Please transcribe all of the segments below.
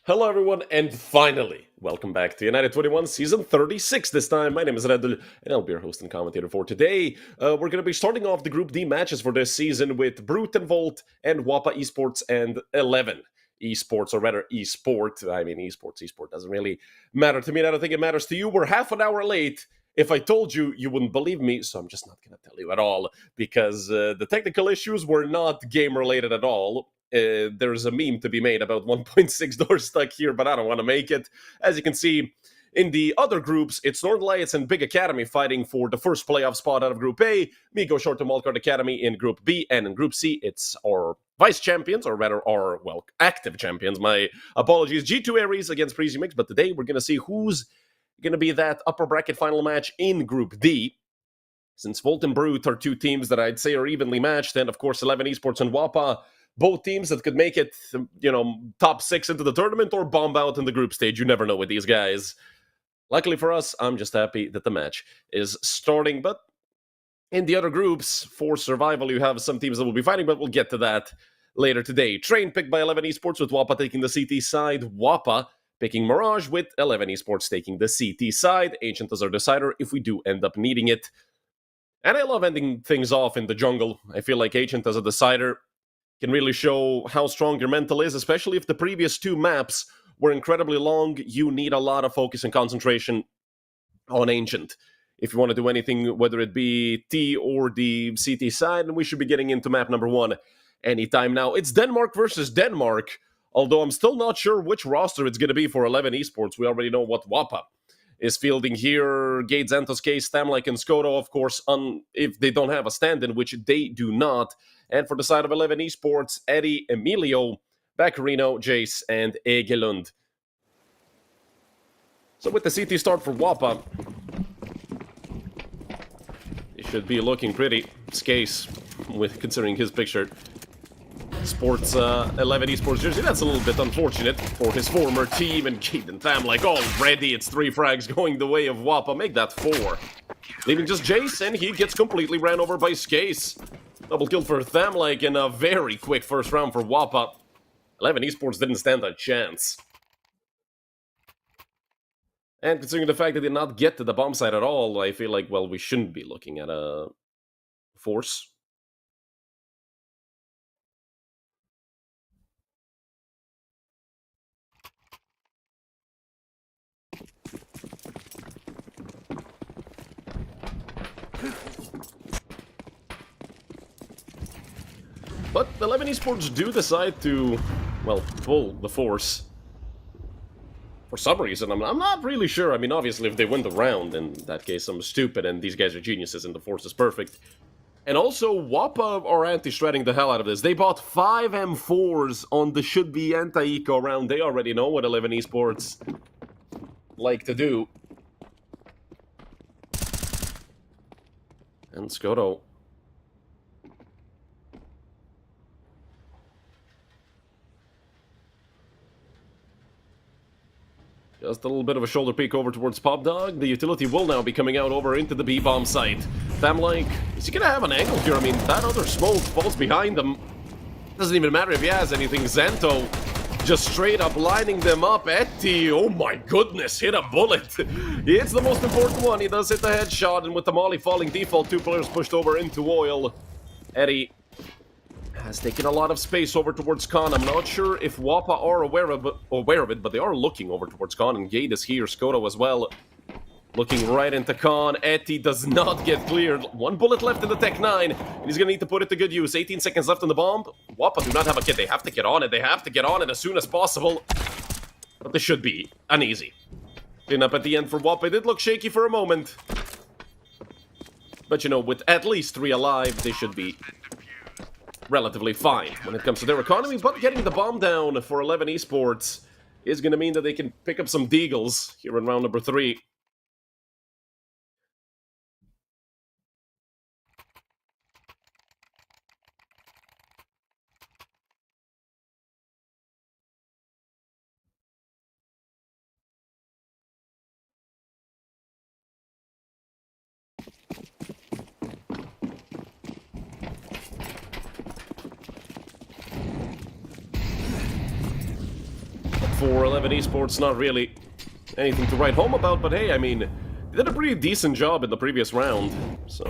Hello, everyone, and finally, welcome back to United21 Season 36 this time. My name is Redl, and I'll be your host and commentator for today. We're going to be starting off the Group D matches for this season with Brute and Volt and Wappa Esports and 11 Esports, or rather Esport. I mean, Esport doesn't really matter to me, and I don't think it matters to you. We're half an hour late. If I told you, you wouldn't believe me, so I'm just not going to tell you at all, because the technical issues were not game-related at all. There's a meme to be made about 1.6 doors stuck here, but I don't want to make it. As you can see, in the other groups, it's Northern Lights and Big Academy fighting for the first playoff spot out of Group A, Migo Short and Wildcard Academy in Group B, and in Group C, it's our vice champions, or rather our, active champions. My apologies, G2 Aries against Prezi Mix, but today we're going to see who's going to be that upper bracket final match in Group D. Since Volt and Brute are two teams that I'd say are evenly matched, and of course 11 Esports and Wappa, both teams that could make it, top 6 into the tournament or bomb out in the group stage. You never know with these guys. Luckily for us, I'm just happy that the match is starting. But in the other groups, for survival, you have some teams that will be fighting, but we'll get to that later today. Train picked by 11 Esports with Wappa taking the CT side. Wappa picking Mirage with 11 Esports taking the CT side. Ancient as our decider if we do end up needing it. And I love ending things off in the jungle. I feel like Ancient as a decider can really show how strong your mental is, especially if the previous two maps were incredibly long. You need a lot of focus and concentration on Ancient if you want to do anything, whether it be T or the CT side, and we should be getting into map number 1 anytime now. It's Denmark versus Denmark, although I'm still not sure which roster it's going to be for 11 Esports. We already know what Wappa is fielding here. Gate, Xantos, Case, Stamlike, and Skoto, of course, if they don't have a stand-in, which they do not. And for the side of 11 Esports, Eddie, Emilio, Baccarino, Jace, and Egelund. So with the CT start for Wappa, it should be looking pretty. Skase, considering his picture. Sports 11 Esports jersey. That's a little bit unfortunate for his former team, and Caden Tham, like, already it's 3 frags going the way of Wappa. Make that 4. Leaving just Jace, and he gets completely ran over by Skase. Double kill for Tham, like, in a very quick first round for Wappa. 11 Esports didn't stand a chance. And considering the fact that they did not get to the bomb site at all, I feel like, well, we shouldn't be looking at a force. But 11 Esports do decide to, pull the force. For some reason, I'm not really sure. I mean, obviously, if they win the round, in that case, I'm stupid, and these guys are geniuses, and the force is perfect. And also, Wappa are anti-shredding the hell out of this. They bought 5 M4s on the should-be anti-eco round. They already know what 11 Esports like to do. And Skoto. Just a little bit of a shoulder peek over towards Pop Dog. The utility will now be coming out over into the B-bomb site. Thamlike, is he gonna have an angle here? I mean, that other smoke falls behind them. Doesn't even matter if he has anything. Xanto just straight up lining them up. Etty, oh my goodness, hit a bullet. He hits the most important one. He does hit the headshot, and with the molly falling default, 2 players pushed over into oil. Eddie has taken a lot of space over towards Khan. I'm not sure if Wappa are aware of it, but they are looking over towards Khan, and Gate is here, Skoto as well. Looking right into Khan. Etty does not get cleared. 1 bullet left in the Tech 9, and he's going to need to put it to good use. 18 seconds left on the bomb. Wappa do not have a kit. They have to get on it. They have to get on it as soon as possible. But this should be an easy clean up at the end for Wappa. It did look shaky for a moment. But, with at least 3 alive, they should be relatively fine when it comes to their economy, but getting the bomb down for 11 Esports is going to mean that they can pick up some deagles here in round number 3. for 11 Esports, not really anything to write home about, but hey, I mean, they did a pretty decent job in the previous round, so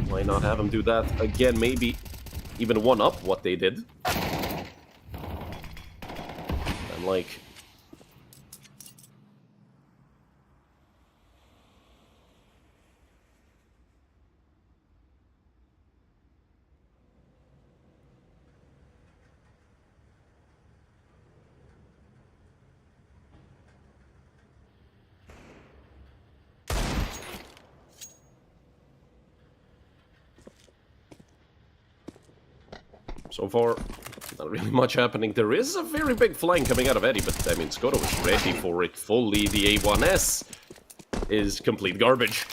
why not have them do that again, maybe even one-up what they did. And like... So far, not really much happening. There is a very big flank coming out of Eddie, but I mean, Skoto is ready for it fully. The A1S is complete garbage.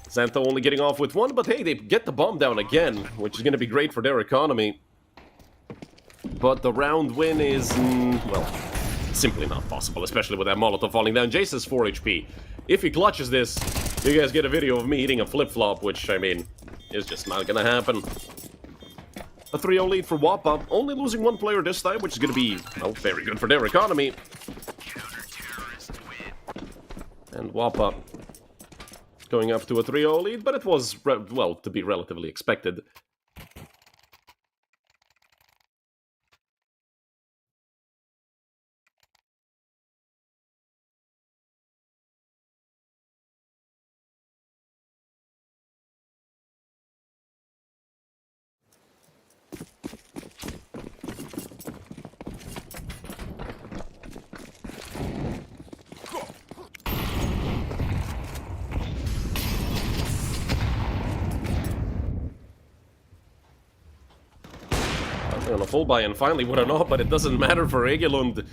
Xantho only getting off with one, but hey, they get the bomb down again, which is going to be great for their economy. But the round win is, well, simply not possible, especially with that Molotov falling down. Jace has 4 HP. If he clutches this, you guys get a video of me eating a flip-flop, which, I mean, is just not going to happen. A 3-0 lead for Wappa, only losing one player this time, which is going to be, well, very good for their economy. And Wappa going up to a 3-0 lead, but it was, well, to be relatively expected. On a full buy and finally with an up, but it doesn't matter for Egelund.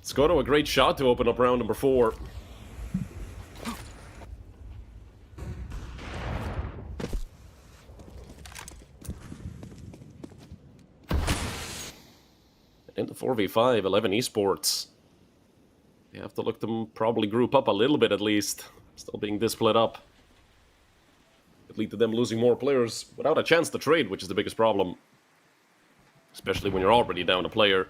Skoto a great shot to open up round number 4. In the 4v5, 11 Esports. They have to look to probably group up a little bit at least. Still being this split up. Could lead to them losing more players without a chance to trade, which is the biggest problem. Especially when you're already down a player.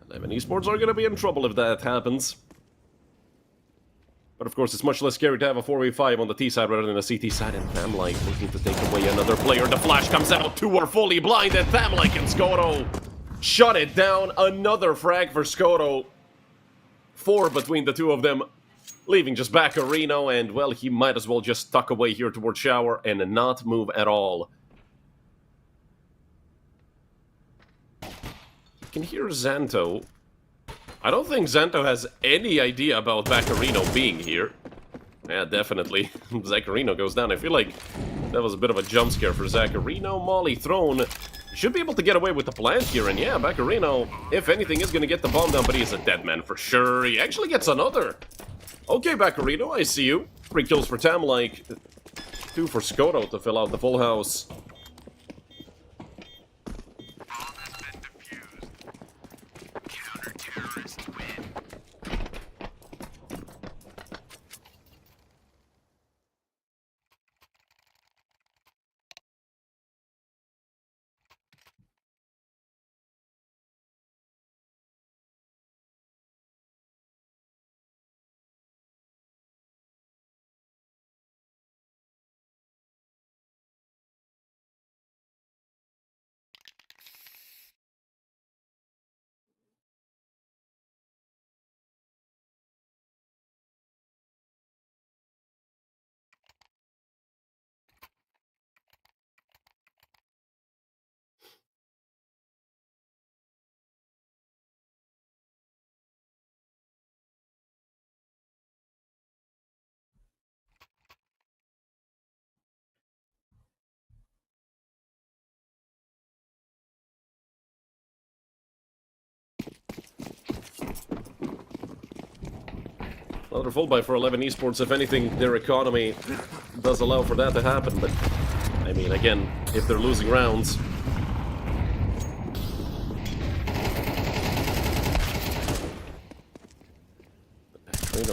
11 Esports are going to be in trouble if that happens. But of course, it's much less scary to have a 4v5 on the T side rather than a CT side. And Thamlike looking to take away another player. The flash comes out. 2 are fully blinded. Thamlike and Skoto shut it down. Another frag for Skoto. 4 between the two of them. Leaving just Baccarino. And, well, he might as well just tuck away here towards Shower and not move at all. Can hear Xantho. I don't think Xantho has any idea about Baccarino being here. Yeah, definitely. Zacharino goes down. I feel like that was a bit of a jump scare for Zacharino. Molly thrown. Should be able to get away with the plant here. And yeah, Baccarino, if anything, is going to get the bomb down, but he is a dead man for sure. He actually gets another. Okay, Baccarino, I see you. 3 kills for Thamlike. 2 for Skoto to fill out the full house. Another full buy for 11 Esports. If anything, their economy does allow for that to happen. But, I mean, again, if they're losing rounds...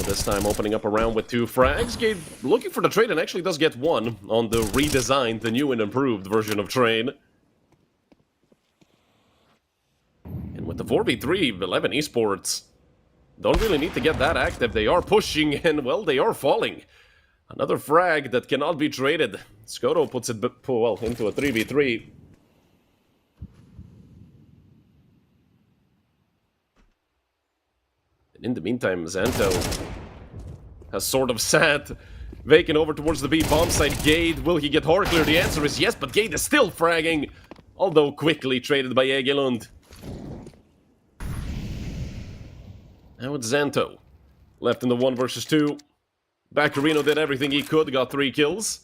This time opening up a round with 2 frags. Gave, looking for the trade and actually does get 1 on the redesigned, the new and improved version of Train. And with the 4v3, 11 esports don't really need to get that active. They are pushing, and, well, they are falling. Another frag that cannot be traded. Skoto puts it, well, into a 3v3. And in the meantime, Xanto has sort of sat vacant over towards the B bomb site. Gade, will he get hard clear? The answer is yes, but Gade is still fragging, although quickly traded by Egelund. Now it's Xanto, left in the 1 versus 2. Baccarino did everything he could, got 3 kills.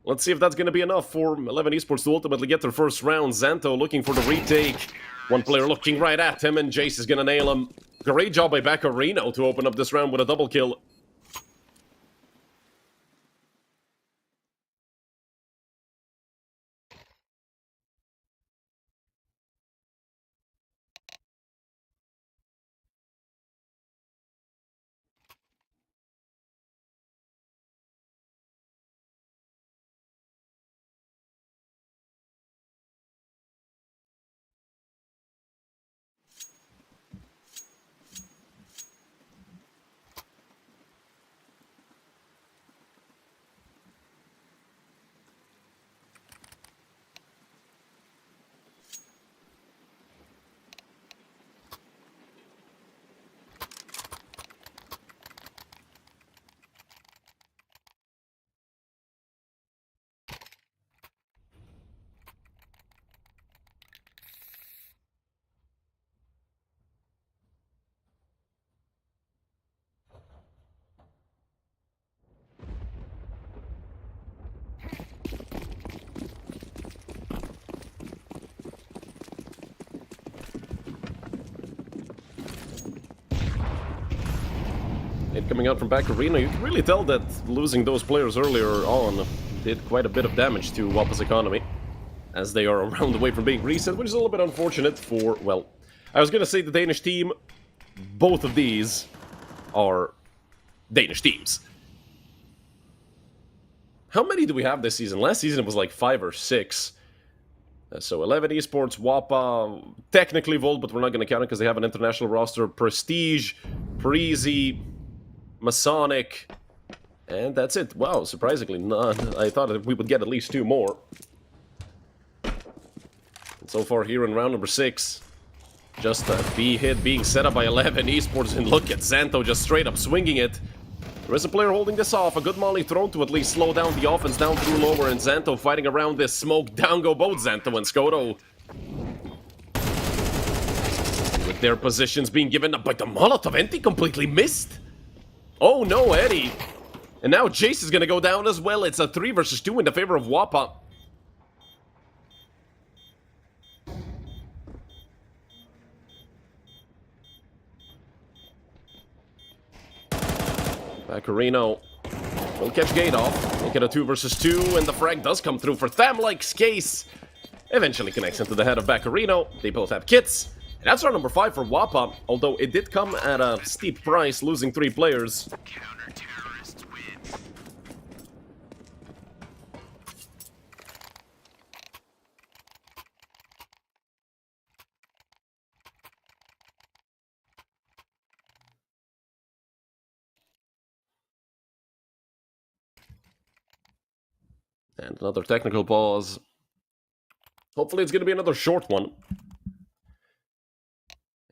Let's see if that's going to be enough for 11 esports to ultimately get their first round. Xanto looking for the retake. One player looking right at him, and Jace is going to nail him. Great job by Baccarino to open up this round with a double kill. It coming out from Baccarino, you can really tell that losing those players earlier on did quite a bit of damage to Wappa's economy, as they are around the way from being reset, which is a little bit unfortunate for, well, I was gonna say the Danish team. Both of these are Danish teams. How many do we have this season? Last season it was like 5 or 6. So 11 esports, Wappa, technically Volt, but we're not going to count it because they have an international roster. Prestige, Preezy, Masonic, and that's it. Wow, surprisingly none. I thought that we would get at least 2 more. And so far here in round number 6, just a B hit being set up by 11 esports, and look at Xanto just straight up swinging it. There is a player holding this off, a good molly thrown to at least slow down the offense down through lower, and Xanto fighting around this smoke. Down go both Xanto and Skoto. With their positions being given up, but the Molotov Enti completely missed. Oh no, Eddie. And now Jace is gonna go down as well. It's a 3 versus 2 in the favor of Wappa. Baccarino will catch Gate off. We'll get a 2 versus 2, and the frag does come through for Thamlike's case. Eventually connects into the head of Baccarino. They both have kits. And that's round number 5 for Wappa, although it did come at a steep price, losing 3 players. Counter-terrorists win. And another technical pause. Hopefully it's going to be another short one.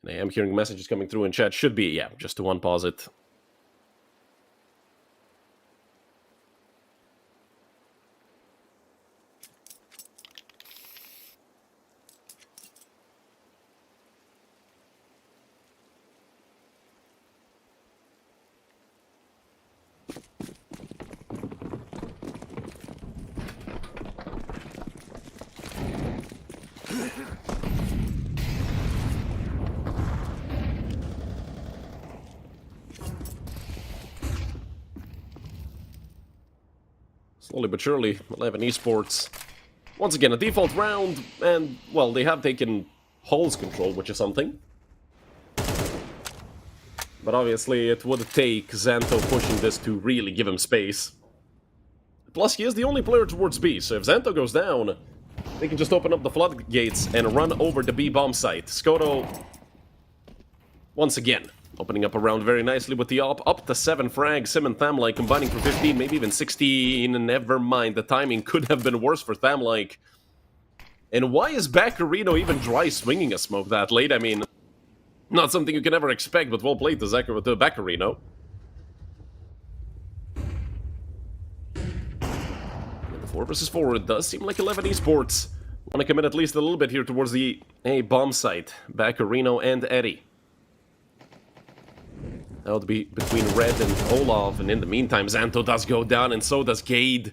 And I am hearing messages coming through in chat. Should be, yeah, just to unpause it. Slowly but surely, 11 esports. Once again, a default round, and, well, they have taken Hull's control, which is something. But obviously, it would take Xanto pushing this to really give him space. Plus, he is the only player towards B, so if Xanto goes down, they can just open up the floodgates and run over the B bomb site. Skoto once again, opening up a round very nicely with the op. Up to 7 frags. Sim and Thamlike combining for 15, maybe even 16. Never mind, the timing could have been worse for Thamlike. And why is Baccarino even dry swinging a smoke that late? I mean, not something you can ever expect, but well played to Baccarino. And the 4 versus 4, it does seem like 11 esports want to commit at least a little bit here towards the A bomb site. Baccarino and Eddie. That would be between Red and Olaf, and in the meantime, Xanto does go down, and so does Gade.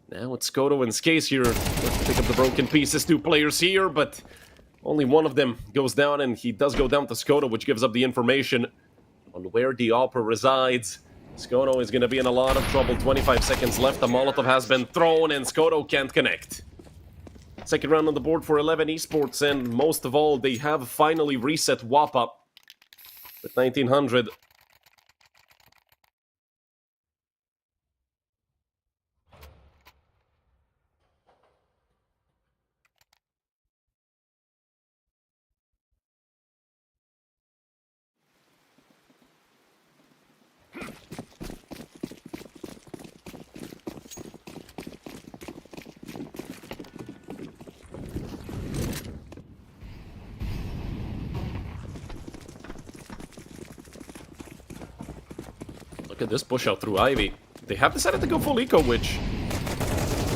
Now it's Skoto and Skase here. Let's pick up the broken pieces. 2 players here, but only one of them goes down, and he does go down to Skoto, which gives up the information on where the Opera resides. Skoto is going to be in a lot of trouble. 25 seconds left. The Molotov has been thrown, and Skoto can't connect. Second round on the board for 11 esports, and most of all, they have finally reset WAPA with 1900. Look at this push out through Ivy. They have decided to go full eco, which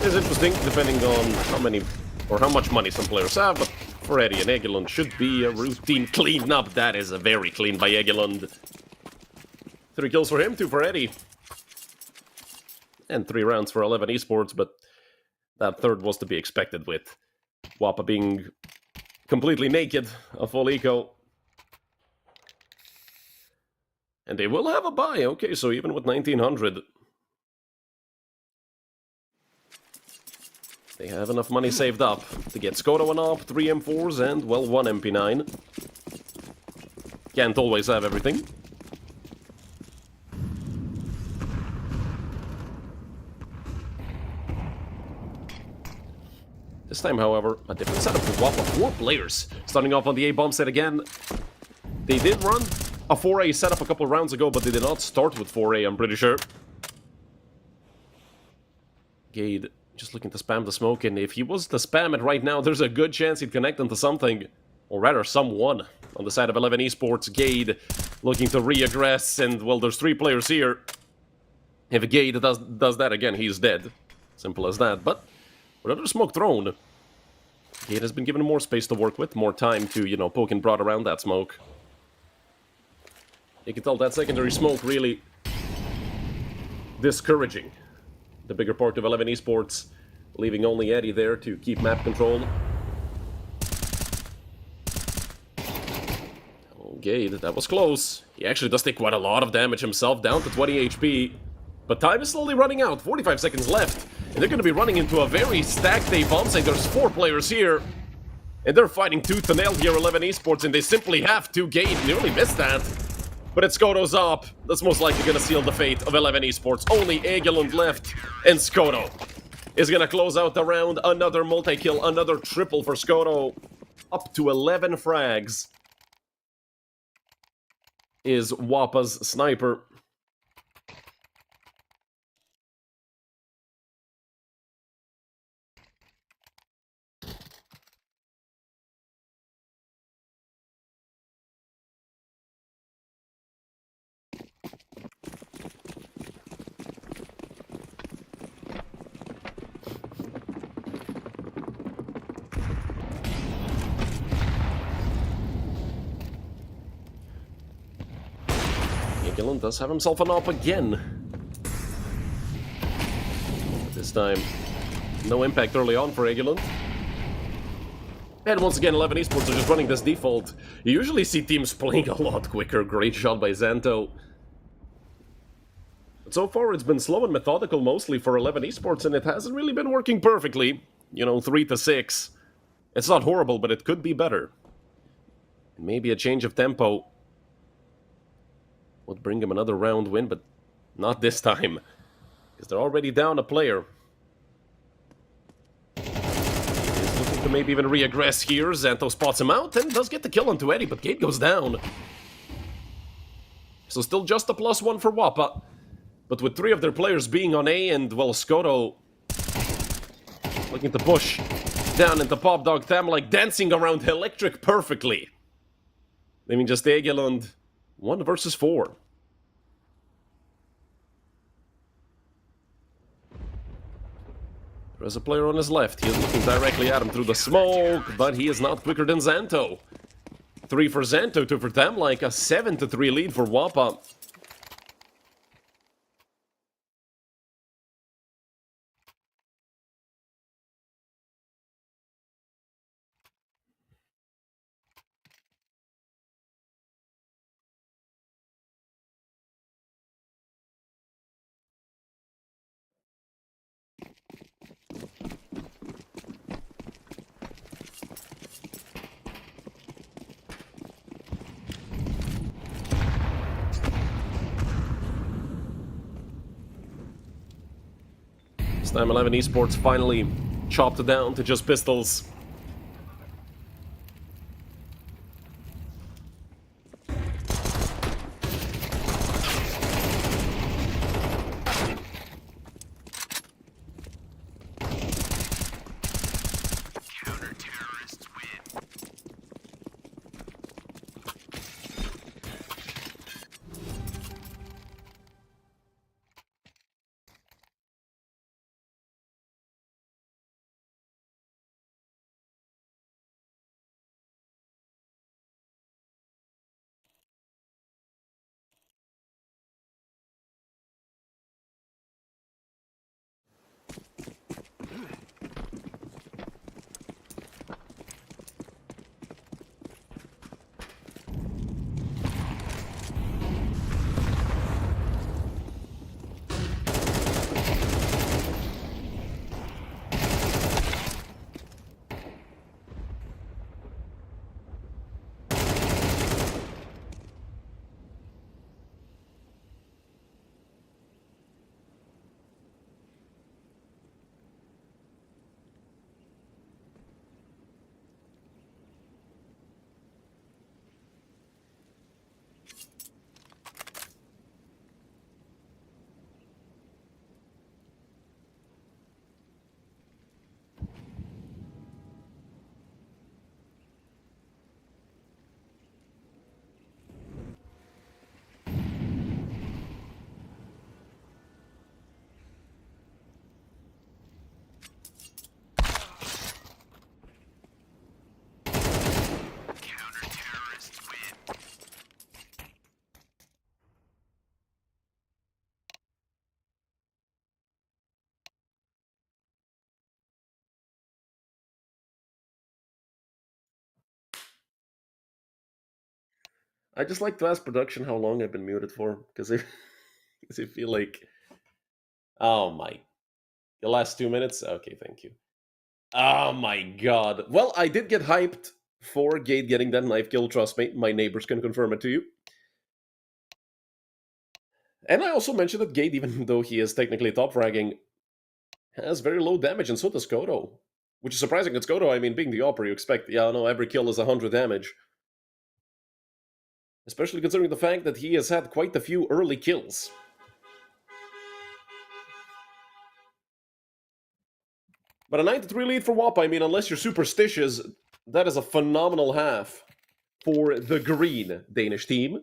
is interesting, depending on how many or how much money some players have, but for Eddie and Egelund should be a routine cleanup. That is a very clean by Egelund. 3 kills for him, 2 for Eddie. And 3 rounds for 11 esports, but that third was to be expected with WAPA being completely naked, a full eco. And they will have a buy. Okay, so even with 1900, they have enough money saved up to get Skoto an op, 3 M4s, and, well, 1 MP9. Can't always have everything. This time, however, a different setup for WAPA. 4 players starting off on the A-bomb set again. They did run a 4A setup a couple of rounds ago, but they did not start with 4A, I'm pretty sure. Gade just looking to spam the smoke, and if he was to spam it right now, there's a good chance he'd connect into something, or rather someone, on the side of 11 esports. Gade looking to re-aggress, and, well, there's 3 players here. If Gade does that again, he's dead. Simple as that. But with another smoke thrown, Gade has been given more space to work with, more time to, you know, poke and prod around that smoke. You can tell that secondary smoke really discouraging the bigger part of 11 esports, leaving only Eddie there to keep map control. Oh, Gade, that was close. He actually does take quite a lot of damage himself, down to 20 HP. But time is slowly running out, 45 seconds left. And they're going to be running into a very stacked A-bomb site. There's 4 players here. And they're fighting tooth and nail here, 11 esports, and they simply have to. Gade nearly missed that. But it's Skoto's op. That's most likely going to seal the fate of 11 esports. Only Egelund left, and Skoto is going to close out the round. Another multi-kill, another triple for Skoto. Up to 11 frags is WAPA's sniper. Egelund does have himself an op again. But this time, no impact early on for Egelund. And once again, 11 esports are just running this default. You usually see teams playing a lot quicker. Great shot by Xanto. But so far, it's been slow and methodical mostly for 11 esports, and it hasn't really been working perfectly. You know, 3 to 6. It's not horrible, but it could be better. Maybe a change of tempo would bring him another round win, but not this time, because they're already down a player. He's looking to maybe even re-aggress here. Xanto spots him out and does get the kill onto Eddie, but Gade goes down. So still just a +1 for Wappa. But with 3 of their players being on A and, well, Skoto looking to push down into Pop Dog Tam, like dancing around Electric perfectly. I mean, just Egelund 1 versus 4. There's a player on his left. He is looking directly at him through the smoke, but he is not quicker than Xanto. 3 for Xanto, 2 for them, like a 7-3 lead for Wappa. This time 11 Esports finally chopped it down to just pistols. Counter-terrorists win. Counter-terrorists win. I just like to ask production how long I've been muted for, because I feel like... Oh my... The last 2 minutes? Okay, thank you. Oh my god. Well, I did get hyped for Gate getting that knife kill, trust me. My neighbors can confirm it to you. And I also mentioned that Gate, even though he is technically top fragging, has very low damage, and so does Skoto. Which is surprising, at Skoto, I mean, being the Opera, you expect, yeah, no, every kill is 100 damage. Especially considering the fact that he has had quite a few early kills. But a 9-3 lead for Wappa, I mean, unless you're superstitious, that is a phenomenal half for the green Danish team.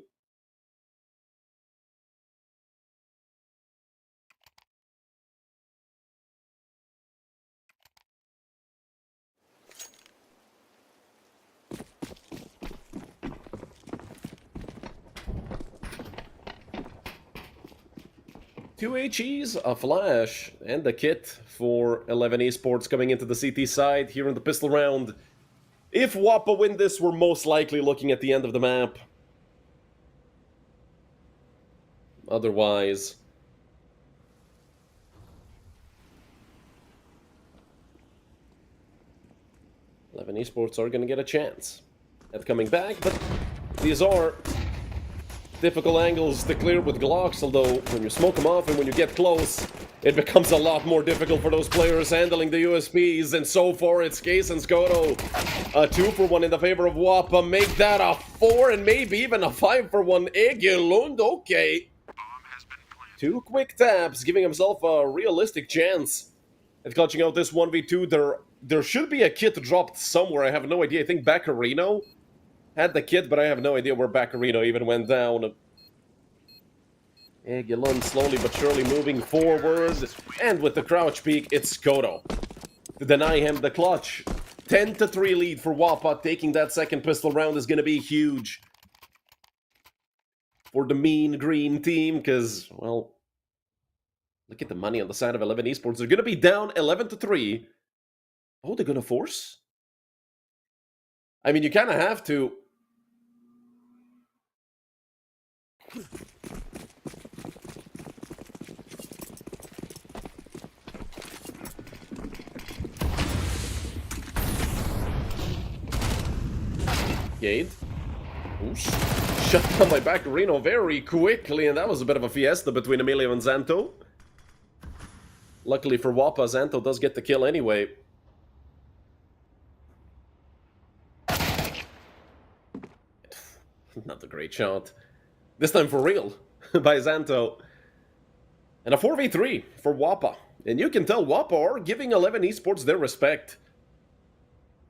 Two HEs, a flash, and a kit for 11 Esports coming into the CT side here in the pistol round. If Wappa win this, we're most likely looking at the end of the map. Otherwise... 11 Esports are going to get a chance at coming back, but these are difficult angles to clear with Glocks, although when you smoke them off and when you get close, it becomes a lot more difficult for those players handling the USPs, and so far it's Case and Skoto. A 2-for-1 in the favor of Wappa, make that a 4 and maybe even a 5-for-1. Egelund, okay. Two quick taps, giving himself a realistic chance at clutching out this 1v2. There should be a kit dropped somewhere, I have no idea. I think Baccarino had the kit, but I have no idea where Baccarino even went down. Egelund slowly but surely moving forward, and with the crouch peek, it's Skoto to deny him the clutch. 10-3 lead for Wappa. Taking that second pistol round is going to be huge for the mean green team, because, well, look at the money on the side of 11 Esports. They're going to be down 11-3. Oh, they're going to force? I mean, you kind of have to. Gade. Oosh. Shut down by Baccarino very quickly, and that was a bit of a fiesta between Emilio and Zanto. Luckily for Wappa, Zanto does get the kill anyway. Not a great shot. This time for real, by Zanto. And a 4v3 for Wappa. And you can tell Wappa are giving 11 Esports their respect.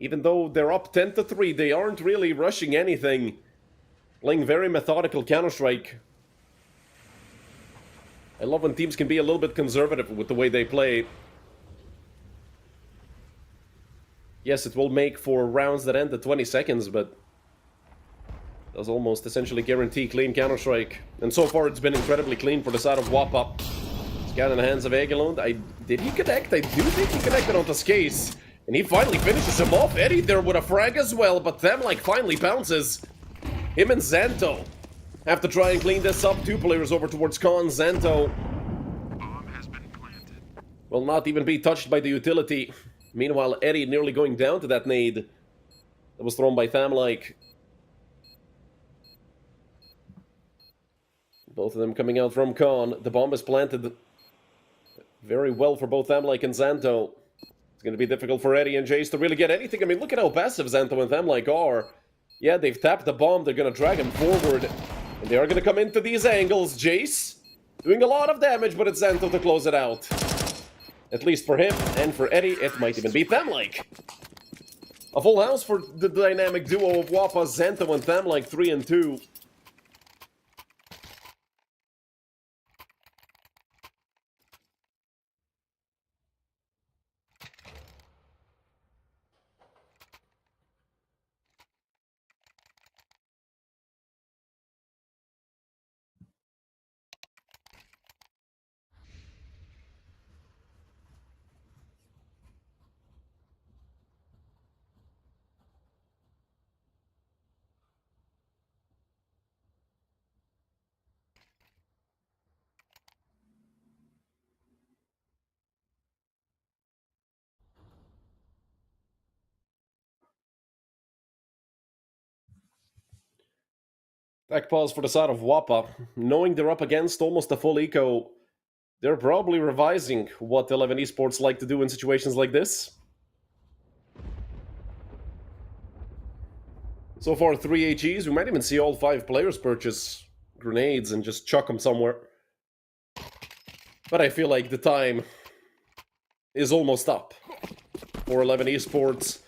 Even though they're up 10-3, they aren't really rushing anything. Playing very methodical Counter-Strike. I love when teams can be a little bit conservative with the way they play. Yes, it will make for rounds that end at 20 seconds, but does almost essentially guarantee clean Counter-Strike. And so far it's been incredibly clean for the side of Wappa. It's got in the hands of Egelund. Did he connect? I do think he connected onto Skase. And he finally finishes him off. Eddie there with a frag as well, but Thamlike finally bounces. Him and Zanto have to try and clean this up. Two players over towards Khan. Zanto will not even be touched by the utility. Meanwhile, Eddie nearly going down to that nade that was thrown by Thamlike. Both of them coming out from Khan. The bomb is planted very well for both Thamlike and Zanto. It's going to be difficult for Eddie and Jace to really get anything. I mean, look at how passive Zanto and Thamlike are. Yeah, they've tapped the bomb. They're going to drag him forward. And they are going to come into these angles. Jace doing a lot of damage, but it's Zanto to close it out. At least for him. And for Eddie, it might even be Thamlike. A full house for the dynamic duo of Wappa, Zanto, and Thamlike, 3 and 2. Back pause for the side of Wappa. Knowing they're up against almost a full eco, they're probably revising what 11 Esports like to do in situations like this. So far, 3 AGs. We might even see all 5 players purchase grenades and just chuck them somewhere. But I feel like the time is almost up for 11 Esports.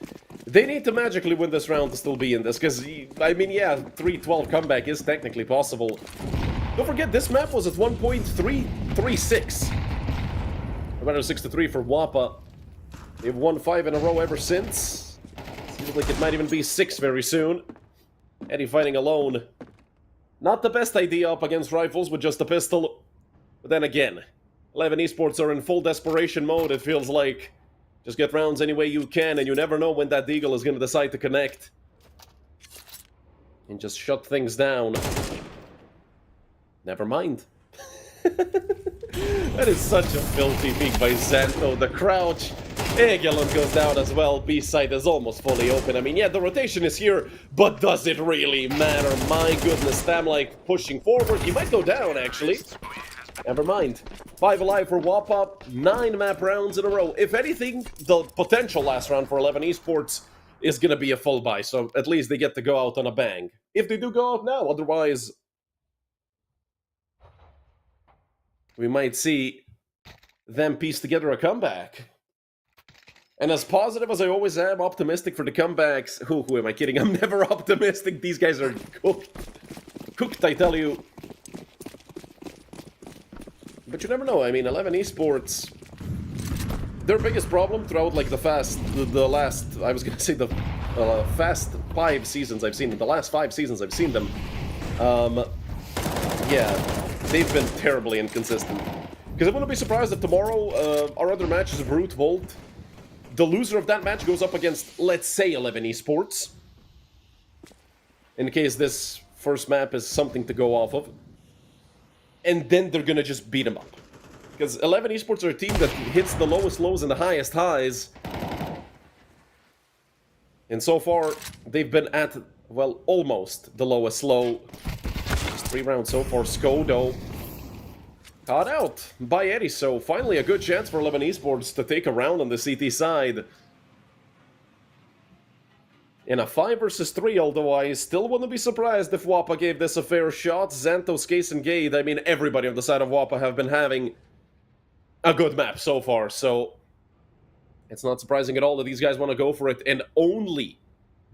They need to magically win this round to still be in this, because, I mean, yeah, 3-12 comeback is technically possible. Don't forget, this map was at 1.336. Rather 6-3 for Wappa. They've won 5 in a row ever since. Seems like it might even be 6 very soon. Eddie fighting alone. Not the best idea up against rifles with just a pistol. But then again, 11 Esports are in full desperation mode, it feels like. Just get rounds any way you can, and you never know when that Deagle is going to decide to connect. And just shut things down. Never mind. That is such a filthy peek by Zanto. The crouch. Egelund goes down as well. B-side is almost fully open. I mean, yeah, the rotation is here, but does it really matter? My goodness, Thamlike pushing forward. He might go down, actually. Never mind. 5 alive for Wapop, 9 map rounds in a row. If anything, the potential last round for 11 Esports is gonna be a full buy, so at least they get to go out on a bang. If they do go out now, otherwise we might see them piece together a comeback. And as positive as I always am, optimistic for the comebacks. Who am I kidding? I'm never optimistic. These guys are cooked. Cooked, I tell you. But you never know. I mean, 11 Esports, their biggest problem throughout like the last, I was gonna say the fast 5 seasons I've seen them, the last 5 seasons I've seen them, yeah, they've been terribly inconsistent. Because I wouldn't be surprised if tomorrow our other match is Brute Volt. The loser of that match goes up against, let's say, 11 Esports. In case this first map is something to go off of. And then they're gonna just beat them up. Because 11 Esports are a team that hits the lowest lows and the highest highs. And so far, they've been at, well, almost the lowest low. Just 3 rounds so far. Skodo caught out by Eddie, so finally a good chance for 11 Esports to take a round on the CT side. In a 5 versus 3, although I still wouldn't be surprised if Wappa gave this a fair shot. Xantos, Case, and Gade, I mean, everybody on the side of Wappa have been having a good map so far, so it's not surprising at all that these guys want to go for it. And only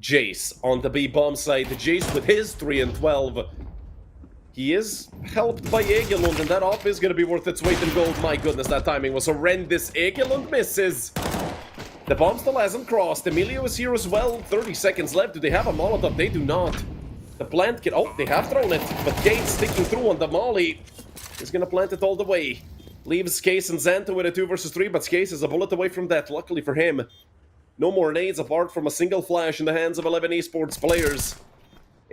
Jace on the B-bomb side. Jace with his 3 and 12. He is helped by Egelund, and that op is going to be worth its weight in gold. My goodness, that timing was horrendous. Egelund misses. The bomb still hasn't crossed. Emilio is here as well. 30 seconds left. Do they have a Molotov? They do not. The plant can... Oh, they have thrown it. But Gates sticking through on the molly. He's going to plant it all the way. Leaves Case and Xanto with a 2 versus 3, but Case is a bullet away from that, luckily for him. No more nades apart from a single flash in the hands of 11 Esports players.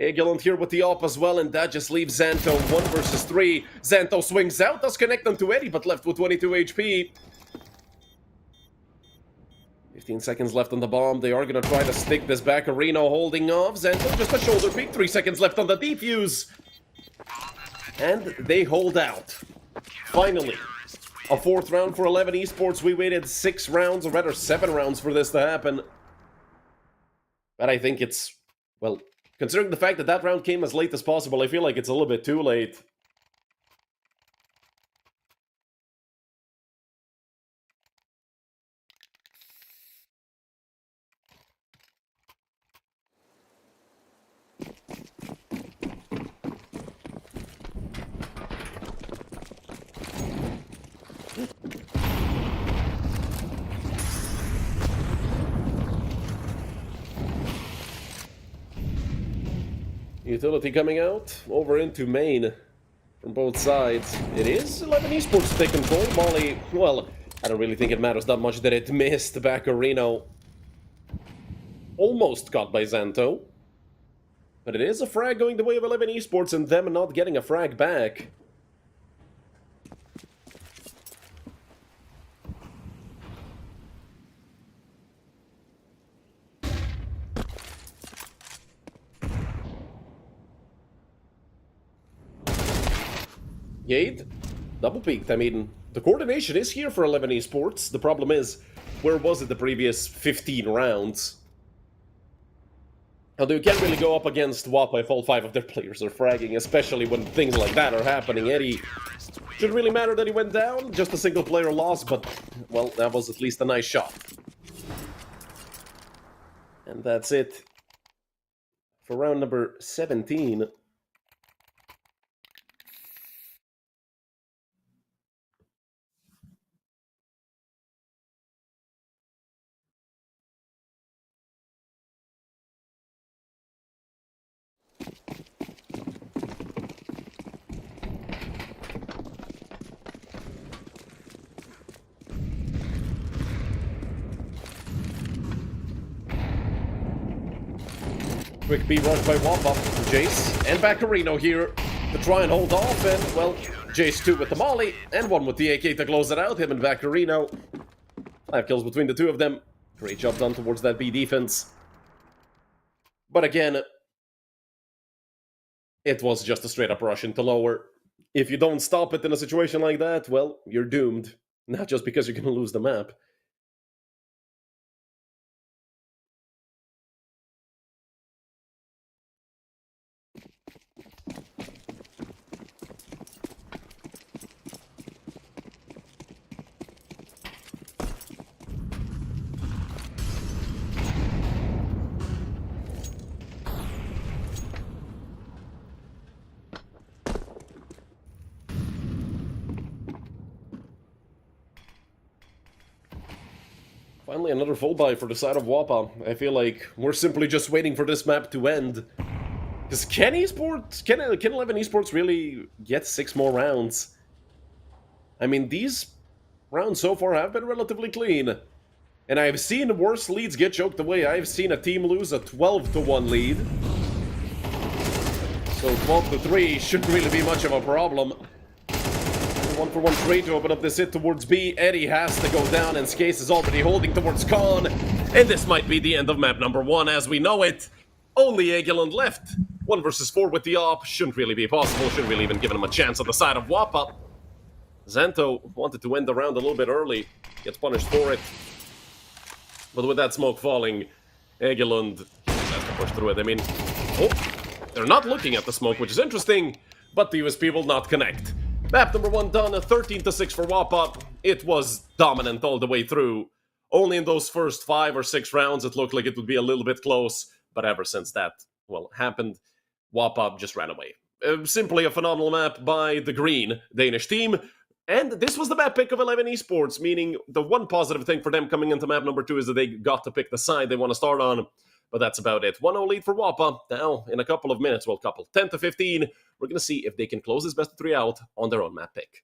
Egelund here with the op as well, and that just leaves Xanto 1 versus 3. Xanto swings out, does connect them to Eddie, but left with 22 HP. 15 seconds left on the bomb. They are going to try to stick this back. Areno holding off. Xanto just a shoulder peek. 3 seconds left on the defuse. And they hold out. Finally, a 4th round for 11 Esports. We waited 6 rounds, or rather 7 rounds for this to happen. But I think it's, well, considering the fact that that round came as late as possible, I feel like it's a little bit too late. Utility coming out, over into main from both sides. It is 11 Esports to take control. Molly, well, I don't really think it matters that much that it missed back Areno. Almost got by Xanto. But it is a frag going the way of 11 Esports and them not getting a frag back. Gade, double peaked. I mean, the coordination is here for 11 Esports. The problem is, where was it the previous 15 rounds? Although you can't really go up against Wappa if all 5 of their players are fragging, especially when things like that are happening. Eddie, shouldn't really matter that he went down, just a single player loss, but, well, that was at least a nice shot. And that's it for round number 17. Quick B rush by Wappa. Jace and Baccarino here to try and hold off, and, well, Jace 2 with the molly, and 1 with the AK to close it out. Him and Baccarino. 5 kills between the 2 of them. Great job done towards that B defense. But again, it was just a straight up rush into lower. If you don't stop it in a situation like that, well, you're doomed. Not just because you're going to lose the map. Finally, another full buy for the side of Wapa. I feel like we're simply just waiting for this map to end. Because can 11 Esports really get 6 more rounds? I mean, these rounds so far have been relatively clean. And I've seen worse leads get choked away. I've seen a team lose a 12-1 lead. So 12-3 shouldn't really be much of a problem. 1-for-1 trade to open up this hit towards B. Eddie has to go down, and Skase is already holding towards Khan. And this might be the end of map number 1 as we know it. Only Egeland left. 1 versus 4 with the op. Shouldn't really be possible. Shouldn't really even give him a chance on the side of Wapa. Xanto wanted to end the round a little bit early. Gets punished for it. But with that smoke falling, Egeland has to push through it. I mean, oh, they're not looking at the smoke, which is interesting, but the USP will not connect. Map number 1 done, 13-6 for Wapa. It was dominant all the way through. Only in those first 5 or 6 rounds it looked like it would be a little bit close, but ever since that, well, happened, Wapa just ran away. Simply a phenomenal map by the green Danish team. And this was the map pick of 11 Esports, meaning the one positive thing for them coming into map number 2 is that they got to pick the side they want to start on. But that's about it. 1-0 lead for Wapa. Now, in a couple of minutes, well, 10-15, we're going to see if they can close this best of 3 out on their own map pick.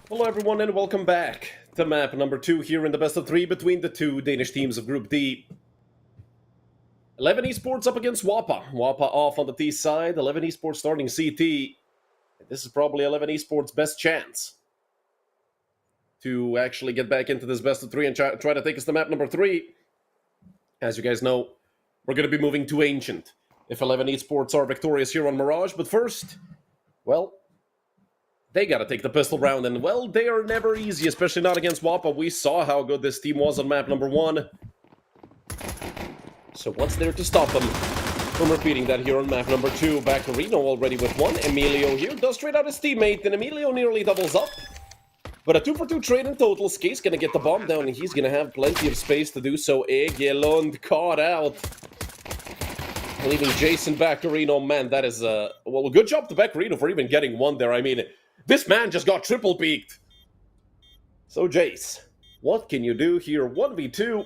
Hello everyone and welcome back to map number 2 here in the best of 3 between the two Danish teams of Group D. 11 Esports up against Wappa. Wappa off on the T side, 11 Esports starting CT. This is probably 11 Esports' best chance to actually get back into this best of 3 and try to take us to map number 3. As you guys know, we're going to be moving to Ancient if 11 Esports are victorious here on Mirage, but first, well, they gotta take the pistol round, and well, they are never easy, especially not against Wappa. We saw how good this team was on map number 1. So what's there to stop them from repeating that here on map number 2? Baccarino already with 1. Emilio here does trade out his teammate, and Emilio nearly doubles up. But a 2-for-2 trade in total. Skate's gonna get the bomb down, and he's gonna have plenty of space to do so. Egelund caught out. Leaving Jason Baccarino, man, that is, well, good job to Baccarino for even getting 1 there. I mean, this man just got triple peaked. So, Jace, what can you do here? 1v2.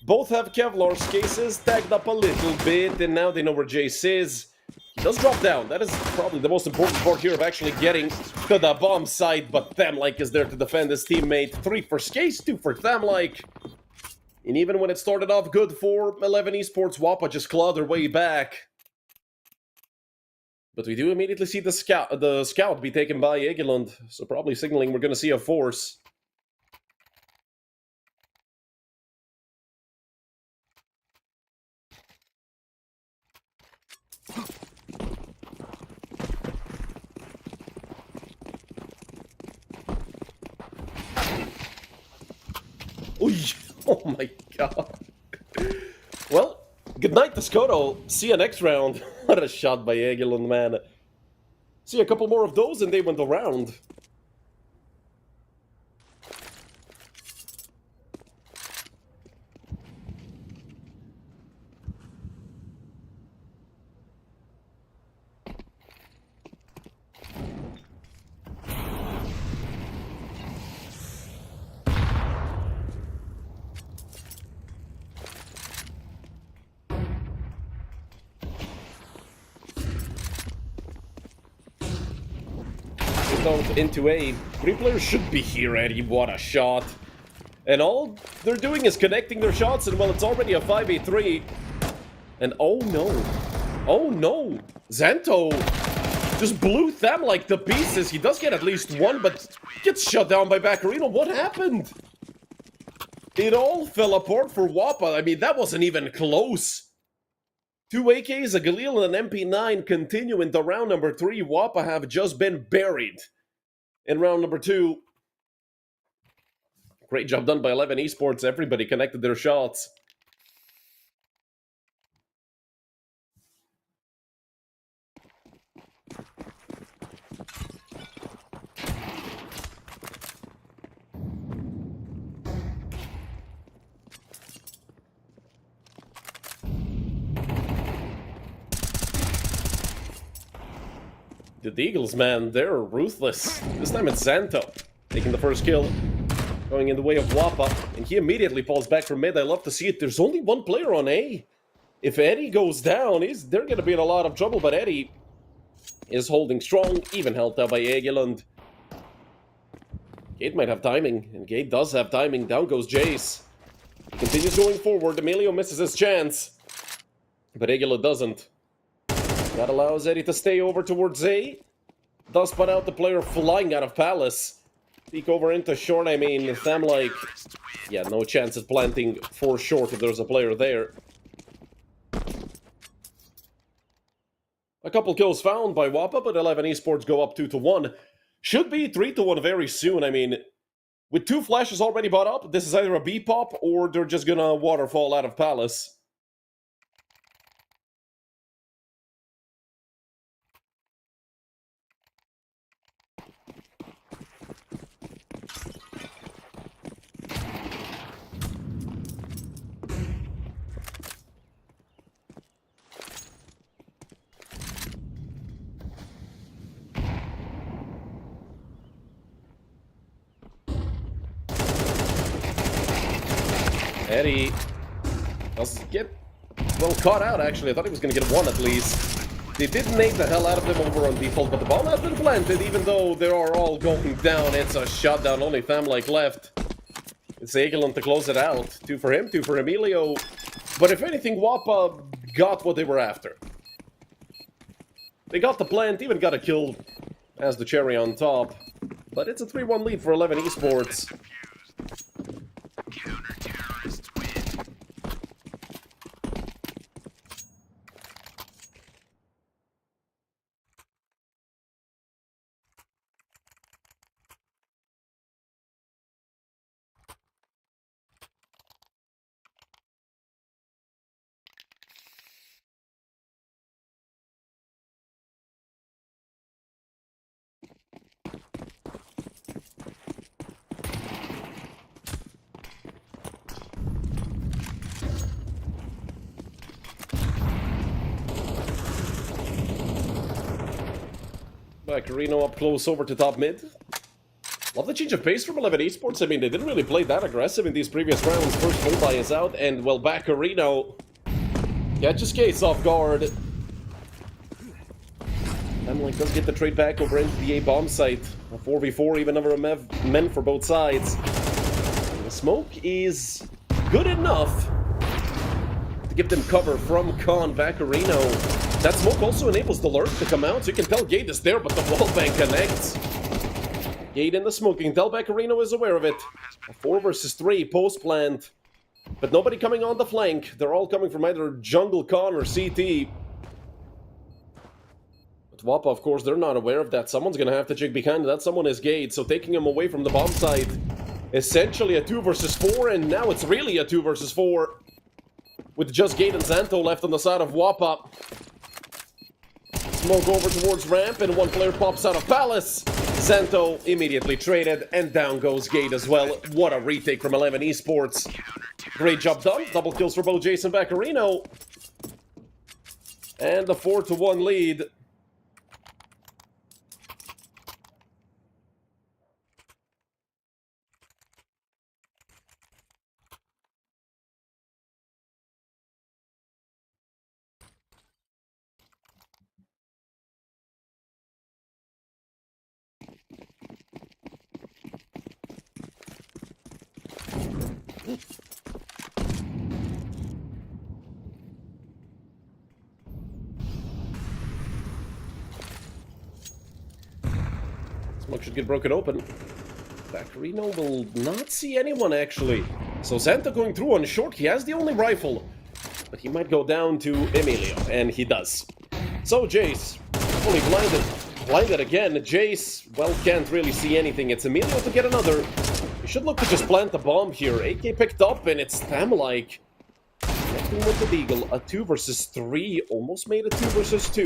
Both have Kevlar's cases tagged up a little bit, and now they know where Jace is. He does drop down. That is probably the most important part here of actually getting to the bomb site, but Thamlike is there to defend his teammate. 3 for Skates, 2 for Thamlike. And even when it started off good for 11 Esports, Wappa just clawed their way back. But we do immediately see the scout be taken by Egelund, so probably signaling we're going to see a force. Oy, oh my god. Well, good night, Tascoto. See you next round. What a shot by Egelund, man. See a couple more of those and they went around. Into A. 3 players should be here, Eddie. What a shot. And all they're doing is connecting their shots, and well, it's already a 5v3. And oh no. Oh no. Xanto just blew Thamlike to pieces. He does get at least 1, but gets shut down by Baccarino. What happened? It all fell apart for Wappa. I mean, that wasn't even close. 2 AKs, a Galil, and an MP9 continue into round number 3. Wappa have just been buried in round number 2. Great job done by 11 Esports. Everybody connected their shots. The Eagles, man, they're ruthless. This time it's Xanto taking the first kill, going in the way of Wappa, and he immediately falls back from mid. I love to see it. There's only 1 player on A. If Eddie goes down, they're going to be in a lot of trouble, but Eddie is holding strong, even helped out by Egelund. Gate might have timing, and Gate does have timing. Down goes Jace. Continues going forward. Emilio misses his chance, but Egelund doesn't. That allows Eddie to stay over towards A. Does spot out the player flying out of Palace. Peek over into short. I mean, Thamlike, yeah, no chance at planting for short if there's a player there. A couple kills found by Wappa, but 11 Esports go up 2-1. Should be 3-1 very soon. I mean, with 2 flashes already bought up, this is either a B pop or they're just gonna waterfall out of Palace. Eddie does get, well, caught out, actually. I thought he was going to get 1 at least. They did nade the hell out of them over on default, but the bomb has been planted, even though they are all going down. It's a shutdown, only Famlike left. It's Egelon to close it out. 2 for him, 2 for Emilio. But if anything, Wappa got what they were after. They got the plant, even got a kill as the cherry on top. But it's a 3-1 lead for 11 Esports. Counter-terrorists win. Carino up close over to top mid. Love the change of pace from 11 Esports. I mean, they didn't really play that aggressive in these previous rounds. First bullseye is out, and well, back Carino catches Case off guard. Emily does get the trade back over into the A bomb site. A 4v4, even number of men for both sides. And the smoke is good enough to give them cover from Khan. Vaccarino. That smoke also enables the lurk to come out, so you can tell Gate is there, but the wallbang connects. Gate in the smoke, you can tell Vaccarino is aware of it. A 4 versus 3 post-plant. But nobody coming on the flank. They're all coming from either jungle, Khan, or CT. But Wappa, of course, they're not aware of that. Someone's gonna have to check behind. That someone is Gate, so taking him away from the bomb site. Essentially a 2 versus 4, and now it's really a 2 versus 4. With just Gate and Zanto left on the side of Wappa. Smoke over towards ramp, and one player pops out of Palace. Zanto immediately traded, and down goes Gate as well. What a retake from 11 Esports. Great job done. Double kills for both Jason Vaccarino. And a 4-1 lead. Smoke should get broken open. Vaccarino will not see anyone, actually. So Zanto going through on short. He has the only rifle. But he might go down to Emilio, and he does. So Jace, only blinded again. Jace, well, can't really see anything. It's Emilio to get another. You should look to just plant the bomb here. AK picked up, and it's Thamlike. Connecting with the Deagle. A 2 versus 3. Almost made a 2 versus 2.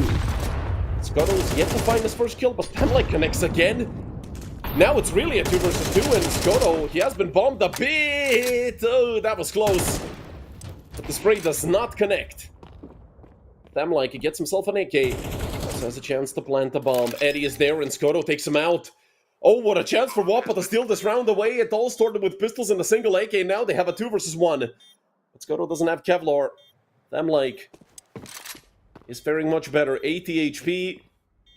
Scotto's yet to find his first kill, but Thamlike connects again. Now it's really a 2 versus 2, and Scotto, he has been bombed a bit. Oh, that was close. But the spray does not connect. Thamlike, he gets himself an AK. Also has a chance to plant the bomb. Eddie is there, and Scotto takes him out. Oh, what a chance for Wappa to steal this round away. It all started with pistols and a single AK. Now they have a 2 versus 1. But Scotto doesn't have Kevlar. Thamlike is faring much better. 80 HP,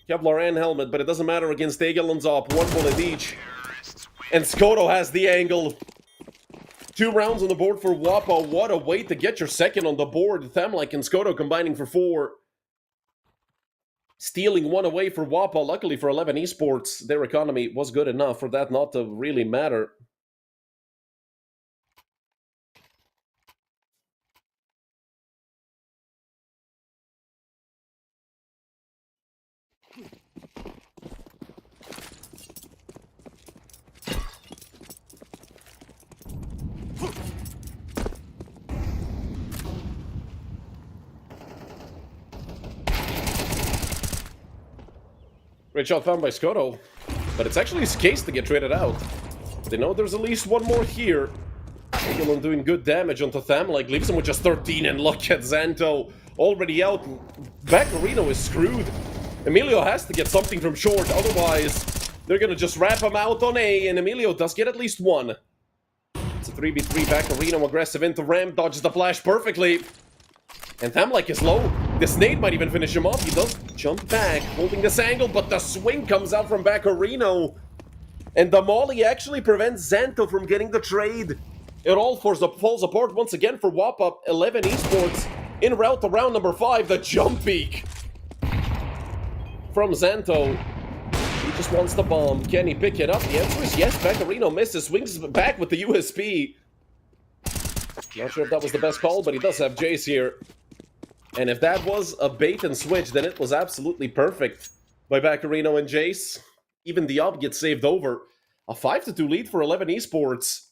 Kevlar and helmet, but it doesn't matter against Egelon's op. 1 bullet each. And Scotto has the angle. 2 rounds on the board for Wappa. What a way to get your second on the board. Thamlike and Scotto combining for 4. Stealing 1 away for Wappa. Luckily for 11 Esports, their economy was good enough for that not to really matter. Great shot found by Scotto, but it's actually his case to get traded out. They know there's at least 1 more here. Egelon doing good damage onto Thamlike, leaves him with just 13, and look at Zanto, already out. Vaccarino is screwed. Emilio has to get something from short, otherwise they're gonna just wrap him out on A, and Emilio does get at least 1. It's a 3v3, Vaccarino aggressive into ramp, dodges the flash perfectly. And Thamlike is low. This nade might even finish him off. He does jump back, holding this angle, but the swing comes out from Baccarino. And the molly actually prevents Xanto from getting the trade. It all falls apart once again for WAPA 11 Esports. En route to round number 5, the jump peak from Xanto. He just wants the bomb. Can he pick it up? The answer is yes. Baccarino misses, swings back with the USP. Not sure if that was the best call, but he does have Jace here. And if that was a bait and switch, then it was absolutely perfect by Baccarino and Jace. Even the up gets saved over. A 5-2 lead for 11 Esports.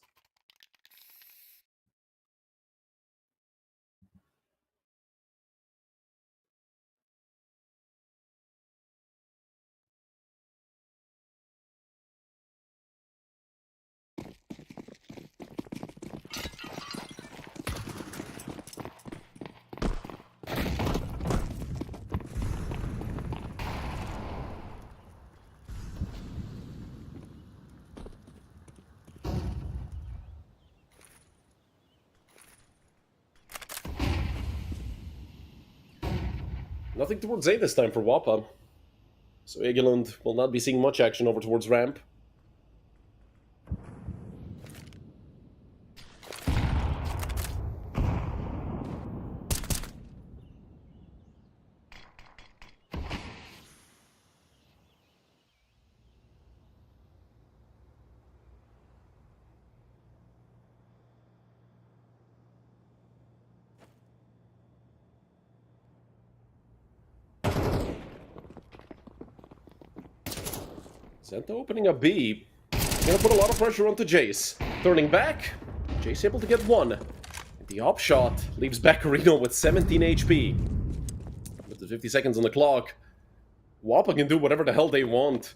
Nothing towards A this time for WAPA. So Egelund will not be seeing much action over towards ramp. Xanto opening up B. Gonna put a lot of pressure onto Jace. Turning back, Jace able to get one. The op shot leaves Baccarino with 17 HP. With the 50 seconds on the clock, WAPA can do whatever the hell they want.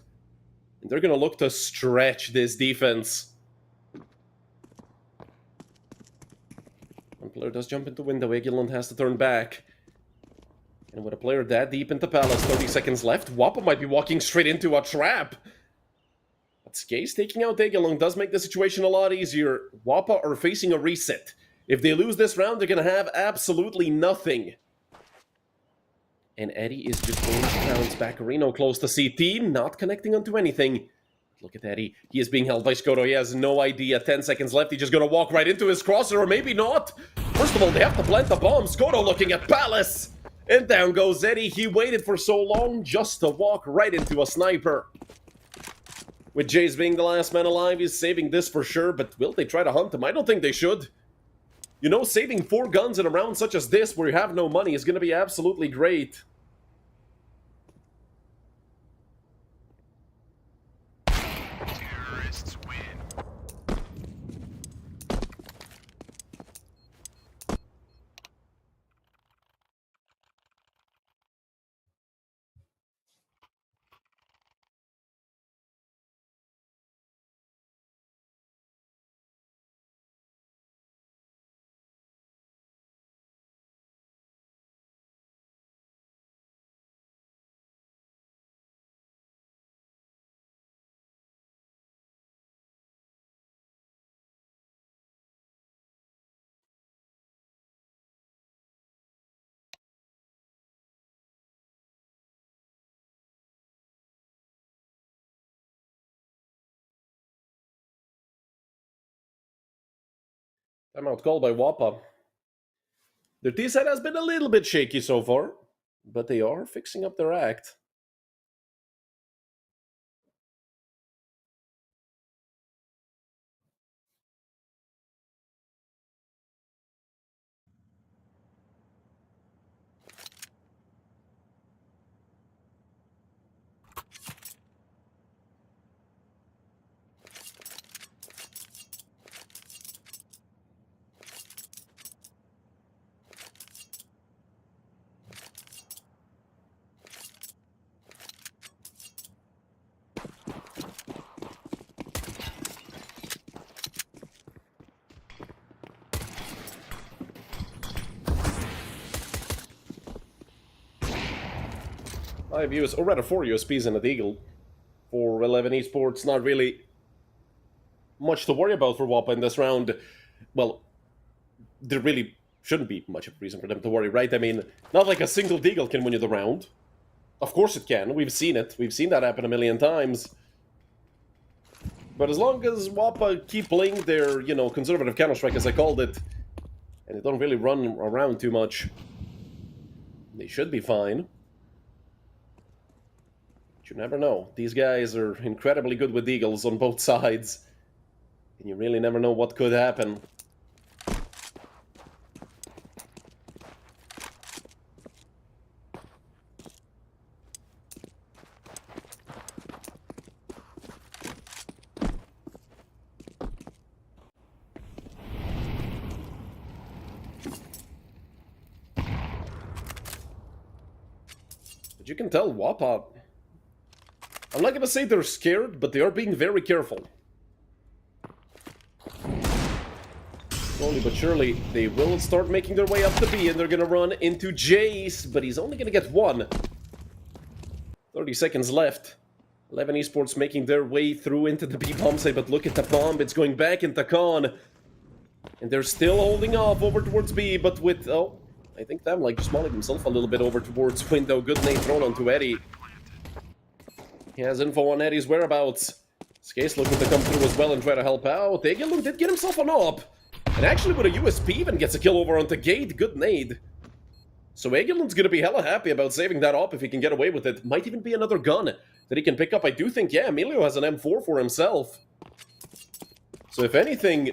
And they're gonna look to stretch this defense. One player does jump into window, Egelund has to turn back. And with a player that deep into Palace, 30 seconds left, WAPA might be walking straight into a trap. But Skaze taking out Egelund does make the situation a lot easier. WAPA are facing a reset. If they lose this round, they're going to have absolutely nothing. And Eddie is just going to pounce Baccarino close to CT, not connecting onto anything. Look at Eddie. He is being held by Skoto. He has no idea. 10 seconds left. He's just going to walk right into his crosser, or maybe not. First of all, they have to plant the bomb. Skoto looking at Palace. And down goes Eddie. He waited for so long just to walk right into a sniper. With Jace being the last man alive, he's saving this for sure, but will they try to hunt him? I don't think they should. You know, saving 4 guns in a round such as this, where you have no money, is going to be absolutely great. Terrorists win. Timeout called by WAPA. Their T-set has been a little bit shaky so far, but they are fixing up their act. Five US, or rather 4 USPs and a Deagle. For 11 Esports, not really much to worry about for WAPA in this round. Well, they're really shouldn't be much of a reason for them to worry, right? I mean, not like a single deagle can win you the round. Of course it can. We've seen it. We've seen that happen a million times. But as long as Wappa keep playing their, conservative Counter-Strike, as I called it, and they don't really run around too much, they should be fine. But you never know. These guys are incredibly good with deagles on both sides. And you really never know what could happen. But you can tell Wappa, I'm not gonna say they're scared, but they are being very careful. Slowly but surely, they will start making their way up to B, and they're gonna run into Jace, but he's only gonna get one. 30 seconds left. 11 Esports making their way through into the B bomb site, but look at the bomb, it's going back into Khan. And they're still holding off over towards B, but with, I think Damlag just mollied himself a little bit over towards window. Good nade thrown onto Eddie. He has info on Eddie's whereabouts. Skate's looking to come through as well and try to help out. Egelund did get himself an op. And actually with a USP even gets a kill over onto Gate. Good nade. So Egelund's gonna be hella happy about saving that op if he can get away with it. Might even be another gun that he can pick up. I do think, yeah, Emilio has an M4 for himself. So if anything,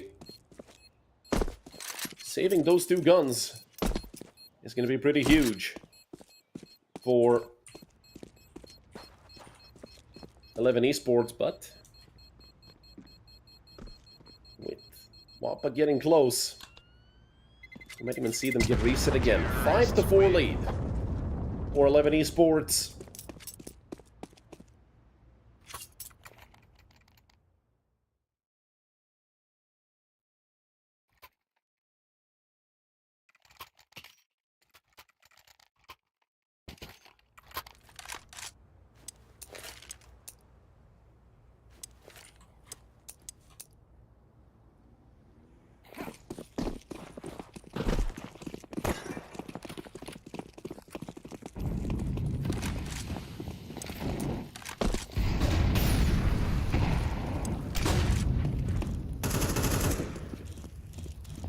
saving those two guns is going to be pretty huge for 11 Esports, but with Wappa getting close, you might even see them get reset again. 5-4 lead for 11 Esports.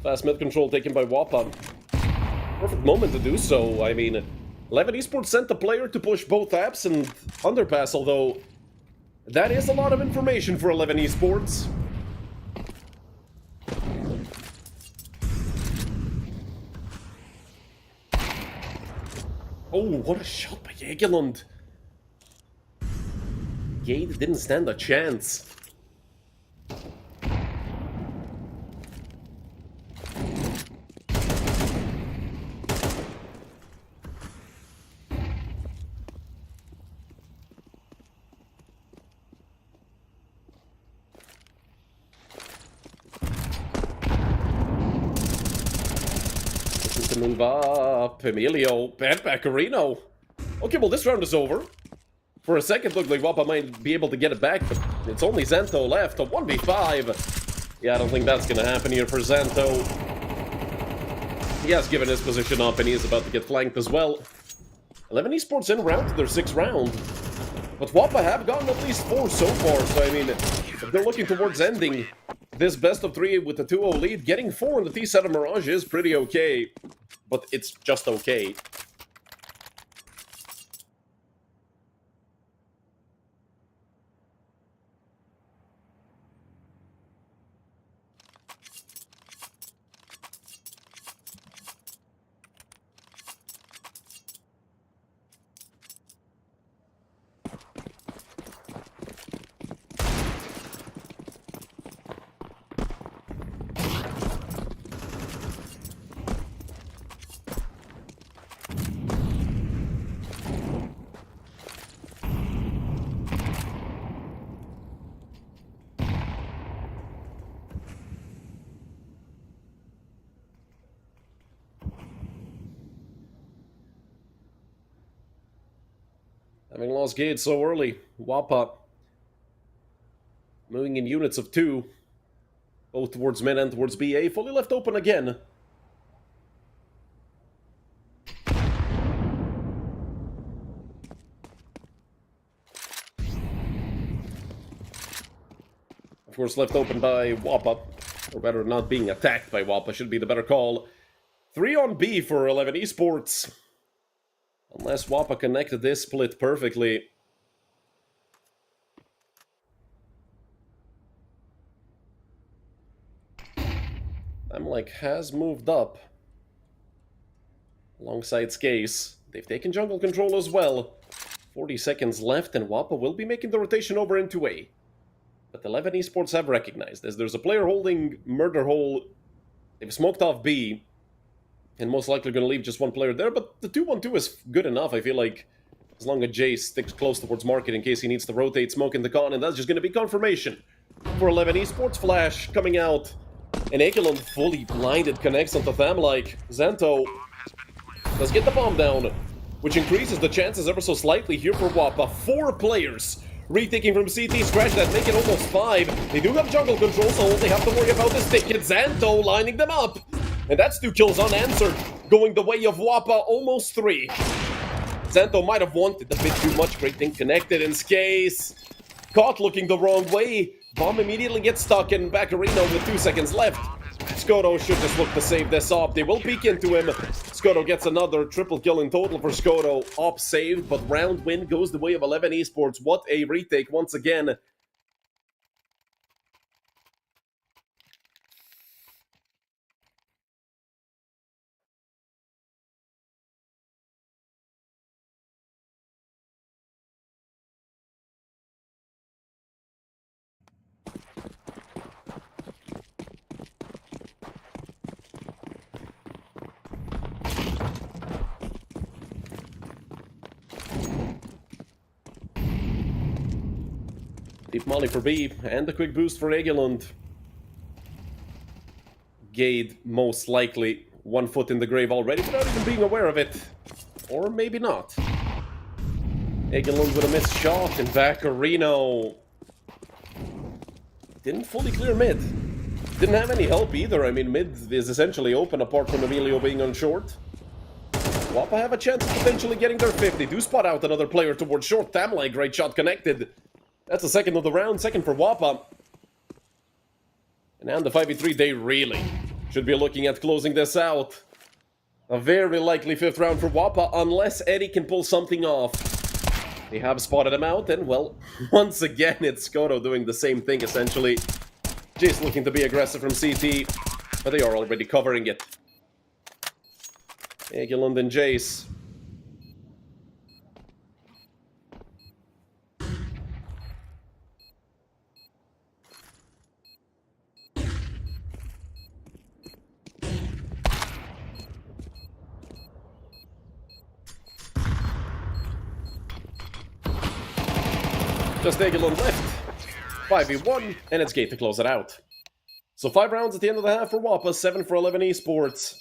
Fast mid control taken by Wappa. Perfect moment to do so. I mean, 11 Esports sent the player to push both apps and underpass, although that is a lot of information for 11 Esports. Oh, what a shot by Egelund. Gade didn't stand a chance. To move up, Emilio, bad Baccarino. Okay, well this round is over. For a second looked like Wappa might be able to get it back, but it's only Xanto left, a 1v5. Yeah, I don't think that's gonna happen here for Xanto. He has given his position up and he is about to get flanked as well. 11 Esports in round to their 6th round. But Wappa have gotten at least 4 so far, so I mean, if they're looking towards ending this best of 3 with the 2-0 lead, getting 4 in the T-set of Mirage is pretty okay. But it's just okay. Having lost Gade so early, Wappa moving in units of 2, both towards mid and towards BA, fully left open again. course, left open by Wappa. Or rather, not being attacked by Wappa should be the better call. 3 on B for 11 Esports. Unless Wappa connected this split perfectly. Amlek has moved up. Alongside Skace. They've taken jungle control as well. 40 seconds left, and Wappa will be making the rotation over into A. But 11 Esports have recognized, as there's a player holding Murder Hole. They've smoked off B, and most likely going to leave just one player there, but the 2-1-2 is good enough, I feel like, as long as Jace sticks close towards Market in case he needs to rotate Smoke in the con, and that's just going to be confirmation for 11 Esports. Flash coming out, and Ekelund fully blinded connects onto Thamlike. Xanto does get the bomb down, which increases the chances ever so slightly here for Wappa. 4 players retaking from CT, scratch that, make it almost 5. They do have jungle control, so all they have to worry about is ticket. Xanto lining them up. And that's 2 kills unanswered, going the way of Wappa, almost 3. Xanto might have wanted a bit too much, great thing connected, and Skace caught looking the wrong way. Bomb immediately gets stuck in Baccarino with 2 seconds left. Skoto should just look to save this op. They will peek into him. Skoto gets another triple kill in total for Skoto. Op saved, but round win goes the way of 11 Esports. What a retake once again. Deep molly for B, and a quick boost for Egelund. Gade, most likely, 1 foot in the grave already without even being aware of it. Or maybe not. Egelund with a missed shot, and Vaccarino didn't fully clear mid. Didn't have any help either. I mean, mid is essentially open apart from Emilio being on short. Wappa have a chance of potentially getting their 50. Do spot out another player towards short. Thamlike, great shot connected. That's the second of the round, second for Wappa. And now in the 5v3, they really should be looking at closing this out. A very likely 5th round for Wappa, unless Eddie can pull something off. They have spotted him out, and well, once again, it's Skoto doing the same thing, essentially. Jace looking to be aggressive from CT, but they are already covering it. Egelund and Jace. Just Egelund left. 5v1, and it's Gate to close it out. So 5 rounds at the end of the half for Wappa, 7 for 11 Esports.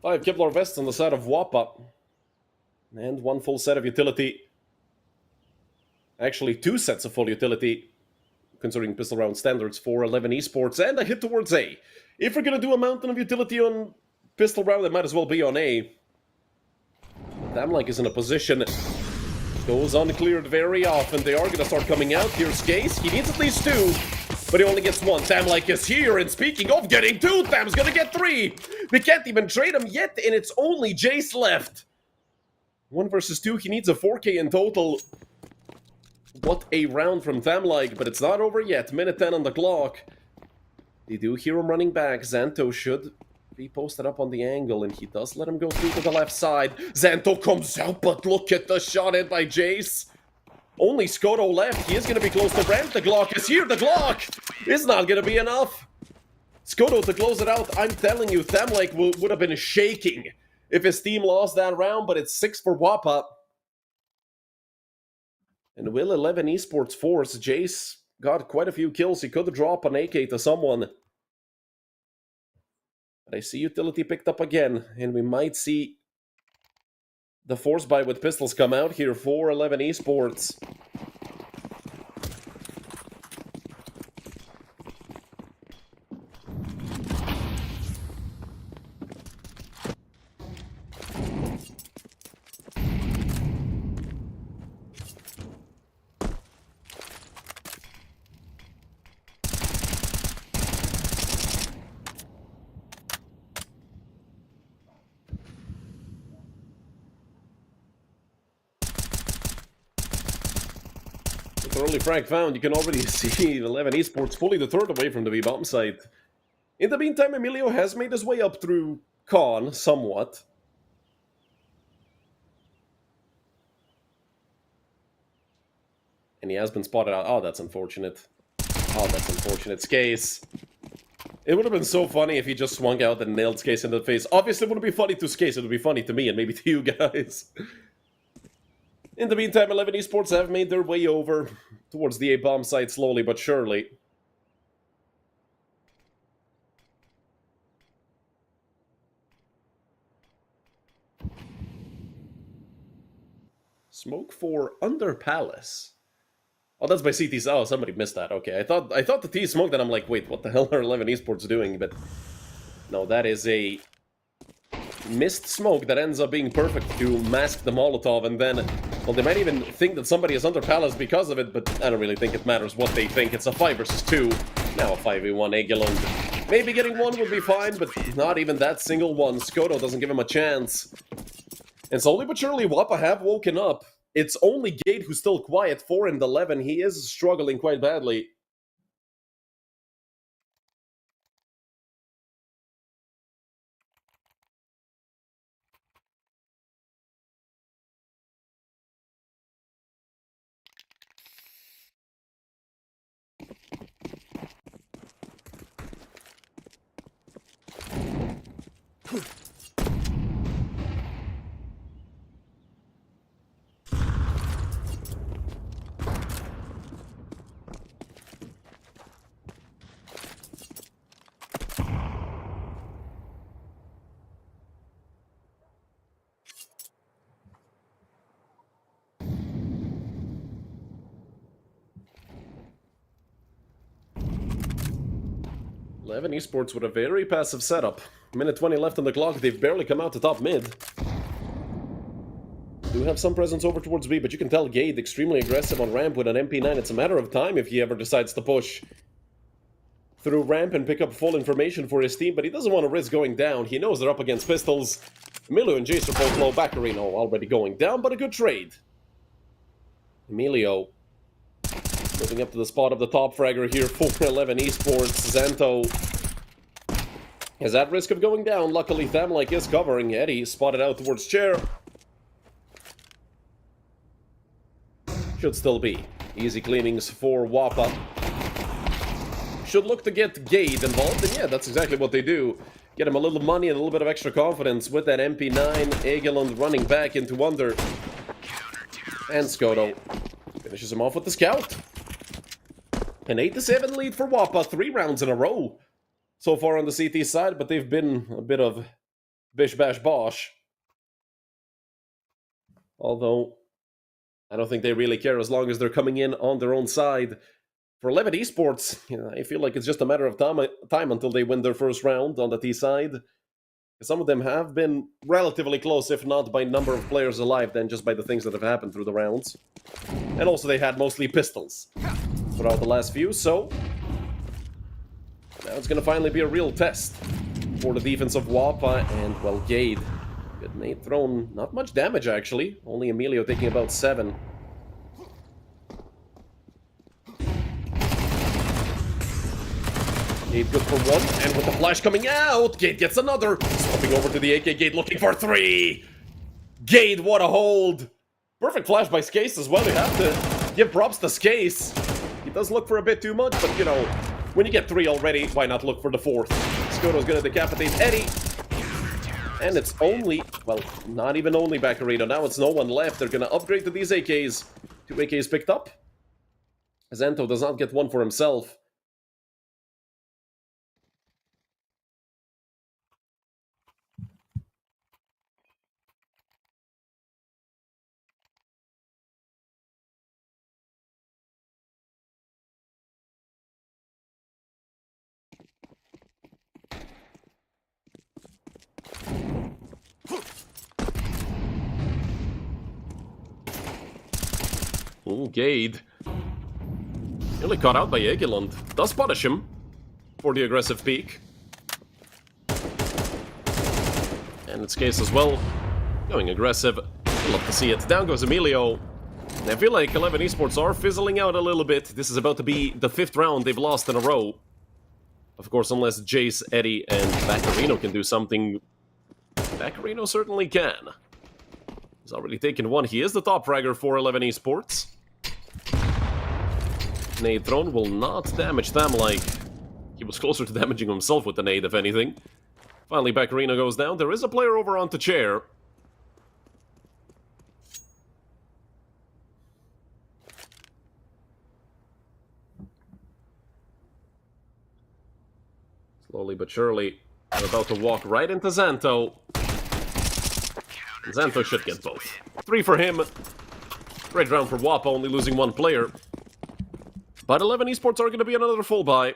Five Kevlar vests on the side of Wappa. And 1 full set of utility. Actually, 2 sets of full utility, considering pistol round standards for 11 Esports. And a hit towards A. If we're going to do a mountain of utility on pistol round, it might as well be on A. Thamlike is in a position. Goes uncleared very often. They are going to start coming out. Here's Skace. He needs at least 2. But he only gets 1. Thamlike is here, and speaking of getting 2, Tham's gonna get 3! They can't even trade him yet, and it's only Jace left. 1 versus 2, he needs a 4k in total. What a round from Thamlike, but it's not over yet. Minute 10 on the clock. They do hear him running back. Xanto should be posted up on the angle, and he does let him go through to the left side. Xanto comes out, but look at the shot in by Jace. Only Skoto left. He is going to be close to ramp. The Glock is here. The Glock is not going to be enough. Skoto to close it out. I'm telling you, Thamlake would have been shaking if his team lost that round, but it's 6 for Wappa. And will 11 Esports force? Jace got quite a few kills. He could drop an AK to someone. But I see utility picked up again, and we might see the force buy with pistols come out here for 11 Esports. With the early frag found, you can already see 11 Esports fully deterred away from the B-bomb site. In the meantime, Emilio has made his way up through Con somewhat. And he has been spotted out. Oh, that's unfortunate. Oh, that's unfortunate. Skace. It would have been so funny if he just swung out and nailed Skace in the face. Obviously, it wouldn't be funny to Skace. It would be funny to me and maybe to you guys. In the meantime, 11 Esports have made their way over towards the A-bomb site slowly but surely. Smoke for Under Palace. Oh, that's by CT's. Oh, somebody missed that. Okay, I thought the T smoked, and I'm like, wait, what the hell are 11 Esports doing? But no, that is a missed smoke that ends up being perfect to mask the Molotov, and then, well, they might even think that somebody is under Palace because of it, but I don't really think it matters what they think. It's a 5 versus 2. Now a 5v1 Egelund. Maybe getting one would be fine, but not even that single one. Skoto doesn't give him a chance. And slowly but surely, Wappa have woken up. It's only Gate who's still quiet, 4 and 11. He is struggling quite badly. Eleven Esports with a very passive setup. Minute 20 left on the clock. They've barely come out to top mid. Do have some presence over towards B, but you can tell Gade extremely aggressive on ramp with an MP9. It's a matter of time if he ever decides to push through ramp and pick up full information for his team, but he doesn't want to risk going down. He knows they're up against pistols. Emilio and Jace are both low. Baccarino already going down, but a good trade. Emilio moving up to the spot of the top fragger here for 11 Esports. Xanto is at risk of going down. Luckily, Thamlake is covering. Eddie spotted out towards chair. Should still be easy cleanings for Wappa. Should look to get Gade involved, and yeah, that's exactly what they do. Get him a little money and a little bit of extra confidence with that MP9. Egelund running back into under. And Skoto finishes him off with the scout. An 8-7 lead for Wappa, 3 rounds in a row so far on the CT side, but they've been a bit of bish bash bosh. Although, I don't think they really care as long as they're coming in on their own side. For 11 Esports, I feel like it's just a matter of time until they win their first round on the T side. Some of them have been relatively close, if not by number of players alive, then just by the things that have happened through the rounds. And also they had mostly pistols throughout the last few, so now it's going to finally be a real test for the defense of Wappa and, well, Gade. Good nade thrown, not much damage actually, only Emilio taking about 7. Gate good for one, and with the flash coming out, Gate gets another. Swapping over to the AK, Gate looking for three. Gate, what a hold. Perfect flash by Skase as well. You have to give props to Skase. He does look for a bit too much, but you know, when you get three already, why not look for the fourth? Skoto's gonna decapitate Eddie. And it's only, well, not even only Baccarino. Now it's no one left. They're gonna upgrade to these AKs. Two AKs picked up. Zento does not get one for himself. Ooh, Gade. Nearly caught out by Egeland. Does punish him for the aggressive peek. And it's Case as well. Going aggressive. Love to see it. Down goes Emilio. And I feel like 11 Esports are fizzling out a little bit. This is about to be the 5th round they've lost in a row. Of course, unless Jace, Eddie, and Baccarino can do something. Baccarino certainly can. He's already taken one. He is the top fragger for 11 Esports. Nade thrown will not damage them like he was closer to damaging himself with the nade, if anything. Finally, Baccarino goes down. There is a player over onto chair. Slowly but surely, they're about to walk right into Xanto. And Xanto should get both. 3 for him. Great round for Wappa, only losing one player. But 11 Esports are going to be another full buy.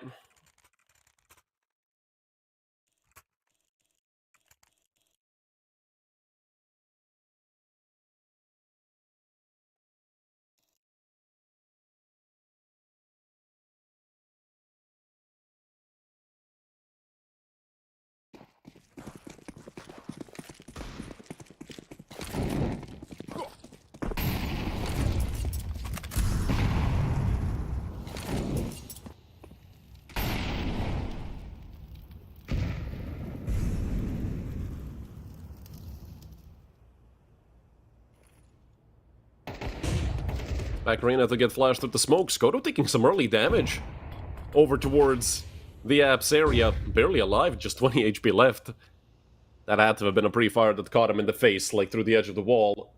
Baccarino to get flashed through the smoke. Skoto taking some early damage. Over towards the apps area. Barely alive, just 20 HP left. That had to have been a pre-fire that caught him in the face, like through the edge of the wall.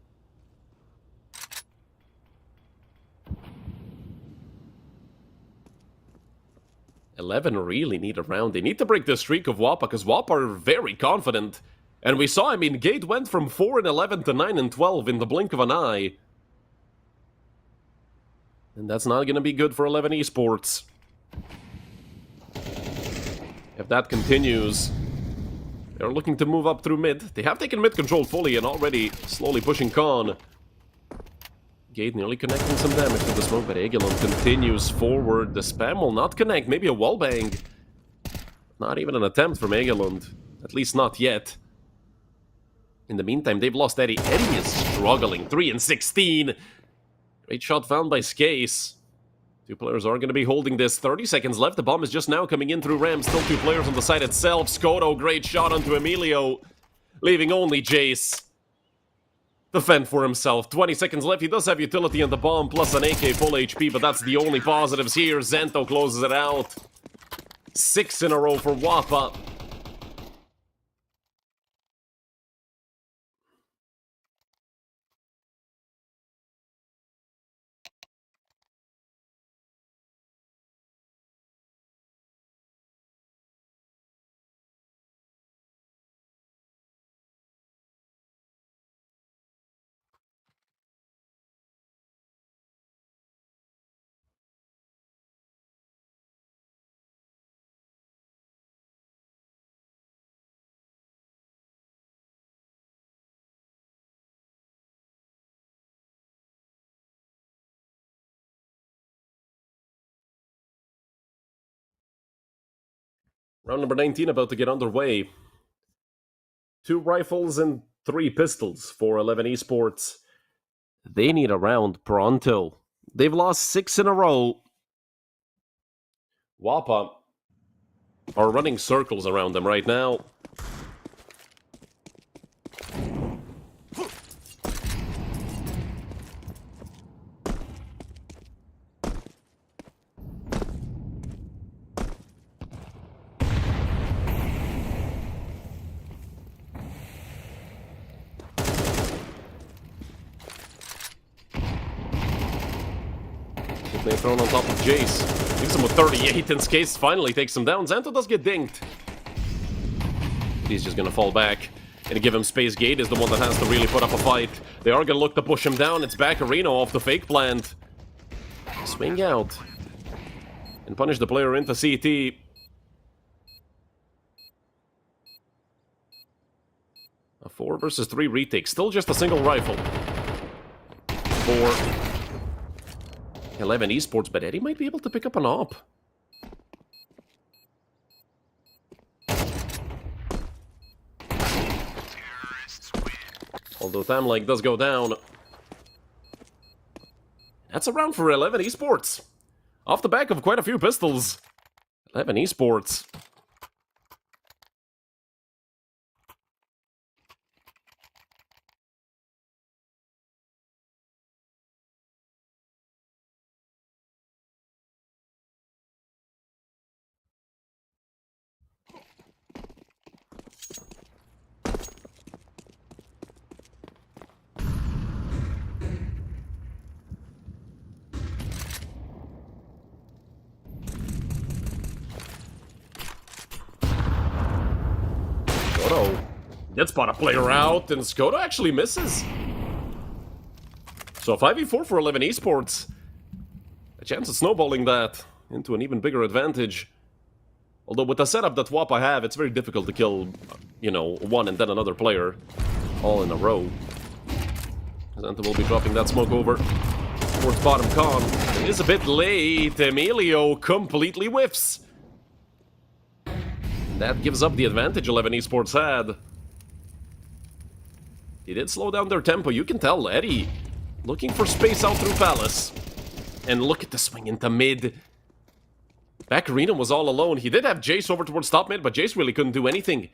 Eleven really need a round. They need to break the streak of Wappa, because Wappa are very confident. And we saw, I mean, Gate went from 4-11 to 9-12 in the blink of an eye. And that's not going to be good for 11 Esports. If that continues, they're looking to move up through mid. They have taken mid control fully and already slowly pushing con. Gate nearly connecting some damage to the smoke, but Aguilon continues forward. The spam will not connect. Maybe a wallbang. Not even an attempt from Aguilon. At least not yet. In the meantime, they've lost Eddie. Eddie is struggling. 3-16. Great shot found by Skase. Two players are going to be holding this. 30 seconds left. The bomb is just now coming in through Ram. Still two players on the side itself. Skoto, great shot onto Emilio. Leaving only Jace to fend for himself. 20 seconds left. He does have utility on the bomb, plus an AK full HP, but that's the only positives here. Xanto closes it out. 6 in a row for Wappa. Round number 19 about to get underway. 2 rifles and 3 pistols for 11 Esports. They need a round pronto. They've lost 6 in a row. Wappa are running circles around them right now. They thrown on top of Jace. Leaves him with 38, and Skase finally takes him down. Xanto does get dinged. He's just gonna fall back and give him space. Gate is the one that has to really put up a fight. They are gonna look to push him down. It's back Arena off the fake plant. Swing out. And punish the player into CT. A 4 versus 3 retake. Still just a single rifle. 4. 11 esports, but Eddie might be able to pick up an op. Although Thamlike does go down. That's a round for 11 esports. Off the back of quite a few pistols. 11 esports. Skoto did spot a player out, and Skoto actually misses. So 5v4 for 11 esports. A chance of snowballing that into an even bigger advantage. Although with the setup that Wappa have, it's very difficult to kill, you know, one and then another player all in a row. Xanto will be dropping that smoke over towards bottom con. It is a bit late. Emilio completely whiffs. That gives up the advantage 11 esports had. He did slow down their tempo. You can tell Eddie looking for space out through Palace. And look at the swing into mid. Back Arena was all alone. He did have Jace over towards top mid, but Jace really couldn't do anything.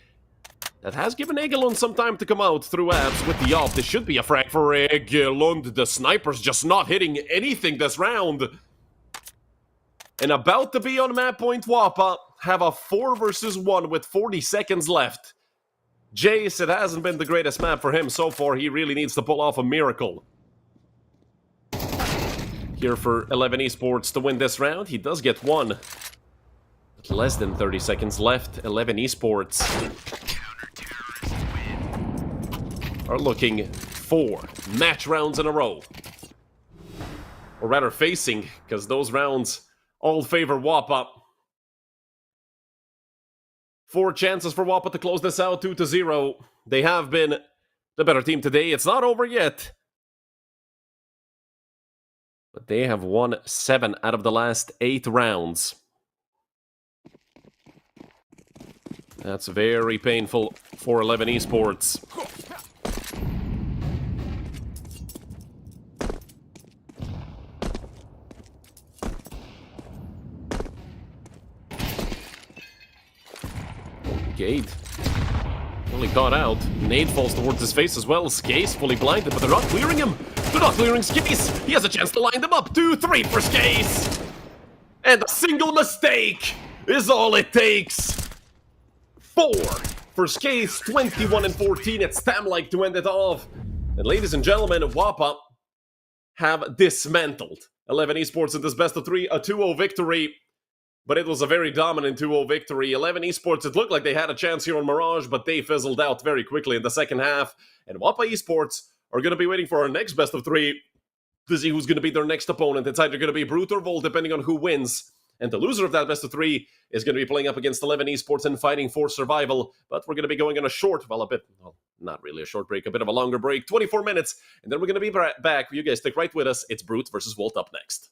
That has given Egelund some time to come out through abs with the op. This should be a frag for Egelund. The sniper's just not hitting anything this round. And about to be on map point, Wappa have a 4 versus 1 with 40 seconds left. Jace, it hasn't been the greatest map for him so far. He really needs to pull off a miracle. Here for 11 esports to win this round. He does get one. With less than 30 seconds left. 11 esports are looking for match rounds in a row. Or rather facing, because those rounds all favor Wappa. 4 chances for Wappa to close this out, 2-0. They have been the better team today. It's not over yet. But they have won 7 out of the last 8 rounds. That's very painful for 11 esports. Gate fully caught out. Nade falls towards his face as well. Skase fully blinded, but they're not clearing him. They're not clearing Skase. He has a chance to line them up. 2-3 for Skase. And a single mistake is all it takes. 4 for Skase. 21 and 14. It's Thamlike to end it off. And ladies and gentlemen, Wappa have dismantled 11 esports in this best of 3, a 2-0 victory. But it was a very dominant 2-0 victory. 11 esports, it looked like they had a chance here on Mirage, but they fizzled out very quickly in the second half. And Wappa esports are going to be waiting for our next best of 3 to see who's going to be their next opponent. It's either going to be Brute or Volt, depending on who wins. And the loser of that best of 3 is going to be playing up against 11 esports and fighting for survival. But we're going to be going on a short, well, not really a short break, a bit of a longer break, 24 minutes. And then we're going to be back. You guys stick right with us. It's Brute versus Volt up next.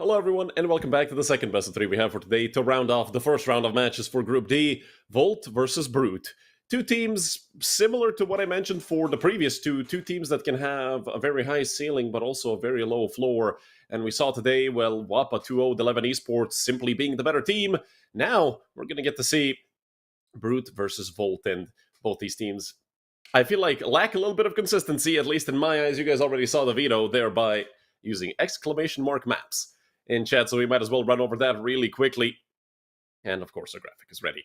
Hello everyone, and welcome back to the second best of three we have for today to round off the first round of matches for Group D, Volt versus Brute. Two teams similar to what I mentioned for the previous two teams that can have a very high ceiling but also a very low floor. And we saw today, well, WAPA 2-0 11 Esports simply being the better team. Now we're going to get to see Brute versus Volt, and both these teams, I feel like, lack a little bit of consistency, at least in my eyes. You guys already saw the veto there by using exclamation mark maps in chat, so we might as well run over that really quickly. And of course, our graphic is ready.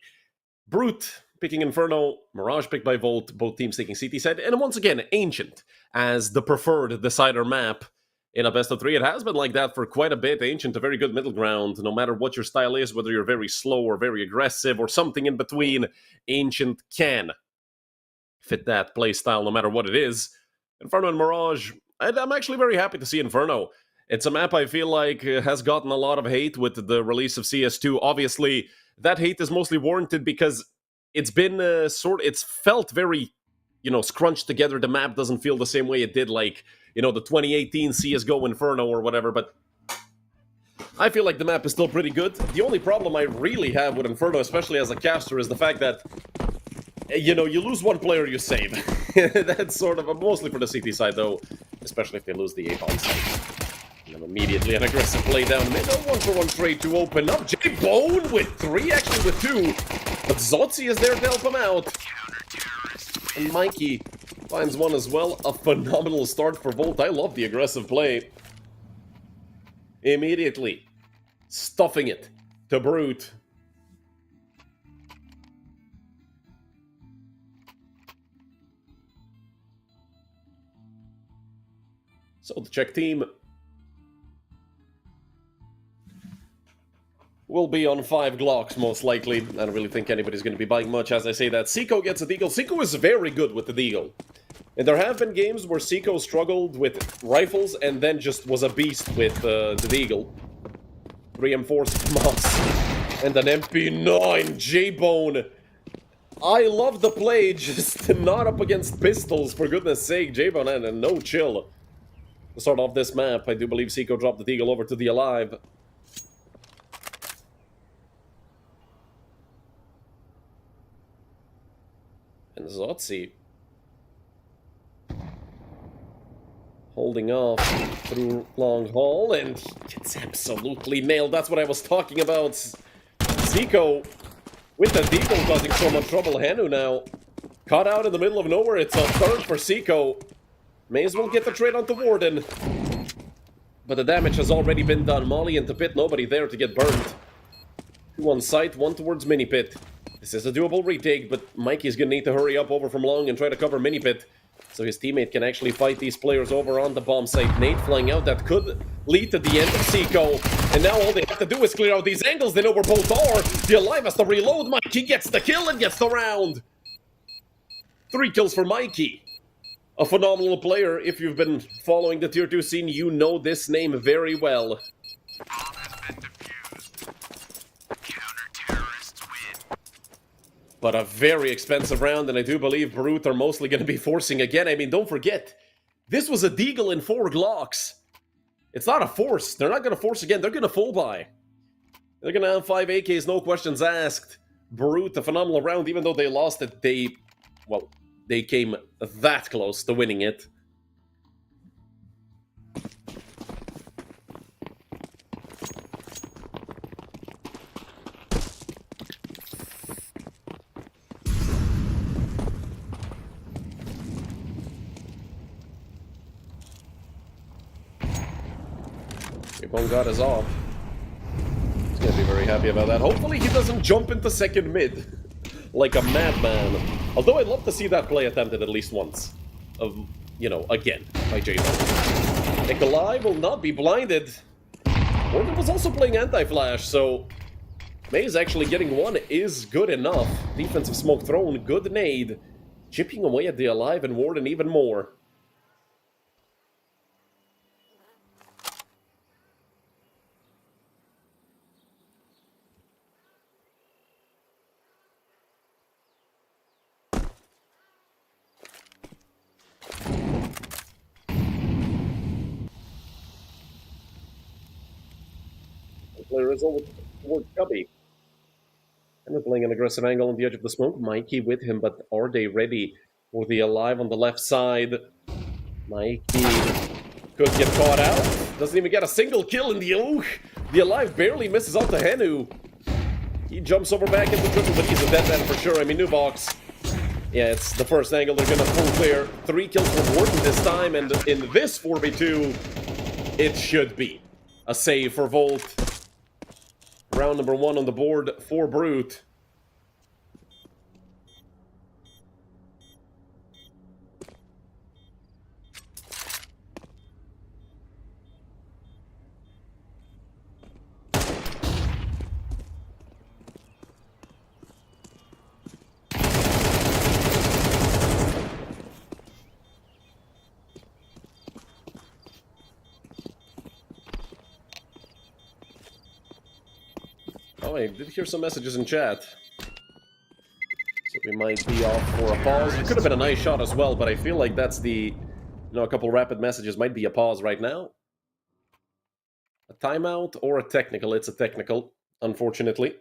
Brute picking Inferno, Mirage picked by Volt, both teams taking CT side, and once again, Ancient as the preferred decider map in a best of three. It has been like that for quite a bit. Ancient, a very good middle ground, no matter what your style is, whether you're very slow or very aggressive or something in between, Ancient can fit that play style no matter what it is. Inferno and Mirage, I'm actually very happy to see Inferno. It's a map I feel like has gotten a lot of hate with the release of CS2. Obviously, that hate is mostly warranted because it's been it's felt very, scrunched together. The map doesn't feel the same way it did, like, the 2018 CSGO Inferno or whatever, but I feel like the map is still pretty good. The only problem I really have with Inferno, especially as a caster, is the fact that, you lose one player, you save. That's sort of, mostly for the CT side, though, especially if they lose the A-bomb side. And immediately an aggressive play down mid. A 1-for-1 trade to open up. J-Bone with 3, actually with 2. But Zotzi is there to help him out. And Mikey finds one as well. A phenomenal start for Volt. I love the aggressive play. Immediately stuffing it to Brute. So the Czech team will be on 5 Glocks, most likely. I don't really think anybody's going to be buying much as I say that. Seiko gets a Deagle. Seiko is very good with the Deagle. And there have been games where Seiko struggled with rifles and then just was a beast with the Deagle. Reinforced Moss. And an MP9. J-Bone. I love the play, just not up against pistols, for goodness sake. J-Bone and no chill. To start off this map, I do believe Seiko dropped the Deagle over to the Alive. And Zotzi holding off through long haul, and he gets absolutely nailed. That's what I was talking about. Seiko with the Deagle causing so much trouble. Hanu now caught out in the middle of nowhere. It's a third for Seiko. May as well get the trade onto Warden. But the damage has already been done. Molly into pit, nobody there to get burned. 2 on site, 1 towards mini pit. This is a doable retake, but Mikey's gonna need to hurry up over from long and try to cover mini pit, so his teammate can actually fight these players over on the bomb site. Nate flying out, that could lead to the end of Seiko. And now all they have to do is clear out these angles. They know where both are. The Alive has to reload. Mikey gets the kill and gets the round. 3 kills for Mikey. A phenomenal player. If you've been following the Tier 2 scene, you know this name very well. But a very expensive round, and I do believe Brute are mostly going to be forcing again. I mean, don't forget, this was a Deagle in 4 Glocks. It's not a force. They're not going to force again. They're going to full buy. They're going to have 5 AKs, no questions asked. Brute, a phenomenal round. Even though they lost it, they came that close to winning it. J-Bone got his off. He's gonna be very happy about that. Hopefully he doesn't jump into second mid like a madman. Although I'd love to see that play attempted at least once. Again, by J-Bone. Nikolai will not be blinded. Morgan was also playing anti-flash, so Maze actually getting one is good enough. Defensive smoke thrown, good nade. Chipping away at the Alive and Warden even more. player is over toward Chubby. And they're playing an aggressive angle on the edge of the smoke. Mikey with him, but are they ready for the alive on the left side? Mikey could get caught out. Doesn't even get a single kill in the oak. The alive barely misses out to Henu. He jumps over back into triple, but he's a dead man for sure. I mean, Nuvox. Yeah, it's the first angle they're gonna full clear. 3 kills for Wharton this time, and in this 4v2, it should be a save for Volt. Round number 1 on the board for Brute. Oh, I did hear some messages in chat. So we might be off for a pause. It could have been a nice shot as well, but I feel like that's the... a couple rapid messages might be a pause right now. A timeout or a technical. It's a technical, unfortunately.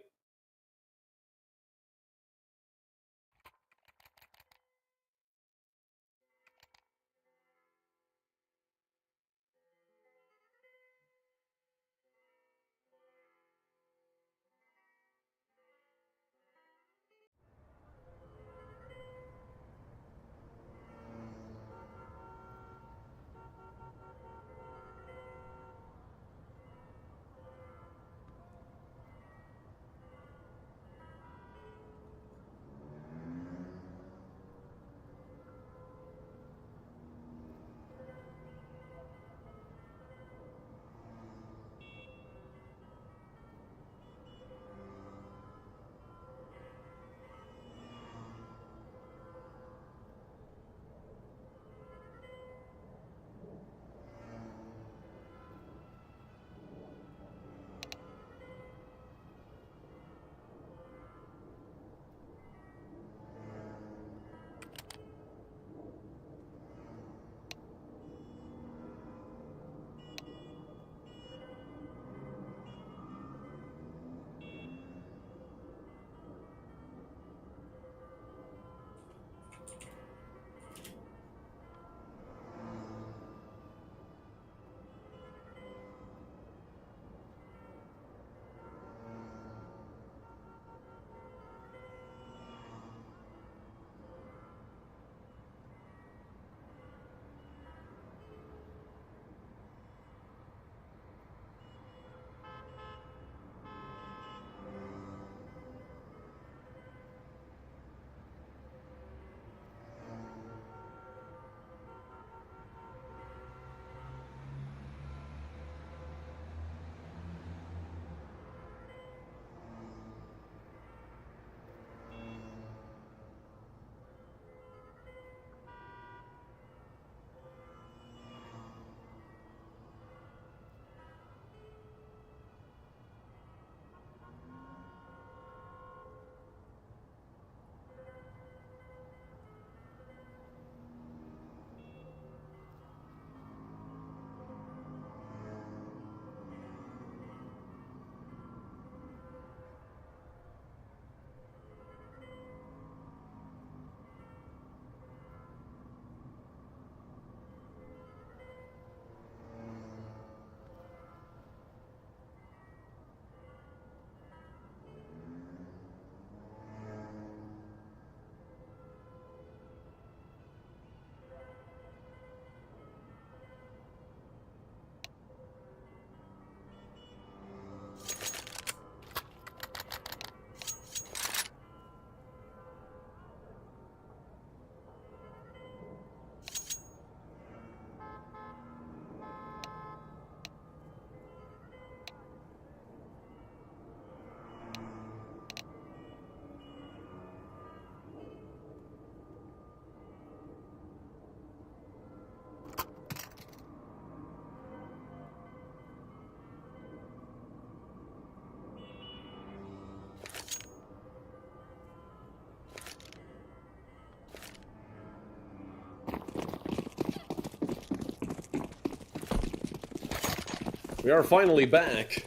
We are finally back.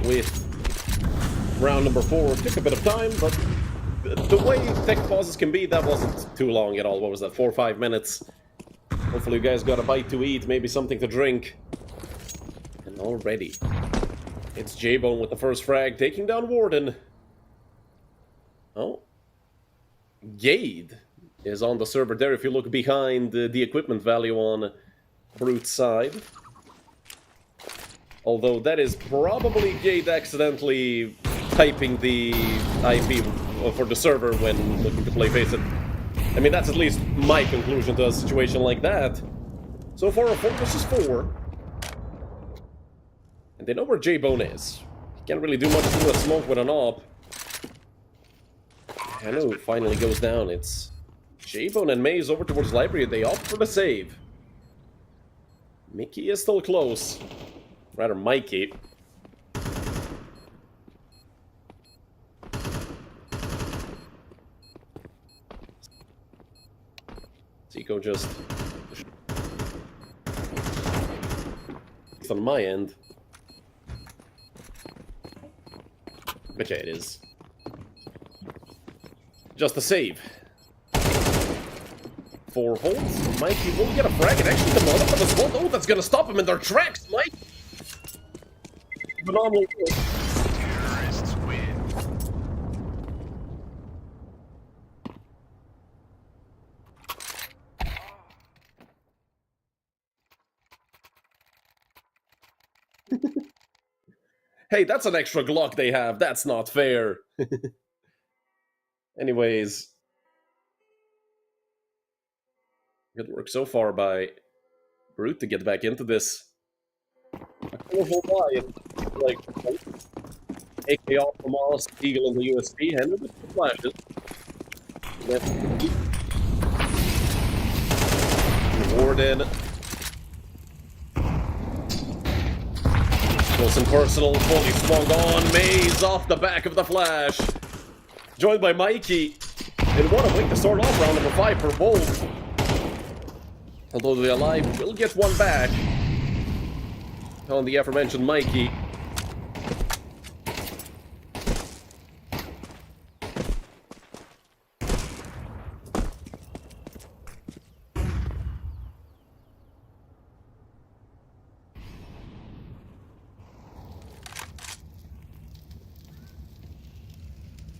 with round number 4. Took a bit of time, but the way tech pauses can be, that wasn't too long at all. What was that, 4 or 5 minutes? Hopefully you guys got a bite to eat, maybe something to drink. And already, it's J-Bone with the first frag, taking down Warden. Oh. Gade is on the server there, if you look behind the equipment value on Brute's side. Although that is probably Gade accidentally typing the IP for the server when looking to play Face It. I mean, that's at least my conclusion to a situation like that. So far, a 4 versus 4. And they know where J-Bone is. He can't really do much through a smoke with an AWP. Hanu finally goes down. It's J-Bone and Maze over towards Library. They opt for the save. Mickey is still close. Rather, Mikey. Zico just... It's on my end. But yeah, it is. Just a save. 4 holds. Mikey will get a frag, and actually the motherfucker as well. Oh, that's gonna stop him in their tracks, Mike! Phenomenal. Terrorists win. Hey, that's an extra Glock they have. That's not fair. Anyways. Good work so far by Brute to get back into this. A colorful buy, like AK off from Moss, Eagle in the USB, handled with the flashes. Warden. Wilson personal, fully swung on. Maze off the back of the flash. Joined by Mikey. And what a way to start off round number 5 for both. Although the Alive will get one back on the aforementioned Mikey.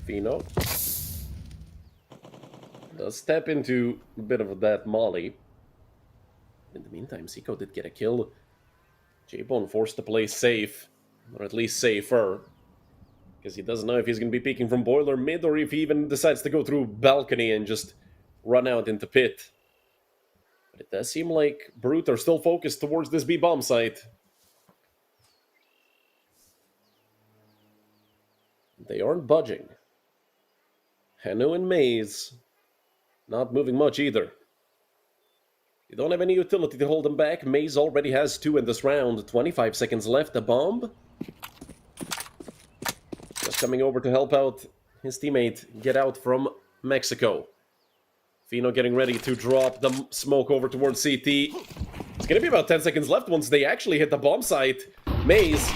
Fino does step into a bit of that molly. In the meantime, Zico did get a kill. J-Bone forced to play safe, or at least safer, because he doesn't know if he's going to be peeking from boiler mid or if he even decides to go through balcony and just run out into pit. But it does seem like Brute are still focused towards this B-bomb site. They aren't budging. Hanu and Maze not moving much either. They don't have any utility to hold them back. Maze already has 2 in this round. 25 seconds left. A bomb. Just coming over to help out his teammate get out from Mexico. Fino getting ready to drop the smoke over towards CT. It's going to be about 10 seconds left once they actually hit the bomb site. Maze,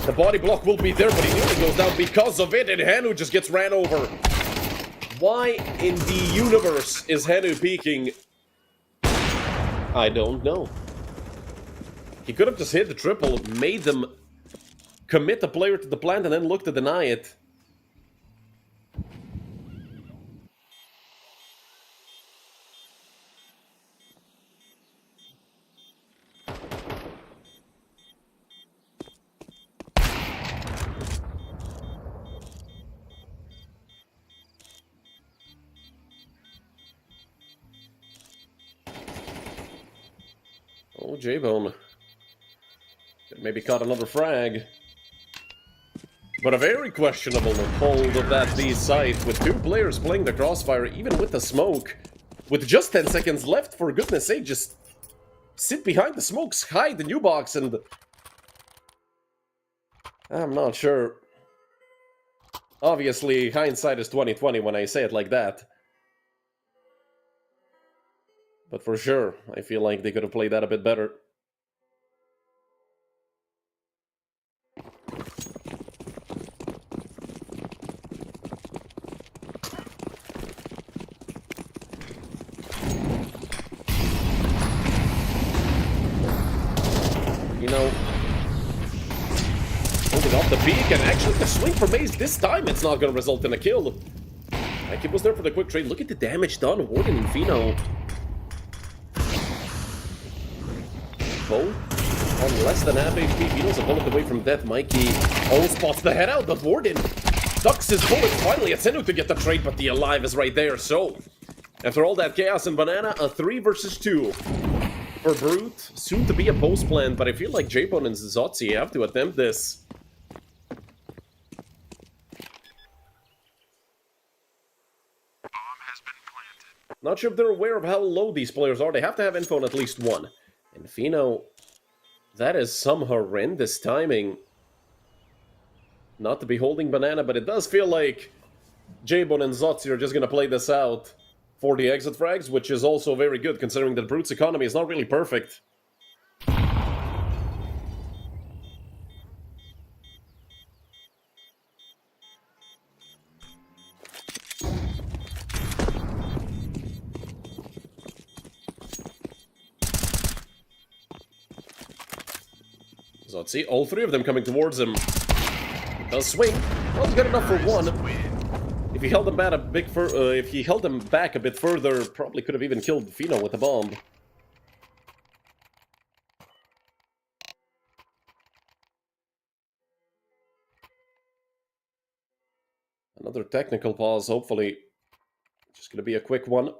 the body block will be there, but he nearly goes down because of it, and Hanu just gets ran over. Why in the universe is Hanu peeking? I don't know. He could have just hit the triple, made them commit the player to the plant, and then look to deny it. Oh, J-Bone. Maybe caught another frag. But a very questionable hold of that B site, with 2 players playing the crossfire, even with the smoke. With just 10 seconds left, for goodness sake, just sit behind the smokes, hide the new box, and... I'm not sure. Obviously, hindsight is 20/20 when I say it like that. But for sure, I feel like they could have played that a bit better. the peak, and actually the swing for Maze this time, it's not going to result in a kill. Like, it was there for the quick trade. Look at the damage done. Warden and Fino. Both on less than half HP. Fino's a bullet away from death. Mikey almost spots the head out, but Warden ducks his bullets. Finally, it's Inu to get the trade, but the alive is right there. So, after all that chaos and Banana, a 3 versus 2 for Brute. Soon to be a post plan, but I feel like J-Bone and Zotzi have to attempt this. Not sure if they're aware of how low these players are. They have to have info on at least one. And Fino, that is some horrendous timing. Not to be holding Banana, but it does feel like J-Bone and Zotzi are just going to play this out for the exit frags, which is also very good considering that Brute's economy is not really perfect. Zotzi, all three of them coming towards him. Does swing. Well, good enough for one. If he held him back a bit further, probably could have even killed Fino with a bomb. Another technical pause, hopefully. Just gonna be a quick one.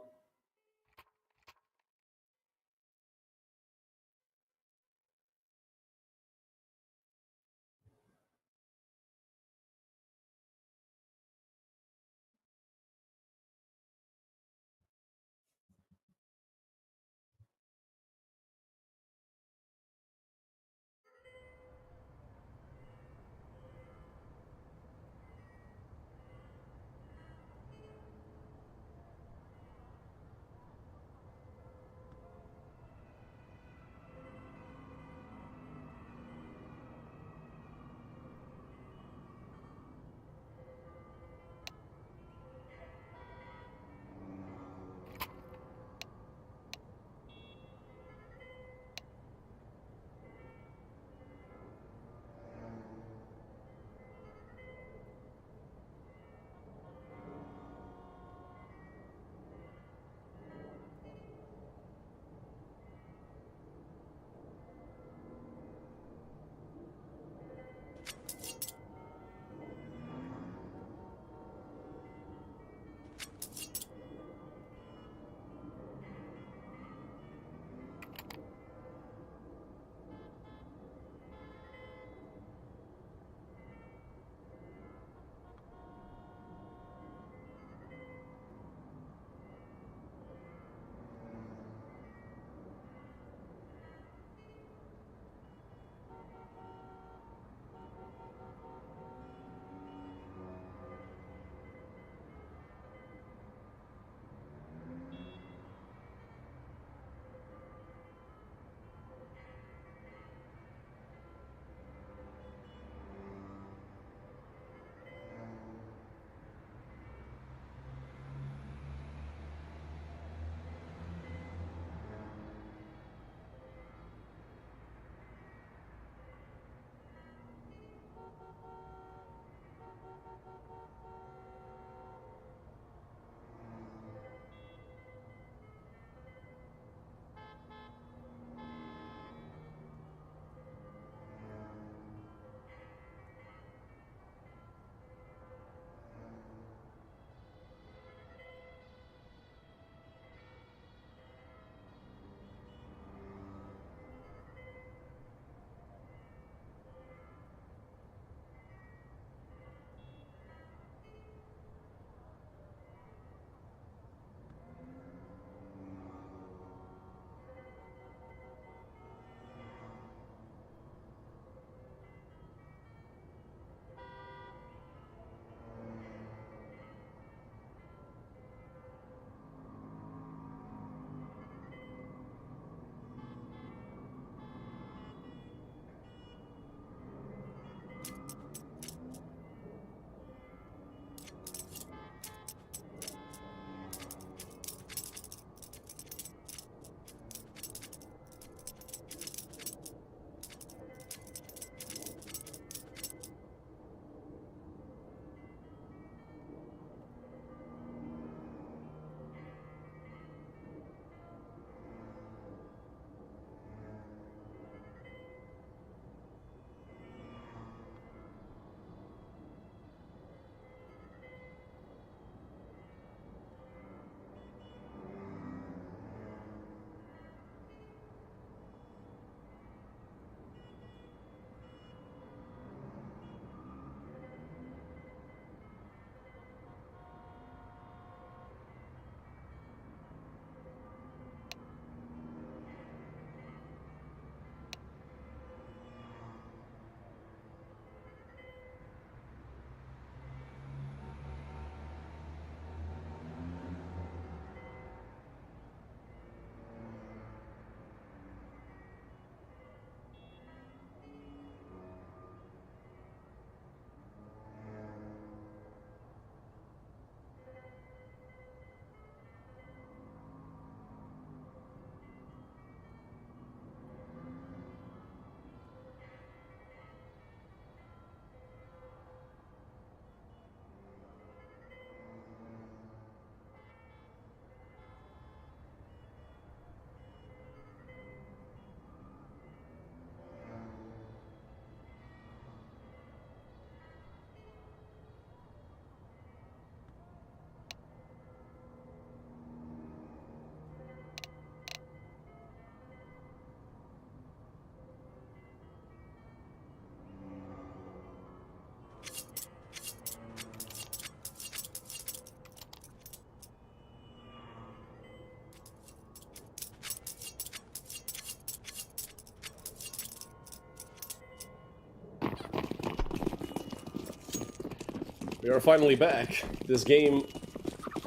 We are finally back. This game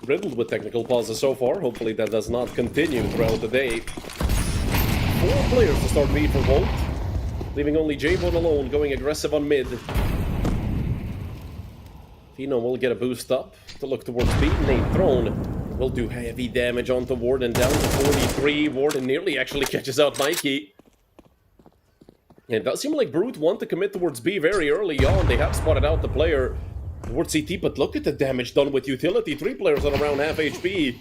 riddled with technical pauses so far. Hopefully that does not continue throughout the day. 4 players to start B for Volt, leaving only J-Bone alone, going aggressive on mid. Fino will get a boost up to look towards B. Name thrown will do heavy damage onto Warden, down to 43. Warden nearly actually catches out Mikey. And it does seem like Brute want to commit towards B very early on. They have spotted out the player towards CT, but look at the damage done with utility. 3 players on around half HP.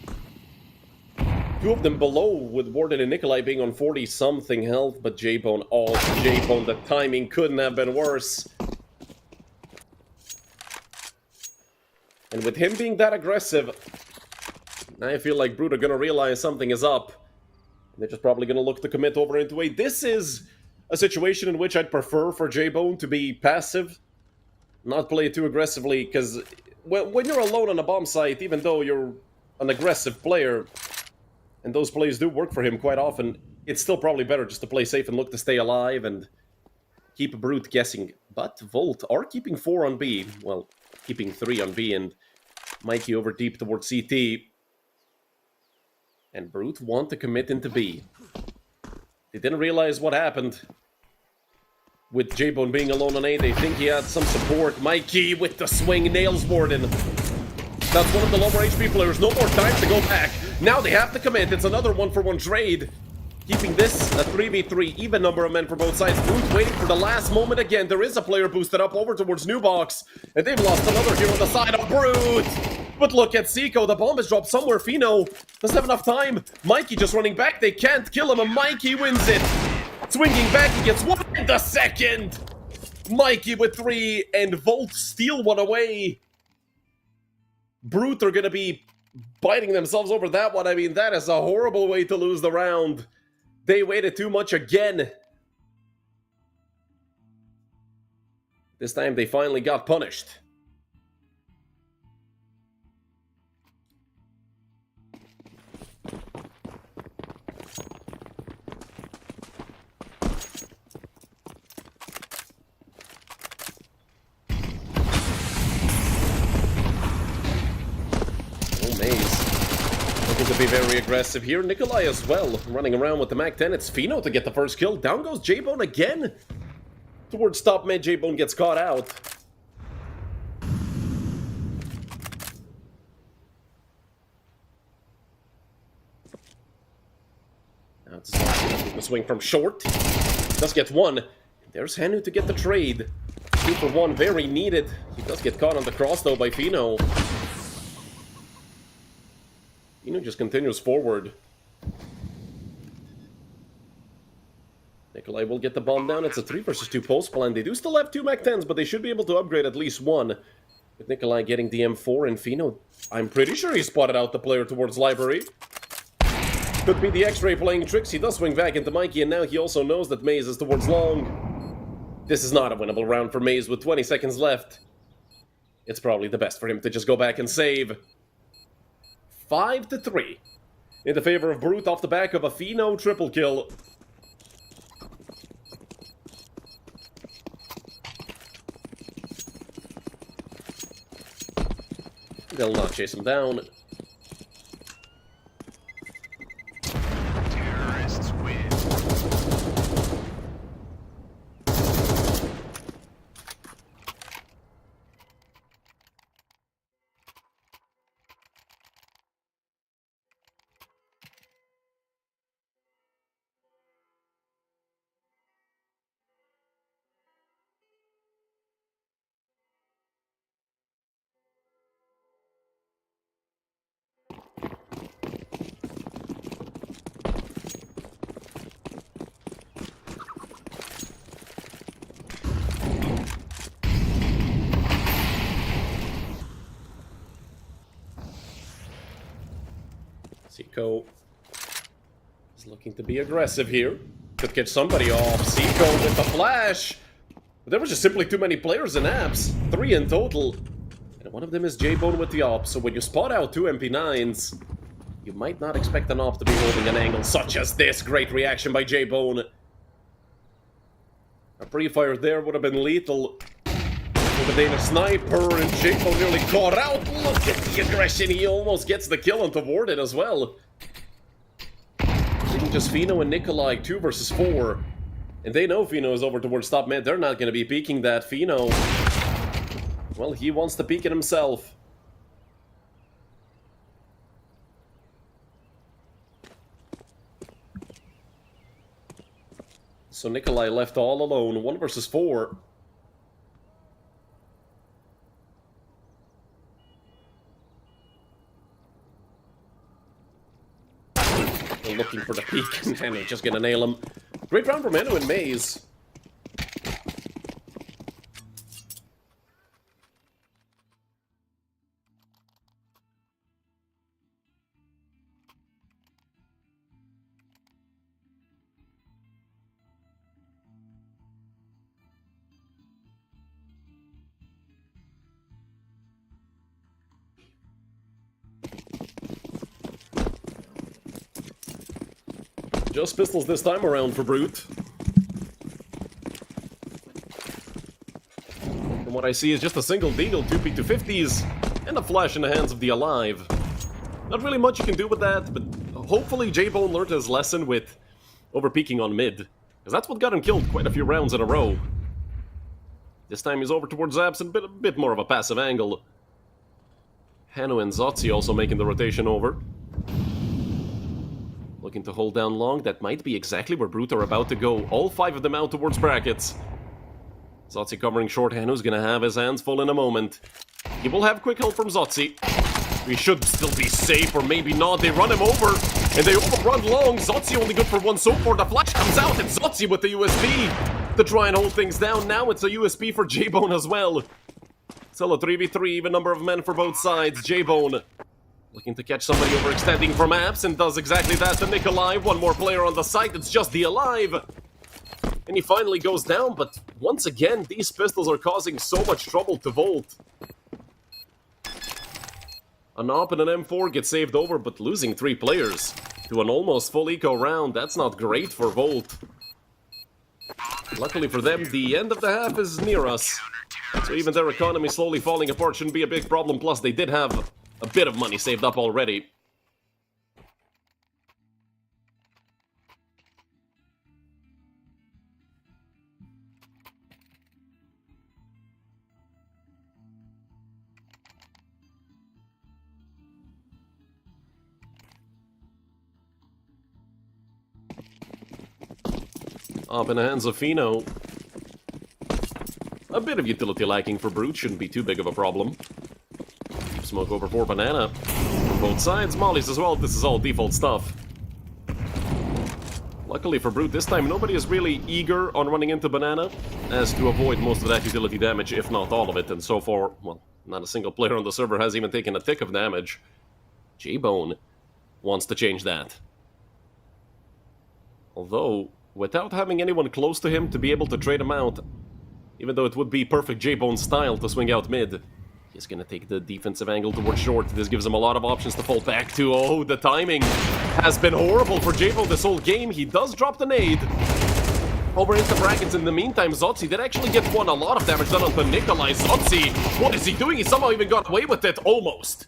2 of them below, with Warden and Nikolai being on 40-something health, but J-Bone, J-Bone, the timing couldn't have been worse. And with him being that aggressive, I feel like Brute are gonna realize something is up. They're just probably gonna look to commit over into A. This is a situation in which I'd prefer for J-Bone to be passive, not play too aggressively, because when you're alone on a bomb site, even though you're an aggressive player, and those plays do work for him quite often, it's still probably better just to play safe and look to stay alive and keep Brute guessing. But Volt are keeping 4 on B, well, keeping 3 on B, and Mikey over deep towards CT. And Brute want to commit into B. They didn't realize what happened with J-Bone being alone on A. They think he had some support. Mikey with the swing nails Warden. That's one of the lower HP players. No more time to go back. Now they have to commit. It's another 1-for-1 trade. Keeping this a 3v3, even number of men for both sides. Brute waiting for the last moment again. There is a player boosted up over towards New Box. And they've lost another here on the side of Brute. But look at Seiko. The bomb is dropped somewhere. Fino doesn't have enough time. Mikey just running back. They can't kill him, and Mikey wins it. Swinging back, he gets 1 in the second. Mikey with 3, and Volt steal 1 away. Brute are going to be biting themselves over that one. I mean, that is a horrible way to lose the round. They waited too much again. This time they finally got punished. Looking to be very aggressive here. Nikolai as well, running around with the MAC-10. It's Fino to get the first kill. Down goes J-Bone again. Towards top mid, J-Bone gets caught out. Now it's the swing from short. Does get 1. There's Hanu to get the trade. 2 for 1, very needed. He does get caught on the cross though by Fino. Fino just continues forward. Nikolai will get the bomb down. It's a 3 versus 2 post plan. They do still have 2 MAC-10s, but they should be able to upgrade at least 1. With Nikolai getting the M4 and Fino, I'm pretty sure he spotted out the player towards library. Could be the X-ray playing tricks. He does swing back into Mikey, and now he also knows that Maze is towards long. This is not a winnable round for Maze with 20 seconds left. It's probably the best for him to just go back and save. 5-3 in the favor of Brute off the back of a Fino triple kill. They'll not chase him down. Terrorists win. Seiko is looking to be aggressive here. Could catch somebody off. Seiko with the flash. But there was just simply too many players in apps. 3 in total. And one of them is J-Bone with the op. So when you spot out 2 MP9s, you might not expect an op to be holding an angle such as this. Great reaction by J-Bone. A pre-fire there would have been lethal. The Danish sniper, and J-Bone nearly caught out. Look at the aggression. He almost gets the kill onto Warden as well. Just Fino and Nikolai 2 versus 4. And they know Fino is over towards top mid. They're not going to be peeking that. Fino, well, he wants to peek it himself. So Nikolai left all alone. 1 versus 4. They're looking for the peek, and Hanu just gonna nail him. Great round from Hanu and Maze. Just pistols this time around for Brute. And what I see is just a single deagle, 2 P250s, and a flash in the hands of the Alive. Not really much you can do with that, but hopefully J-Bone learned his lesson with over-peaking on mid, because that's what got him killed quite a few rounds in a row. This time he's over towards Zaps and a bit more of a passive angle. Hanu and Zotzi also making the rotation over. Looking to hold down long. That might be exactly where Brute are about to go. All 5 of them out towards brackets. Zotzi covering short. Hanu's gonna have his hands full in a moment. He will have quick help from Zotzi. We should still be safe, or maybe not. They run him over, and they overrun long. Zotzi only good for 1 so far. The flash comes out, and Zotzi with the USB to try and hold things down. Now it's a USB for J-Bone as well. Still a 3v3, even number of men for both sides. J-Bone looking to catch somebody overextending from apps, and does exactly that to Nikolai. 1 more player on the site, it's just the Alive. And he finally goes down, but once again, these pistols are causing so much trouble to Volt. An AWP and an M4 get saved over, but losing 3 players to an almost full eco round, that's not great for Volt. Luckily for them, the end of the half is near us. So even their economy slowly falling apart shouldn't be a big problem, plus they did have a bit of money saved up already. Up in the hands of Fino. A bit of utility lacking for Brute, shouldn't be too big of a problem. Keep smoke over for Banana. From both sides, Mollies as well, this is all default stuff. Luckily for Brute, this time nobody is really eager on running into Banana, as to avoid most of that utility damage, if not all of it, and so far, well, not a single player on the server has even taken a tick of damage. J-Bone wants to change that. Although, without having anyone close to him to be able to trade him out, even though it would be perfect J-Bone style to swing out mid, he's gonna take the defensive angle towards short. This gives him a lot of options to fall back to. Oh, the timing has been horrible for J-Bone this whole game. He does drop the nade over into brackets. In the meantime, Zotzi did actually get a lot of damage done onto Nikolai. Zotzi, what is he doing? He somehow even got away with it, almost.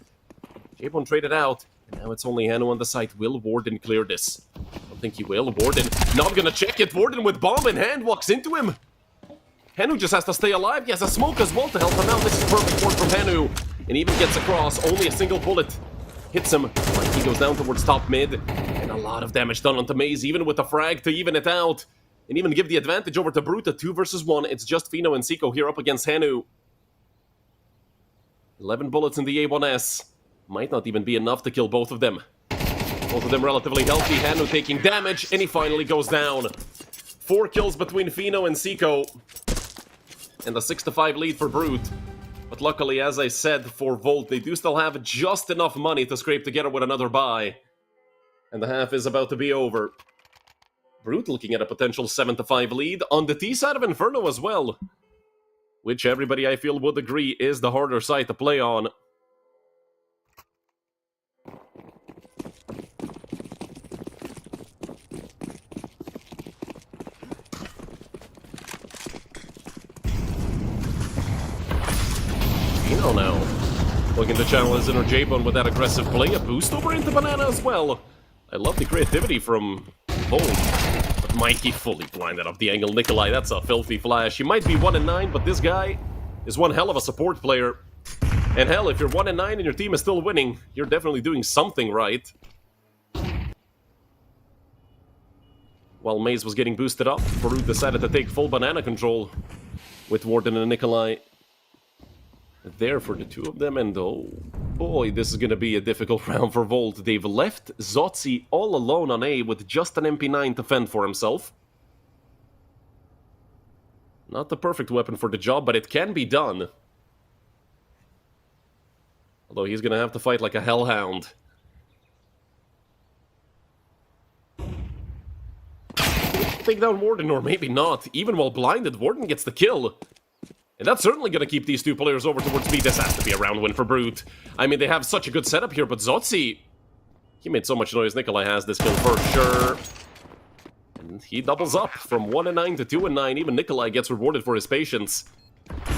J-Bone traded out, and now it's only Hanu on the site. Will Warden clear this? I don't think he will. Warden not gonna check it. Warden with bomb in hand walks into him. Hanu just has to stay alive. He has a smoke as well to help him out. This is perfect work from Hanu. And even gets across. Only a single bullet hits him. He goes down towards top mid. And a lot of damage done onto Maze, even with the frag to even it out. And even give the advantage over to Bruta. 2 versus 1. It's just Fino and Seiko here up against Hanu. 11 bullets in the A1S. Might not even be enough to kill both of them. Both of them relatively healthy. Hanu taking damage. And he finally goes down. 4 kills between Fino and Seiko. And a 6-5 lead for Brute. But luckily, as I said, for Volt, they do still have just enough money to scrape together with another buy. And the half is about to be over. Brute looking at a potential 7-5 lead on the T side of Inferno as well. Which everybody, I feel, would agree is the harder side to play on. Oh no. Looking to channel his inner J-Bone with that aggressive play. A boost over into Banana as well. I love the creativity from Volt. But Mikey fully blinded up the angle. Nikolai, that's a filthy flash. He might be 1-9, but this guy is one hell of a support player. And hell, if you're 1-9 and your team is still winning, you're definitely doing something right. While Maze was getting boosted up, Barut decided to take full Banana control with Warden and Nikolai there for the two of them, and oh boy, this is gonna be a difficult round for Volt. They've left Zotzi all alone on A with just an MP9 to fend for himself. Not the perfect weapon for the job, but it can be done. Although he's gonna have to fight like a hellhound. Take down Warden, or maybe not. Even while blinded, Warden gets the kill. And that's certainly going to keep these two players over towards B. This has to be a round win for Brute. I mean, they have such a good setup here, but Zotzi, he made so much noise. Nikolai has this kill for sure. And he doubles up from 1-9 to 2-9. Even Nikolai gets rewarded for his patience.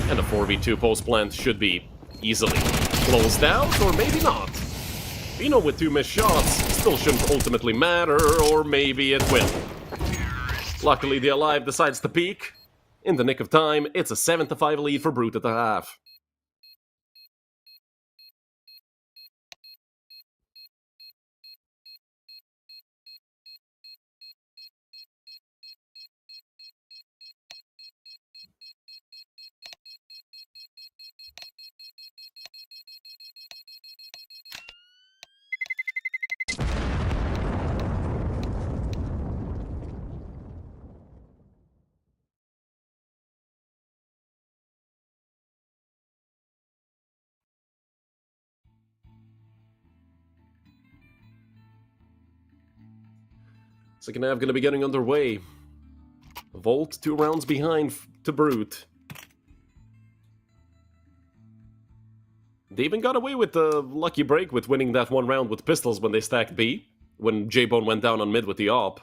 And a 4v2 post-plant should be easily closed out, or maybe not. Fino with 2 missed shots still shouldn't ultimately matter, or maybe it will. Luckily, the Alive decides to peek. In the nick of time, it's a 7-5 lead for Brute at the half. Second half gonna be getting underway. Volt 2 rounds behind to Brute. They even got away with the lucky break with winning that one round with pistols when they stacked B, when J-Bone went down on mid with the AWP.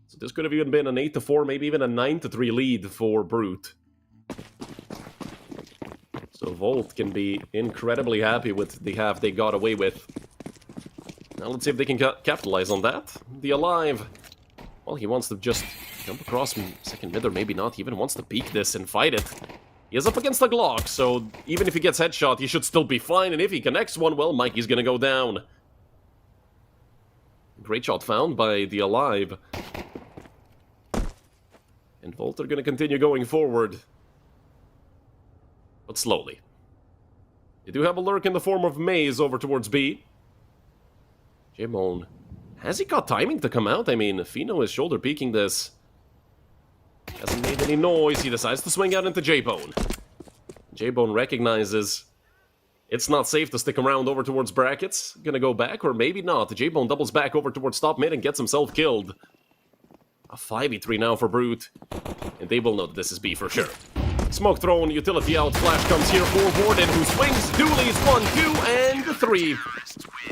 So this could have even been an 8-4, maybe even a 9-3 lead for Brute. So Volt can be incredibly happy with the half they got away with. Now let's see if they can capitalize on that. The Alive, well, he wants to just jump across from second mid, or maybe not. He even wants to peek this and fight it. He is up against the Glock, so even if he gets headshot, he should still be fine. And if he connects one, well, Mikey's gonna go down. Great shot found by the Alive. And Volt are gonna continue going forward. But slowly. They do have a lurk in the form of Maze over towards B. J-Bone, has he got timing to come out? I mean, Fino is shoulder peeking this. Hasn't made any noise. He decides to swing out into J-Bone. J-Bone recognizes it's not safe to stick around over towards brackets. Gonna go back, or maybe not. J-Bone doubles back over towards top mid and gets himself killed. A 5v3 now for Brute. And they will know that this is B for sure. Smoke thrown, utility out, flash comes here for Warden, who swings, dualies 1, 2, and 3.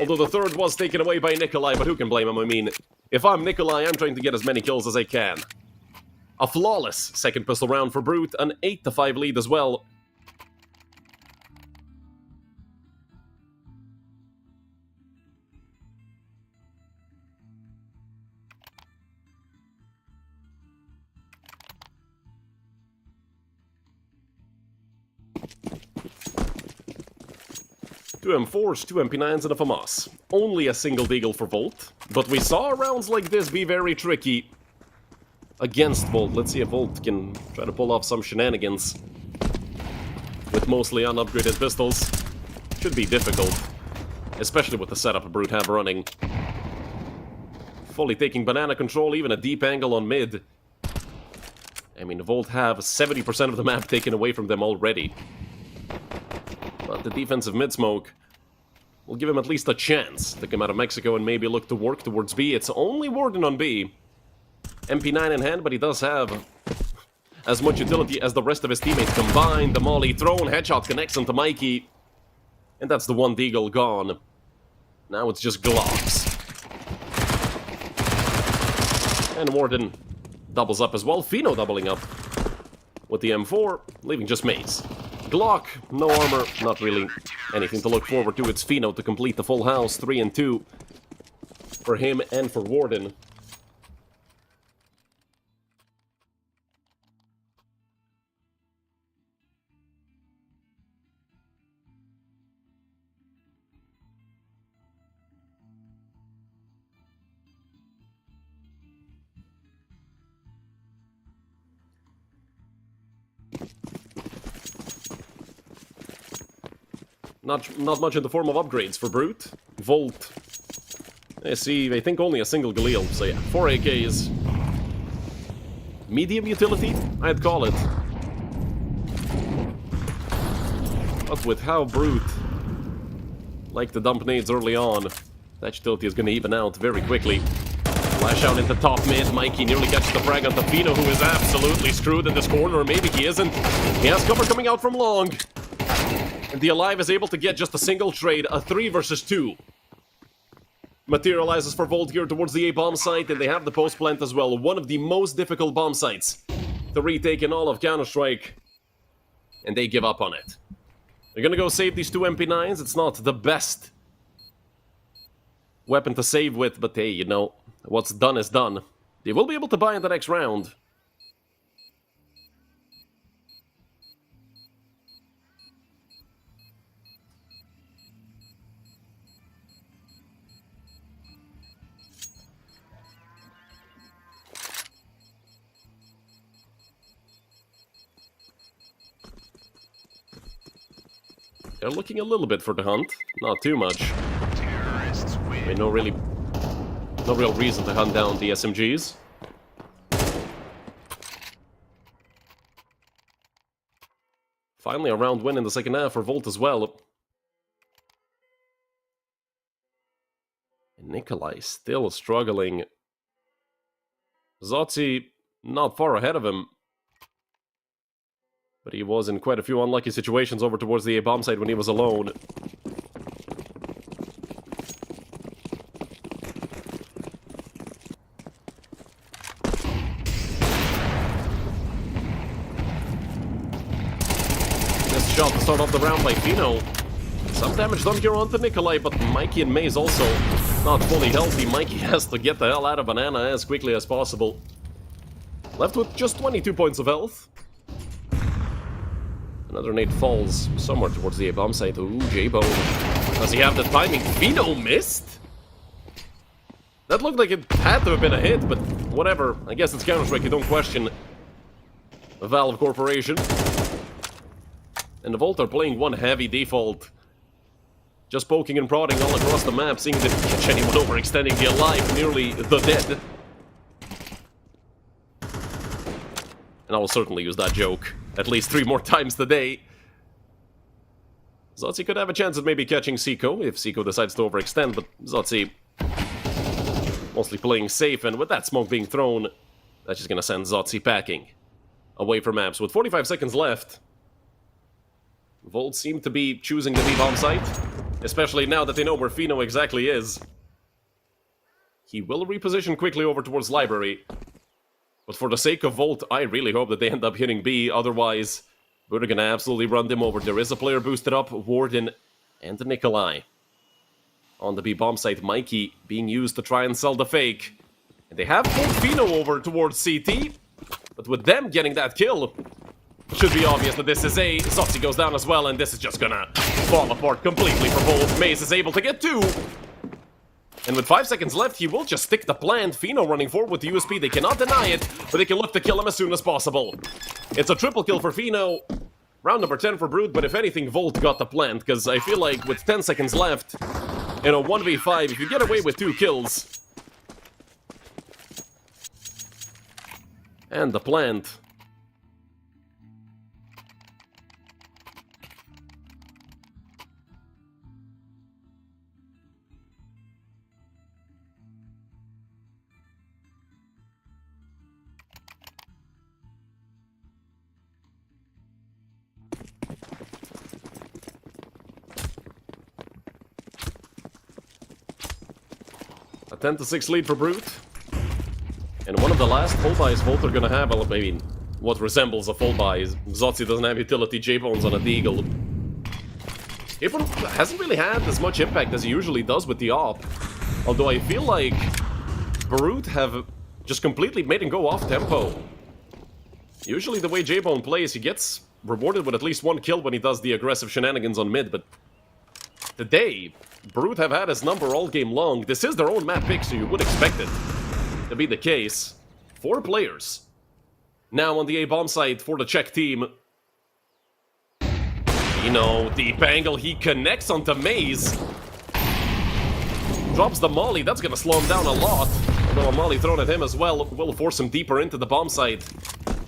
Although the third was taken away by Nikolai, but who can blame him? I mean, if I'm Nikolai, I'm trying to get as many kills as I can. A flawless second pistol round for Brute, an 8-5 lead as well. Two M4s, 2 MP9s, and a FAMAS. Only a single deagle for Volt, but we saw rounds like this be very tricky against Volt. Let's see if Volt can try to pull off some shenanigans with mostly unupgraded pistols. Should be difficult, especially with the setup Brute have running. Fully taking banana control, even a deep angle on mid. I mean, Volt have 70% of the map taken away from them already. But the defensive mid-smoke will give him at least a chance to come out of Mexico and maybe look to work towards B. It's only Warden on B. MP9 in hand, but he does have as much utility as the rest of his teammates combined. The molly thrown, headshot connects onto Mikey. And that's the one deagle gone. Now it's just Glocks. And Warden doubles up as well. Fino doubling up with the M4, leaving just Maze. Glock, no armor, not really anything to look forward to. It's Fino to complete the full house, 3 and 2 for him and for Warden. Not much in the form of upgrades for Brute. Volt. I see, I think only a single Galil, so yeah, 4 AKs. Medium utility, I'd call it. But with how Brute like to dump nades early on, that utility is going to even out very quickly. Flash out into top mid. Mikey nearly gets the frag on Fino, who is absolutely screwed in this corner, or maybe he isn't. He has cover coming out from long. And the Alive is able to get just a single trade, a 3 versus 2. Materializes for Volt here towards the A-bomb site, and they have the post plant as well. One of the most difficult bomb sites to retake in all of Counter-Strike. And they give up on it. They're gonna go save these 2 MP9s. It's not the best weapon to save with, but hey, you know, what's done is done. They will be able to buy in the next round. They're looking a little bit for the hunt, not too much. Terrorists win. I mean, no real reason to hunt down the SMGs. Finally, a round win in the second half for Volt as well. And Nikolai still struggling. Zotzi not far ahead of him. But he was in quite a few unlucky situations over towards the A-bomb site when he was alone. Missed shot to start off the round by Fino. Some damage done here onto Nikolai, but Mikey and Maze also not fully healthy. Mikey has to get the hell out of Banana as quickly as possible. Left with just 22 points of health. Another nade falls somewhere towards the A-bomb site. Ooh, J-Bone. Does he have the timing? Fino missed? That looked like it had to have been a hit, but whatever. I guess it's Counter-Strike, you don't question the Valve Corporation. And the Volt are playing one heavy default. Just poking and prodding all across the map, seeing if they can catch anyone overextending the Alive, nearly the dead. And I will certainly use that joke at least 3 more times today. Zotzi could have a chance of maybe catching Seiko if Seiko decides to overextend, but Zotzi mostly playing safe, and with that smoke being thrown, that's just gonna send Zotzi packing away from maps. With 45 seconds left, Volt seem to be choosing the B-bomb site, especially now that they know where Fino exactly is. He will reposition quickly over towards Library. But for the sake of Volt, I really hope that they end up hitting B, otherwise we're gonna absolutely run them over. There is a player boosted up, Warden and Nikolai. On the B-bomb site, Mikey being used to try and sell the fake. And they have pulled Fino over towards CT, but with them getting that kill, should be obvious that this is A. Zotzi goes down as well, and this is just gonna fall apart completely for Volt. Maze is able to get 2. And with 5 seconds left, he will just stick the plant. Fino running forward with the USP. They cannot deny it, but they can look to kill him as soon as possible. It's a triple kill for Fino. Round number 10 for Brute, but if anything, Volt got the plant, because I feel like with 10 seconds left, in a 1v5, if you get away with 2 kills, and the plant, a 10-6 lead for Brute. And one of the last full buys Volt are gonna have, I mean, what resembles a full buy. Zotzi doesn't have utility, J-Bone's on a deagle. J-Bone hasn't really had as much impact as he usually does with the op. Although I feel like Brute have just completely made him go off tempo. Usually the way J-Bone plays, he gets rewarded with at least one kill when he does the aggressive shenanigans on mid, but today, Brute have had his number all game long. This is their own map pick, so you would expect it to be the case. 4 players now on the A-bomb site for the Czech team. You know, deep angle, he connects onto Maze. Drops the molly, that's gonna slow him down a lot. Although a molly thrown at him as well will force him deeper into the bomb site.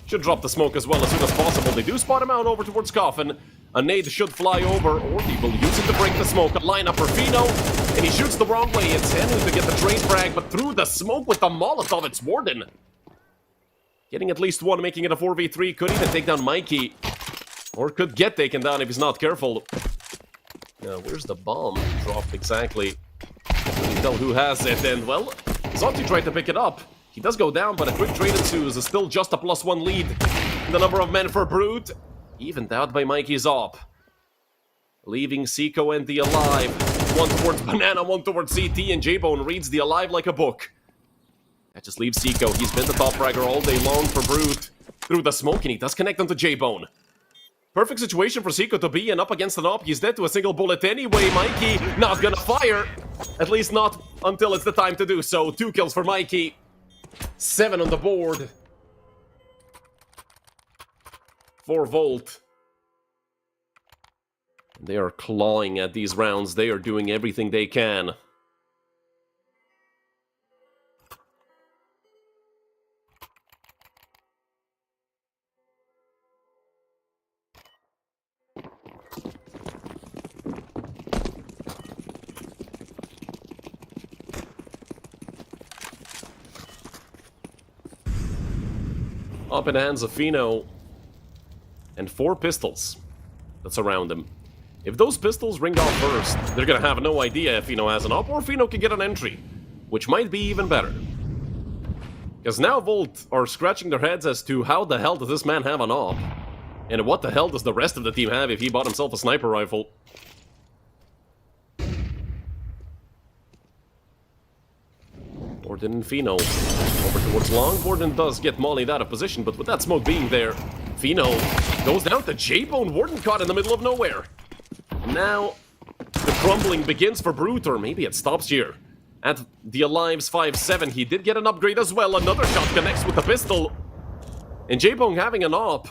Should drop the smoke as well as soon as possible. They do spot him out over towards Coffin. A nade should fly over, or he will use it to break the smoke. A lineup for Fino, and he shoots the wrong way. It's Henu to get the trade frag, but through the smoke with the Molotov, it's Warden. Getting at least one, making it a 4v3. Could even take down Mikey, or could get taken down if he's not careful. Now, where's the bomb dropped exactly? Can't really tell who has it, and well, Zotzi tried to pick it up. He does go down, but a quick trade ensues. Is still just a +1 lead. The number of men for Brute, evened out by Mikey's op. Leaving Seiko and the Alive. One towards Banana, one towards CT, and J-Bone reads the Alive like a book. That just leaves Seiko. He's been the top fragger all day long for Brute. Through the smoke, and he does connect onto J-Bone. Perfect situation for Seiko to be, and up against an op, he's dead to a single bullet anyway. Mikey not gonna fire. At least not until it's the time to do so. 2 kills for Mikey. 7 on the board. For Volt. They are clawing at these rounds. They are doing everything they can. Up in the hands of Fino. And 4 pistols that surround him. If those pistols ring off first, they're gonna have no idea if Fino has an op or Fino can get an entry, which might be even better. Because now Volt are scratching their heads as to how the hell does this man have an op? And what the hell does the rest of the team have if he bought himself a sniper rifle? Warden and Fino. Over towards long. Warden does get mollied out of position, but with that smoke being there, Fino goes down to J-Bone. Warden caught in the middle of nowhere. And now, the crumbling begins for Brute, or maybe it stops here. At the Alive's 5-7, he did get an upgrade as well. Another shot connects with the pistol. And J-Bone having an op.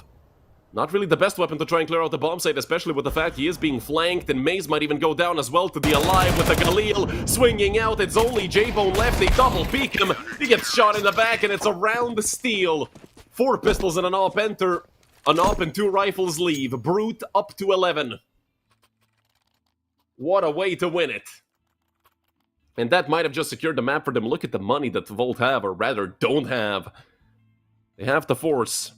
Not really the best weapon to try and clear out the bomb site, especially with the fact he is being flanked, and Maze might even go down as well to the Alive with the Galil swinging out. It's only J-Bone left. They double peek him. He gets shot in the back, and it's a round steal. 4 pistols and an op enter. An op and 2 rifles leave. Brute up to 11. What a way to win it. And that might have just secured the map for them. Look at the money that Volt have, or rather don't have. They have the force.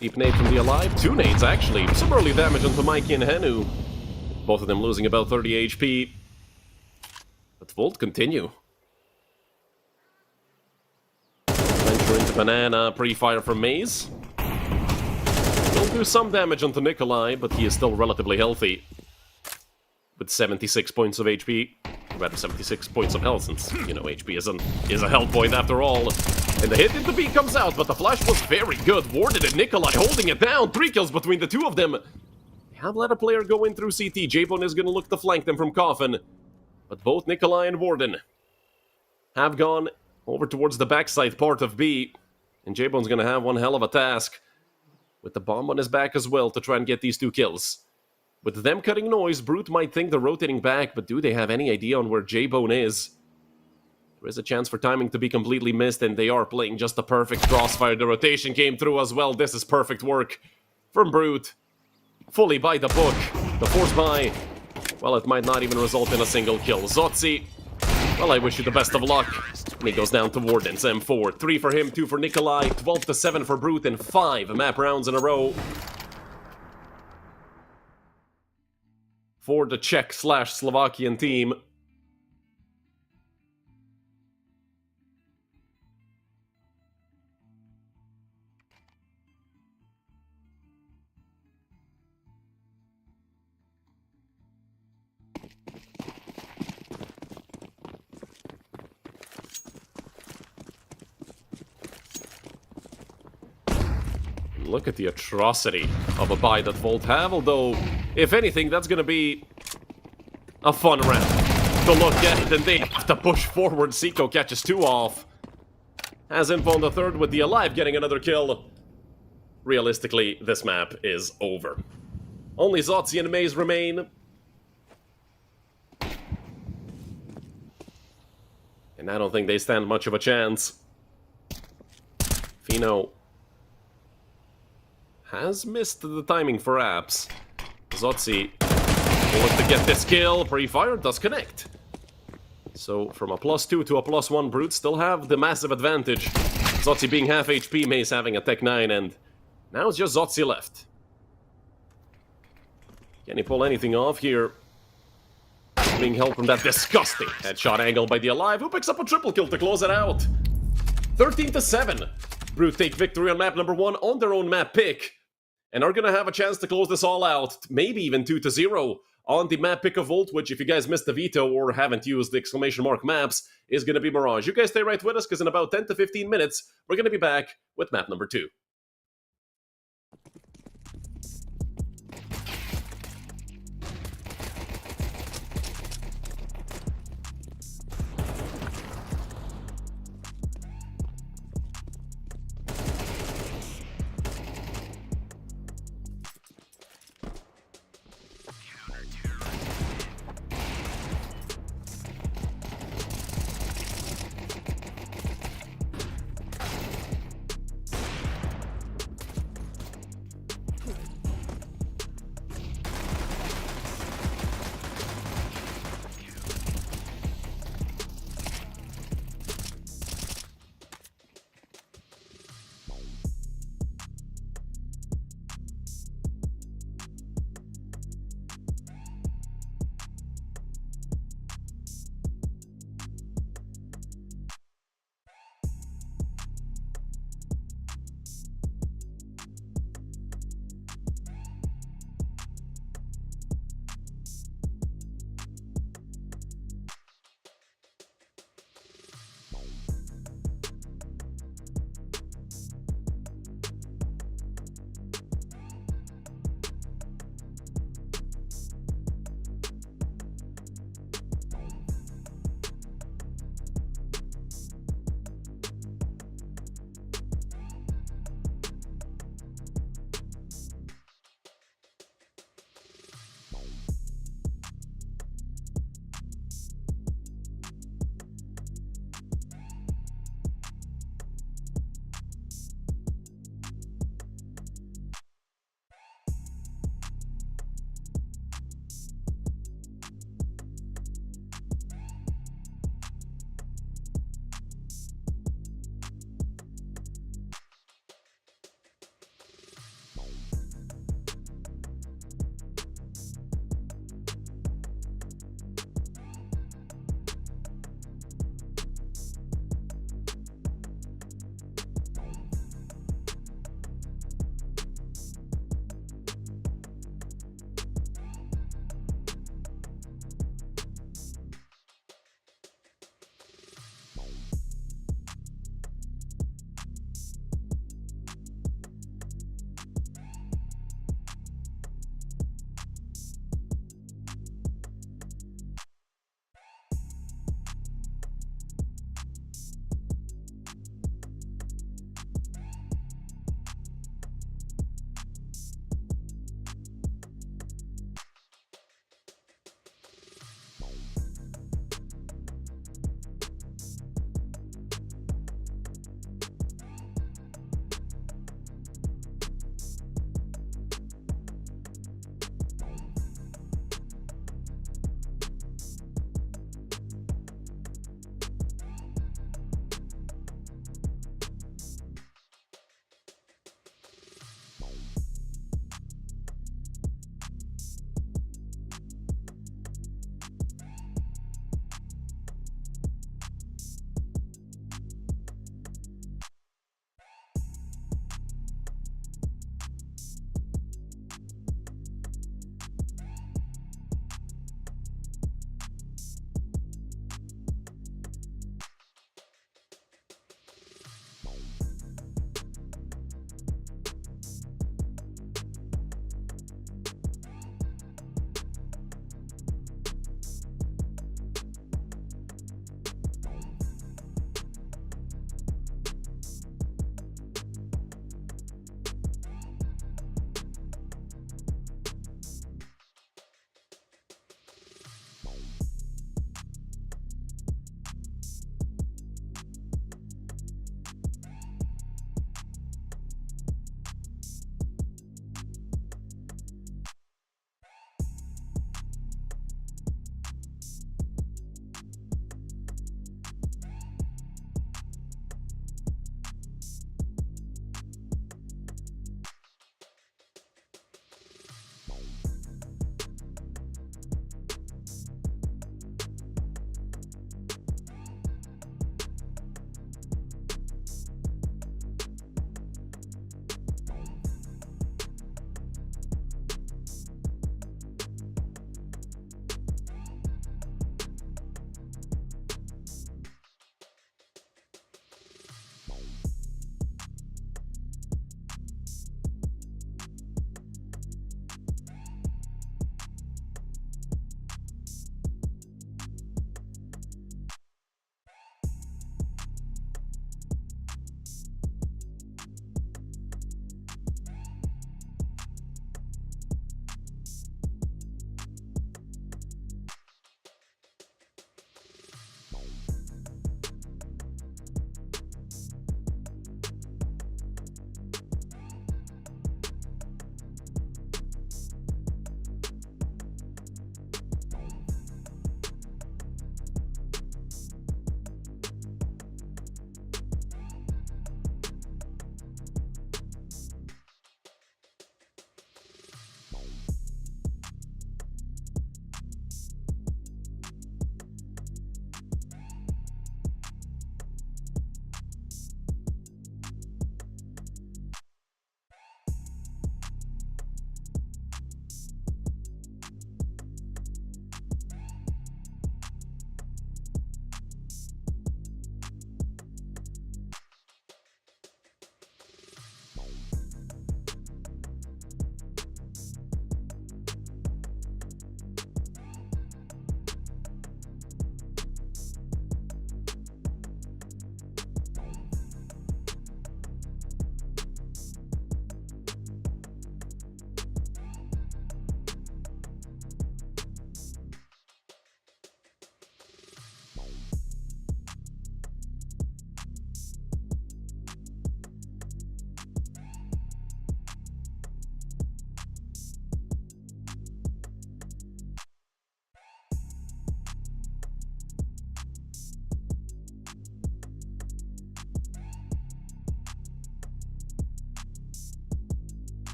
Deep nade from the Alive. 2 nades, actually. Some early damage onto Mikey and Henu. Both of them losing about 30 HP. But Volt continue. Venture into Banana. Pre-fire from Maze. Will do some damage onto Nikolai, but he is still relatively healthy. With 76 points of HP. Rather, 76 points of health, since, you know, HP is a health point after all. And the hit into B comes out, but the flash was very good. Warden and Nikolai holding it down. 3 kills between the 2 of them. They have let a player go in through CT. J-Bone is going to look to flank them from Coffin. But both Nikolai and Warden have gone over towards the backside part of B. And J-Bone's going to have one hell of a task. With the bomb on his back as well to try and get these 2 kills. With them cutting noise, Brute might think they're rotating back, but do they have any idea on where J-Bone is? There is a chance for timing to be completely missed, and they are playing just the perfect crossfire. The rotation came through as well. This is perfect work from Brute. Fully by the book. The force buy, well, it might not even result in a single kill. Zotzi Well, I wish you the best of luck. And he goes down to Warden's M4. 3 for him, 2 for Nikolai, 12-7 for Brute, and 5 map rounds in a row for the Czech/Slovakian team. Look at the atrocity of a buy that Volt have, although, if anything, that's gonna be a fun round to look at, and they have to push forward. Seiko catches 2 off. Has info on the third with the Alive getting another kill. Realistically, this map is over. Only Zotzi and Maze remain. And I don't think they stand much of a chance. Fino has missed the timing for apps. Zotzi wants to get this kill. Pre-fire does connect. So from a +2 to a +1, Brute still have the massive advantage. Zotzi being half HP, Maze having a Tech 9, and now it's just Zotzi left. Can he pull anything off here? Being held from that disgusting headshot angle by the Alive, who picks up a triple kill to close it out. 13-7. Brute take victory on map number 1 on their own map pick, and are gonna have a chance to close this all out, maybe even 2-0 on the map pick of Volt, which, if you guys missed the veto or haven't used the exclamation mark maps, is gonna be Mirage. You guys stay right with us, because in about 10 to 15 minutes, we're gonna be back with map number 2.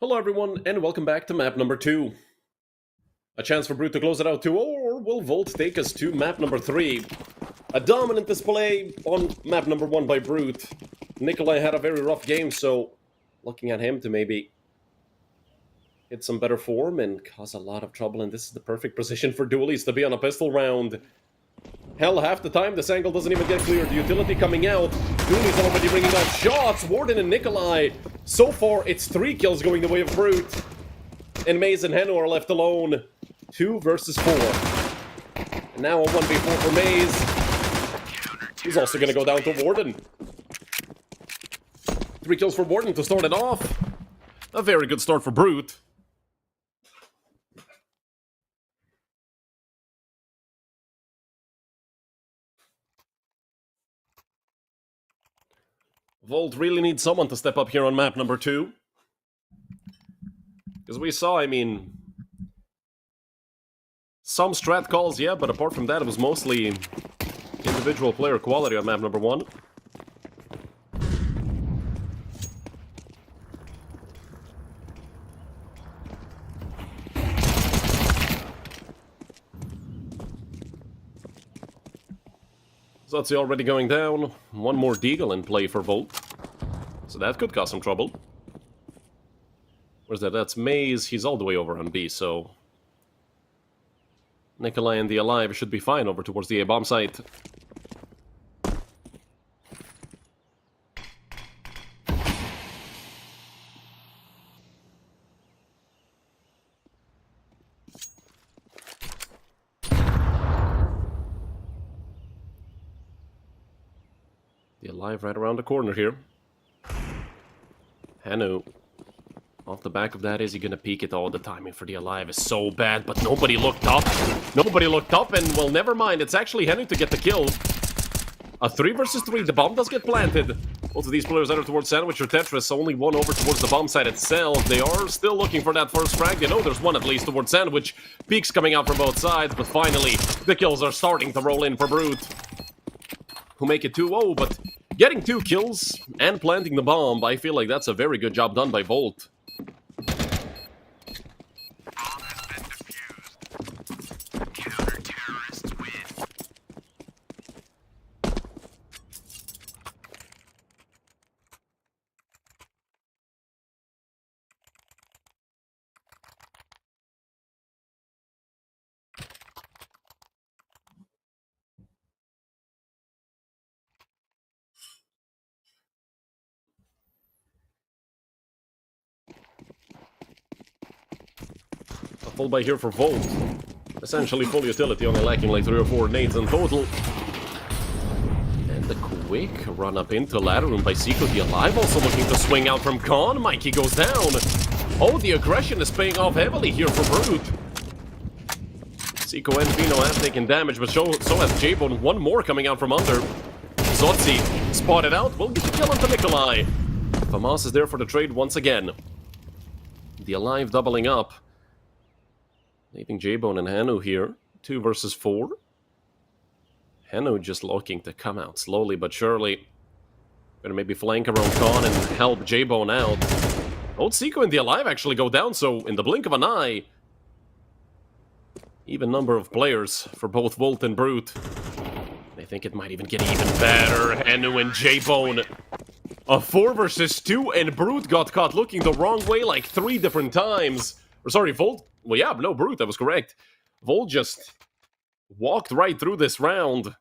Hello everyone, and welcome back to map number 2. A chance for Brute to close it out 2, or will Volt take us to map number 3? A dominant display on map number 1 by Brute. Nikolai had a very rough game, so looking at him to maybe hit some better form and cause a lot of trouble, and this is the perfect position for Dualies to be on a pistol round. Hell, half the time this angle doesn't even get cleared. The utility coming out. Dooley's already bringing out shots. Warden and Nikolai. So far, it's 3 kills going the way of Brute. And Maze and Henno are left alone. 2 versus 4. And now a 1v4 for Maze. He's also going to go down to Warden. 3 kills for Warden to start it off. A very good start for Brute. Volt really needs someone to step up here on map number 2. Because we saw, some strat calls, yeah, but apart from that, it was mostly individual player quality on map number 1. Zotzi already going down. One more Deagle in play for Volt. So that could cause some trouble. Where's that? That's Maze. He's all the way over on B, so Nikolai and the Alive should be fine over towards the A-bomb site. The Alive right around the corner here. Hanu. Off the back of that, is he gonna peek it all? The timing for the Alive is so bad, but nobody looked up. Nobody looked up, and well, never mind. It's actually Hanu to get the kill. A 3 versus 3. The bomb does get planted. Both of these players either towards Sandwich or Tetris. Only one over towards the bomb site itself. They are still looking for that first frag. They know there's one at least towards Sandwich. Peaks coming out from both sides, but finally, the kills are starting to roll in for Brute, who make it 2-0, but getting 2 kills and planting the bomb, I feel like that's a very good job done by Volt. A full buy here for Volt. Essentially full utility, only lacking like 3 or 4 nades in total. And the quick run up into ladder room by Seiko. The Alive also looking to swing out from Khan. Mikey goes down. Oh, the aggression is paying off heavily here for Brute. Seiko and Vino have taken damage, but so has J-Bone. One more coming out from under. Zotzi spotted out. Will get the kill into Nikolai. Famas is there for the trade once again. The Alive doubling up. Leaving J-Bone and Hanu here. 2 versus 4. Hanu just looking to come out slowly but surely. Gonna maybe flank around Khan and help J-Bone out. Both Seiko and the Alive actually go down, so in the blink of an eye, even number of players for both Volt and Brute. I think it might even get even better. Hanu and J-Bone. A 4 versus 2, and Brute got caught looking the wrong way like 3 different times. Or sorry, Volt. Well, yeah, no, Brute, that was correct. Volt just walked right through this round.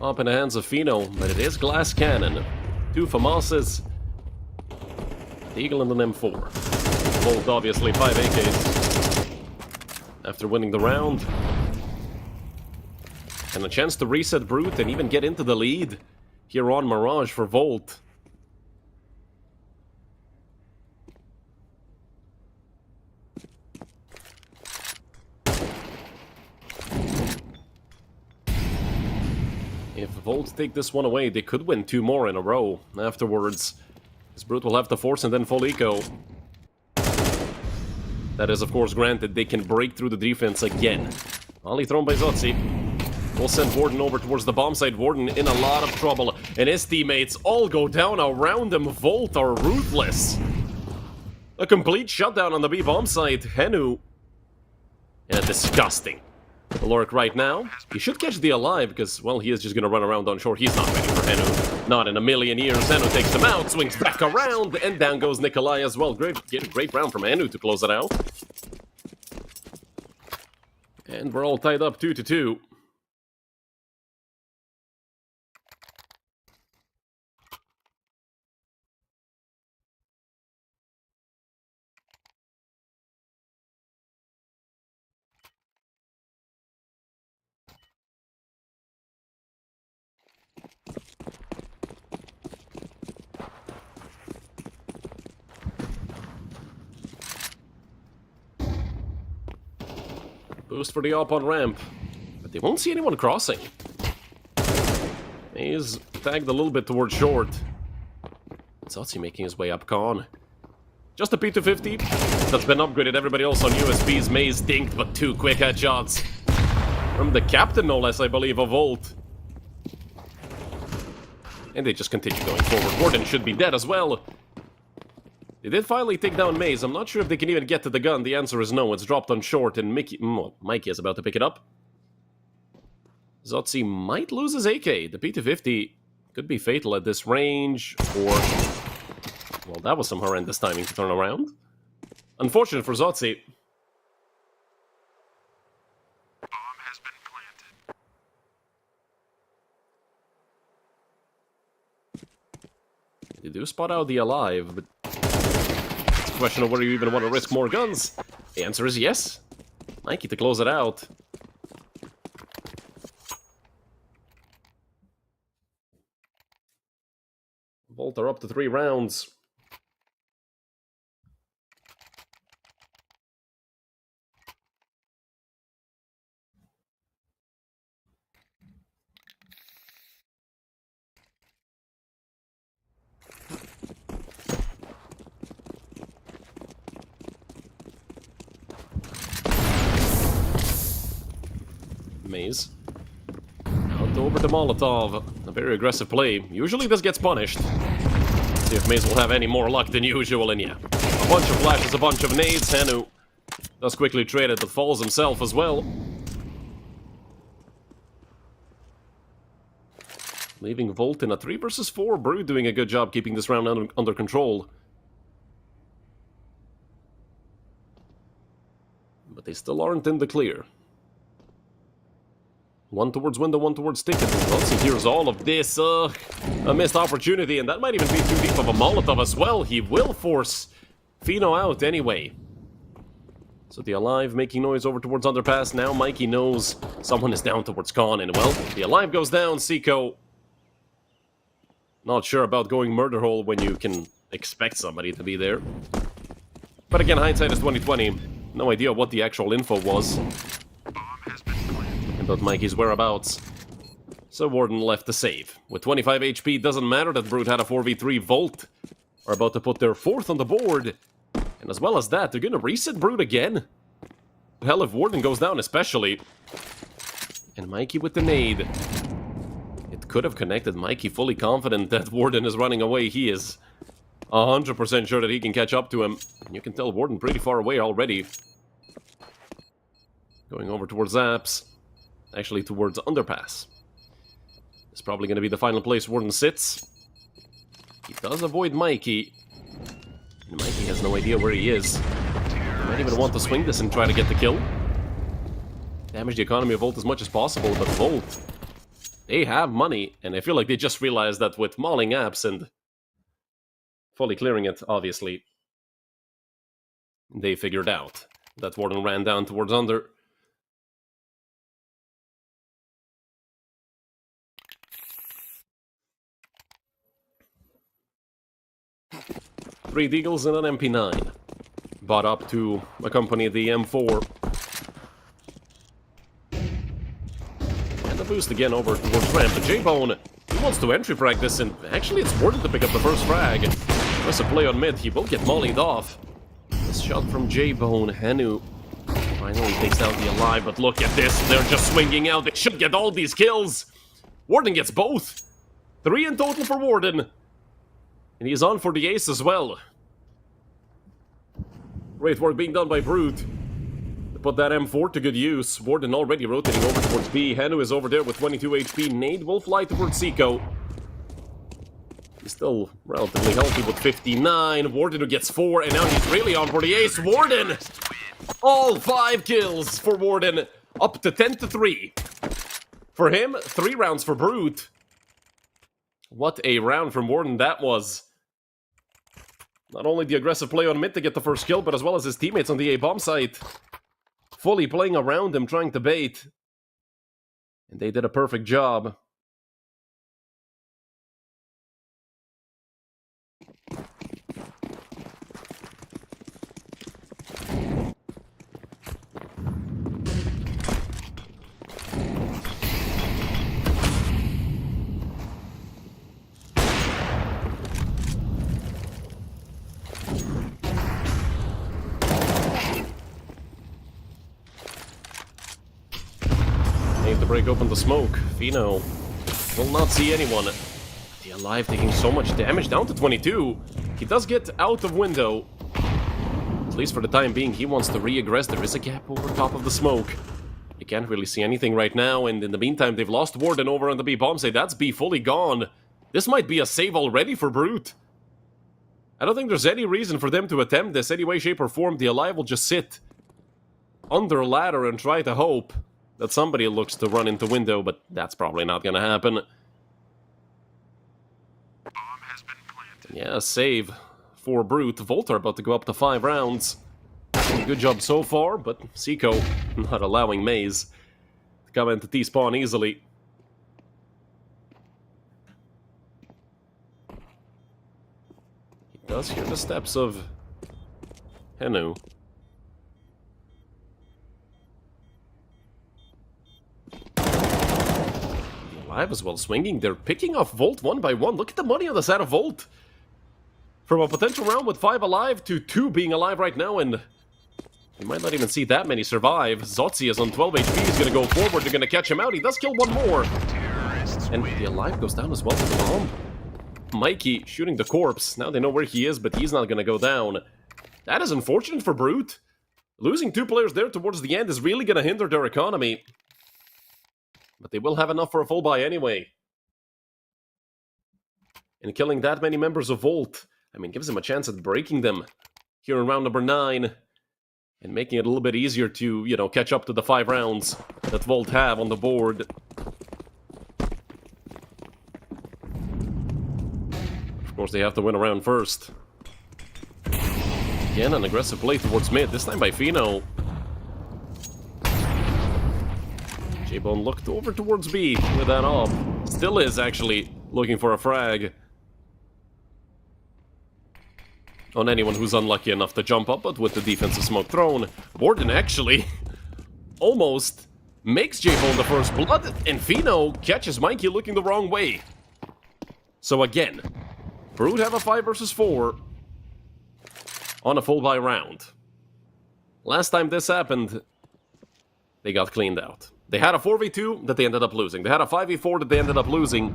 Up in the hands of Fino, but it is Glass Cannon. 2 Famases. Eagle and an M4. Volt, obviously, 5 AKs. After winning the round. And a chance to reset Brute and even get into the lead here on Mirage for Volt. If Volt take this one away, they could win 2 more in a row afterwards. This Brute will have to force and then full eco. That is, of course, granted they can break through the defense again. Volley thrown by Zotzi. Will send Warden over towards the bomb site. Warden in a lot of trouble, and his teammates all go down around him. Volt are ruthless. A complete shutdown on the B bomb site. Henu. And a disgusting Lurk right now. He should catch the alive because, well, he is just going to run around on shore. He's not ready for Henu. Not in a million years. Henu takes him out, swings back around, and down goes Nikolai as well. Great round from Henu to close it out. And we're all tied up 2-2. Boost for the up on ramp, but they won't see anyone crossing. He's tagged a little bit towards short. Zotzi making his way up con. Just a P250 that's been upgraded. Everybody else on USPs. Maze dinked, but 2 quick headshots. From the captain, no less, I believe, of Volt. And they just continue going forward. Warden should be dead as well. They did finally take down Maze. I'm not sure if they can even get to the gun. The answer is no. It's dropped on short, and Mikey is about to pick it up. Zotzi might lose his AK. The P250 could be fatal at this range, or... well, that was some horrendous timing to turn around. Unfortunate for Zotzi. Bomb has been planted. They do spot out the alive, but... it's a question of whether you even want to risk more guns. The answer is yes. Mikey to close it out. Volt are up to 3 rounds. Maze. Out over to Molotov. A very aggressive play. Usually this gets punished. See if Maze will have any more luck than usual, and yeah. A bunch of flashes, a bunch of nades. Henu does quickly trade it, but falls himself as well. Leaving Volt in a 3 versus 4. Brew doing a good job keeping this round under control. But they still aren't in the clear. One towards window, one towards ticket. Zotzi hears all of this. A missed opportunity, and that might even be too deep of a Molotov as well. He will force Fino out anyway. So the alive making noise over towards underpass. Now Mikey knows someone is down towards con, and well, the alive goes down. Seiko not sure about going murder hole when you can expect somebody to be there. But again, hindsight is 2020. No idea what the actual info was about Mikey's whereabouts. So Warden left to save. With 25 HP, doesn't matter that Brute had a 4v3. Volt are about to put their 4th on the board. And as well as that, they're going to reset Brute again. Hell, if Warden goes down especially. And Mikey with the nade. It could have connected. Mikey fully confident that Warden is running away. He is 100% sure that he can catch up to him. And you can tell Warden pretty far away already. Going over towards Zaps. Actually, towards underpass. It's probably going to be the final place Warden sits. He does avoid Mikey. And Mikey has no idea where he is. He might even want to swing this and try to get the kill. Damage the economy of Volt as much as possible, but Volt, they have money, and I feel like they just realized that with mauling apps and fully clearing it, obviously, they figured out that Warden ran down towards under. Three Deagles and an MP9. Bought up to accompany the M4. And the boost boost again over towards ramp. But J-Bone, he wants to entry frag this, and actually it's worth it to pick up the first frag. There's a play on mid, he will get mollied off. This shot from J-Bone, Henu finally takes down the Alive, but look at this, they're just swinging out. They should get all these kills. Warden gets both. 3 in total for Warden. And he's on for the ace as well. Great work being done by Brute to put that M4 to good use. Warden already rotating over towards B. Hanu is over there with 22 HP. Nade will fly towards Seiko. He's still relatively healthy with 59. Warden who gets 4, and now he's really on for the ace. Warden! All 5 kills for Warden. Up to 10-3. For him, 3 rounds for Brute. What a round from Warden that was. Not only the aggressive play on mid to get the first kill, but as well as his teammates on the A-bomb site. Fully playing around him, trying to bait. And they did a perfect job. To break open the smoke. Fino will not see anyone. The Alive taking so much damage, down to 22. He does get out of window. At least for the time being, he wants to re-aggress. There is a gap over top of the smoke. You can't really see anything right now, and in the meantime, they've lost Warden over on the B bomb site. That's B fully gone. This might be a save already for Brute. I don't think there's any reason for them to attempt this any way, shape, or form. The Alive will just sit under a ladder and try to hope that somebody looks to run into window, but that's probably not gonna happen. Bomb has been planted. Yeah, save for Brute. Volt are about to go up to 5 rounds. Good job so far, but Seiko not allowing Maze to come into T-spawn easily. He does hear the steps of Henu. Alive as well, swinging. They're picking off Volt one by one. Look at the money on the side of Volt. From a potential round with 5 alive to 2 being alive right now, and you might not even see that many survive. Zotzi is on 12 HP. He's going to go forward. They're going to catch him out. He does kill one more. And the Alive goes down as well with the bomb. Mikey shooting the corpse. Now they know where he is, but he's not going to go down. That is unfortunate for Brute. Losing 2 players there towards the end is really going to hinder their economy. But they will have enough for a full buy anyway. And killing that many members of Volt, I mean, gives him a chance at breaking them here in round number 9. And making it a little bit easier to, you know, catch up to the 5 rounds that Volt have on the board. Of course, they have to win a round first. Again, an aggressive play towards mid, this time by Fino. J-Bone looked over towards B with that op. Still is, actually, looking for a frag on anyone who's unlucky enough to jump up, but with the defensive smoke thrown, Warden actually almost makes J-Bone the first blood, and Fino catches Mikey looking the wrong way. So again, Brute have a 5 versus 4 on a full buy round. Last time this happened, they got cleaned out. They had a 4v2 that they ended up losing. They had a 5v4 that they ended up losing.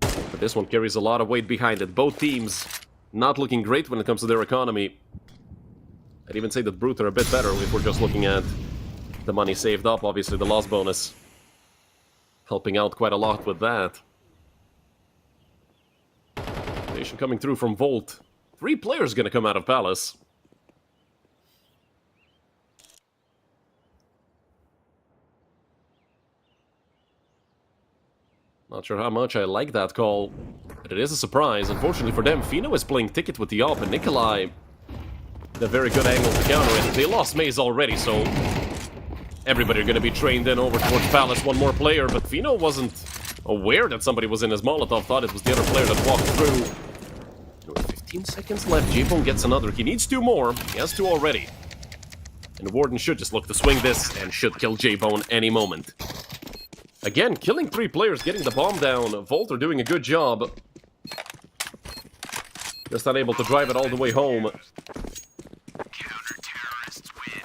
But this one carries a lot of weight behind it. Both teams not looking great when it comes to their economy. I'd even say that Brute are a bit better if we're just looking at the money saved up. Obviously, the loss bonus helping out quite a lot with that. Nation coming through from Volt. 3 players gonna come out of Palace. Not sure how much I like that call, but it is a surprise. Unfortunately for them, Fino is playing ticket with the op, and Nikolai a very good angle to counter it. They lost Maze already, so everybody are going to be trained in over towards Palace. One more player, but Fino wasn't aware that somebody was in his Molotov, thought it was the other player that walked through. 15 seconds left, J-Bone gets another. He needs 2 more. He has 2 already. And Warden should just look to swing this and should kill J-Bone any moment. Again, killing 3 players, getting the bomb down. Volt are doing a good job. Just unable to drive it all the way home. Counter-terrorists win.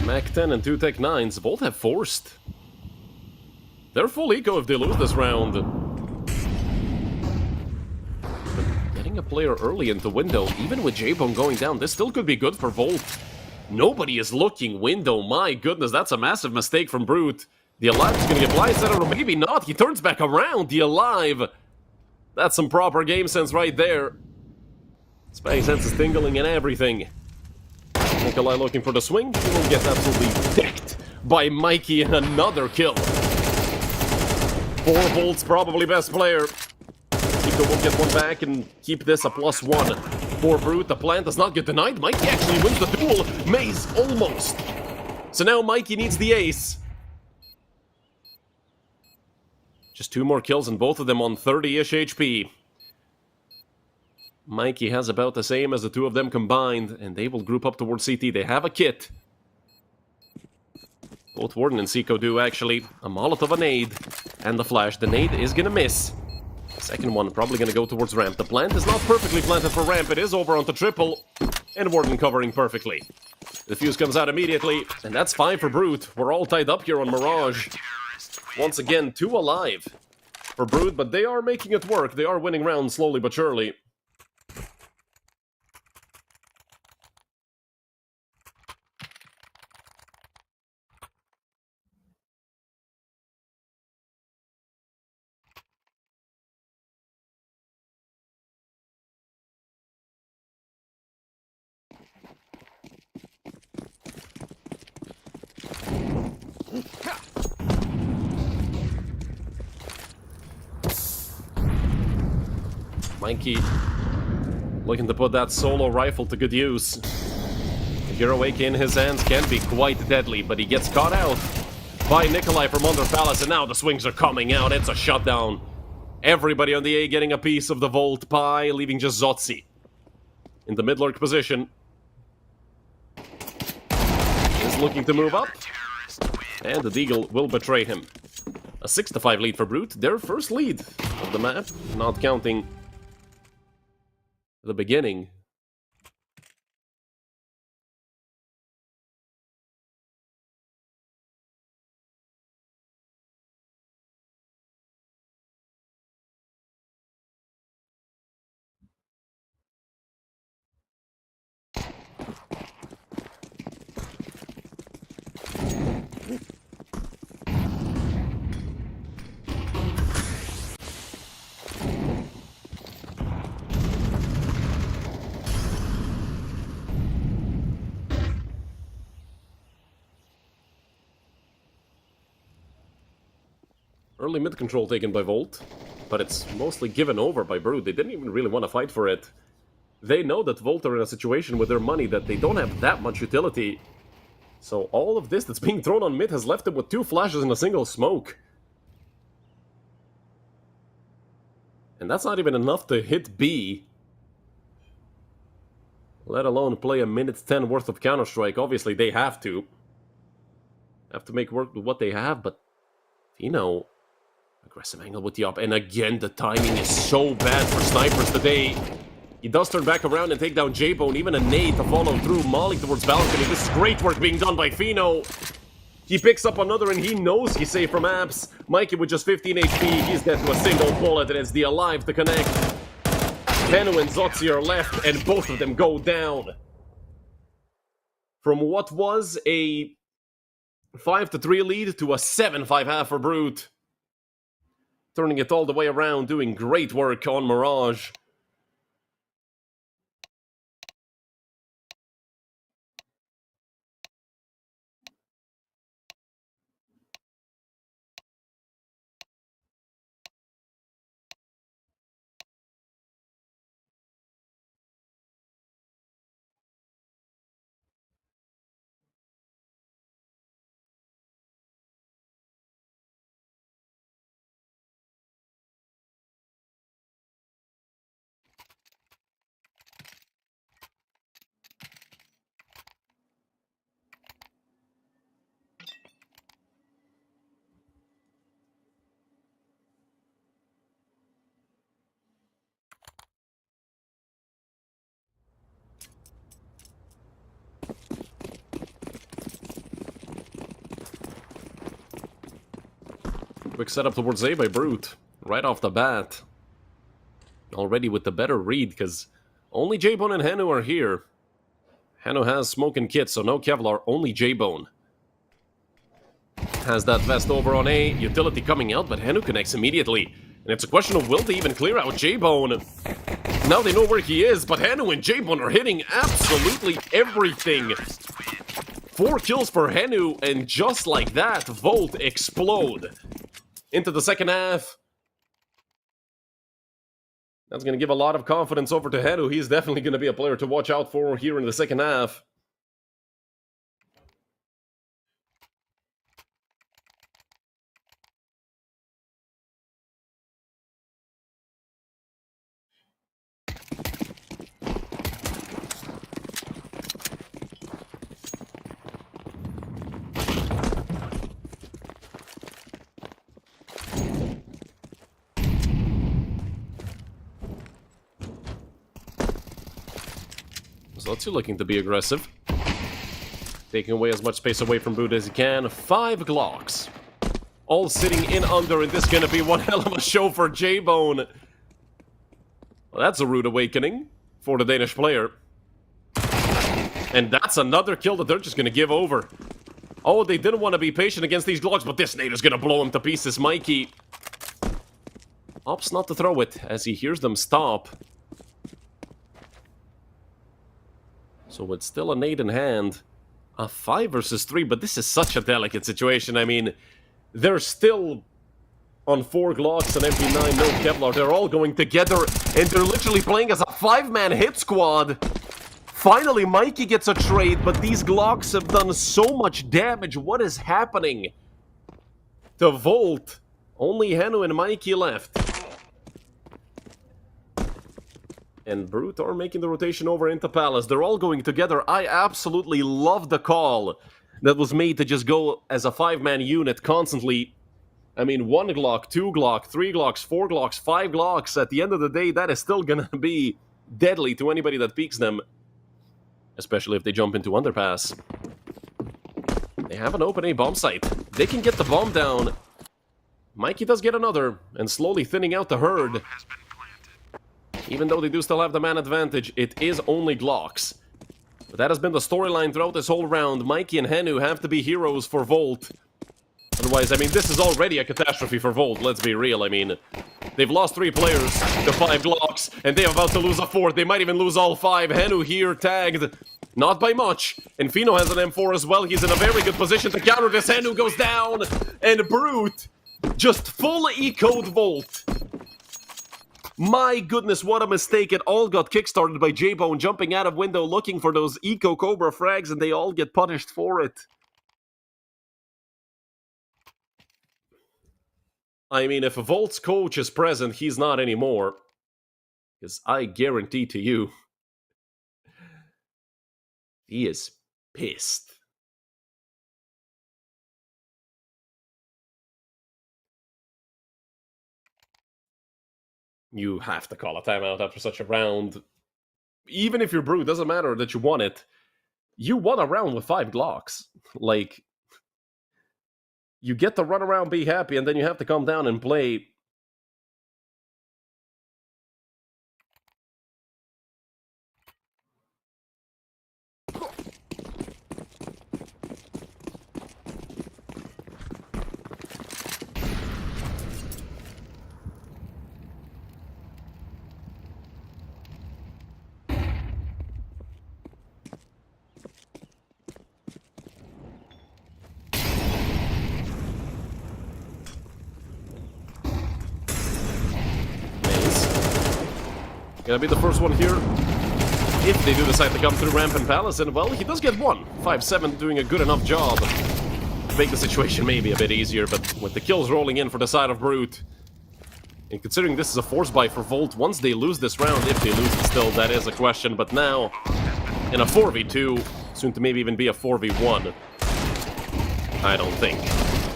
Mac 10 and 2 Tech 9s both have forced. They're full eco if they lose this round. But getting a player early into window, even with J-Bone going down, this still could be good for Volt. Nobody is looking window. My goodness, that's a massive mistake from Brute. The Alive is going to get blindsided, or maybe not. He turns back around. The Alive. That's some proper game sense right there. Spidey sense is tingling and everything. Nikolai looking for the swing. He will get absolutely decked by Mikey and another kill. 4 Volt's probably best player. Chico will get one back and keep this a +1. For Brute, the plan does not get denied. Mikey actually wins the duel. Maze almost. So now Mikey needs the ace. Just 2 more kills and both of them on 30-ish HP. Mikey has about the same as the 2 of them combined, and they will group up towards CT. They have a kit. Both Warden and Seiko do, actually. A Molotov, a nade, and the flash. The nade is gonna miss. Second one probably gonna go towards ramp. The plant is not perfectly planted for ramp. It is over onto triple, and Warden covering perfectly. The fuse comes out immediately, and that's 5 for Brute. We're all tied up here on Mirage. Once again, 2 alive for Brute, but they are making it work. They are winning rounds slowly but surely. Mikey looking to put that solo rifle to good use. The Hero AK in his hands can be quite deadly, but he gets caught out by Nikolai from under Palace, and now the swings are coming out. It's a shutdown. Everybody on the A getting a piece of the Volt pie, leaving just Zotzi in the mid-lurk position. Is looking to move up, and the Deagle will betray him. A 6-5 lead for Brute, their first lead of the map, not counting the beginning. Early mid-control taken by Volt, but it's mostly given over by Brute. They didn't even really want to fight for it. They know that Volt are in a situation with their money that they don't have that much utility. So all of this that's being thrown on mid has left them with 2 flashes and a single smoke. And that's not even enough to hit B. Let alone play a minute 10 worth of Counter-Strike. Obviously they have to. Have to make work with what they have, but... Fino... Aggressive angle with the up, and again, the timing is so bad for snipers today. He does turn back around and take down J-Bone, even a nade to follow through, mauling towards balcony. This is great work being done by Fino. He picks up another, and he knows he's safe from apps. Mikey with just 15 HP, he's dead to a single bullet, and it's the Alive to connect. Kenu and Zotzi are left, and both of them go down. From what was a 5-3 lead to a 7-5 half for Brute. turning it all the way around, doing great work on Mirage. Quick setup towards A by Brute, right off the bat. Already with the better read, because only J-Bone and Hanu are here. Hanu has smoke and kit, so no Kevlar, only J-Bone. Has that vest over on A, utility coming out, but Hanu connects immediately. And it's a question of will they even clear out J-Bone? Now they know where he is, but Hanu and J-Bone are hitting absolutely everything. 4 kills for Hanu, and just like that, Volt explode. Into the second half. That's going to give a lot of confidence over to Hanu. He's definitely going to be a player to watch out for here in the second half. Zotsu looking to be aggressive. Taking away as much space away from Boot as he can. 5 Glocks. All sitting in under, and this is gonna be one hell of a show for J-Bone. Well, that's a rude awakening for the Danish player. And that's another kill that they're just gonna give over. Oh, they didn't want to be patient against these Glocks, but this nade is gonna blow him to pieces. Mikey opts not to throw it as he hears them stop. So it's still a nade in hand. A 5 versus 3, but this is such a delicate situation. I mean, they're still on 4 Glocks and MP9, no Kevlar. They're all going together, and they're literally playing as a 5-man hit squad. Finally, Mikey gets a trade, but these Glocks have done so much damage. What is happening to Volt? Only Hanu and Mikey left. And Brute are making the rotation over into Palace. They're all going together. I absolutely love the call that was made to just go as a 5-man unit constantly. I mean, 1 Glock, 2 Glock, 3 Glocks, 4 Glocks, 5 Glocks. At the end of the day, that is still gonna be deadly to anybody that peeks them. Especially if they jump into underpass. They have an open A bomb site. They can get the bomb down. Mikey does get another, and slowly thinning out the herd. Even though they do still have the man advantage, it is only Glocks. But that has been the storyline throughout this whole round. Mikey and Hanu have to be heroes for Volt. Otherwise, I mean, this is already a catastrophe for Volt, let's be real. I mean, they've lost 3 players to 5 Glocks, and they're about to lose a 4th. They might even lose all 5. Hanu here tagged, not by much. And Fino has an M4 as well. He's in a very good position to counter this. Hanu goes down, and Brute just full eco'd Volt. My goodness, what a mistake. It all got kickstarted by J-Bone jumping out of window looking for those Eco Cobra frags, and they all get punished for it. I mean, if a Volt's coach is present, he's not anymore. Because I guarantee to you, he is pissed. You have to call a timeout after such a round. Even if you're Brute, doesn't matter that you won it. You won a round with 5 Glocks. Like, you get to run around, be happy, and then you have to come down and play. Gonna be the first one here. If they do decide to come through Ramp and Palace, and well, he does get one. 5-7 doing a good enough job to make the situation maybe a bit easier, but with the kills rolling in for the side of Brute, and considering this is a force buy for Volt, once they lose this round, if they lose it still, that is a question, but now, in a 4v2, soon to maybe even be a 4v1, I don't think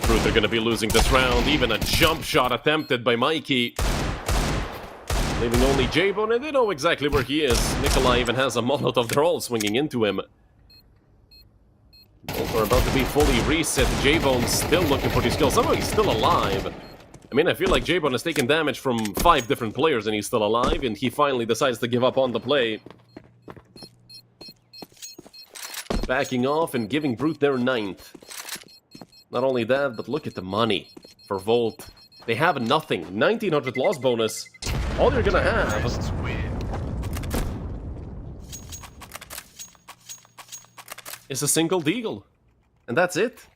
Brute are gonna be losing this round. Even a jump shot attempted by Mikey, leaving only J-Bone, and they know exactly where he is. Nikolai even has a Molotov, they're all swinging into him. Both are about to be fully reset. J-Bone's still looking for these kills. Somehow he's still alive. I mean, I feel like J-Bone has taken damage from 5 different players and he's still alive, and he finally decides to give up on the play. Backing off and giving Brute their 9th. Not only that, but look at the money for Volt. They have nothing. 1900 loss bonus. All you're gonna have is a single deagle. And that's it.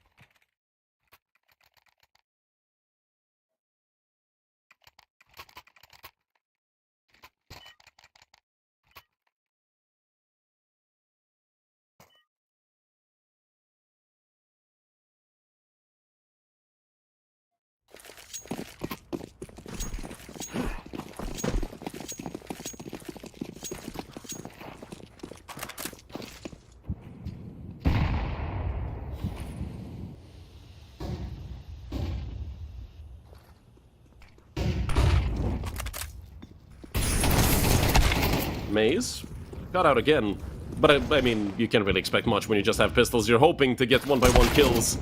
Maze got out again, but I mean, you can't really expect much when you just have pistols. You're hoping to get 1-by-1 kills,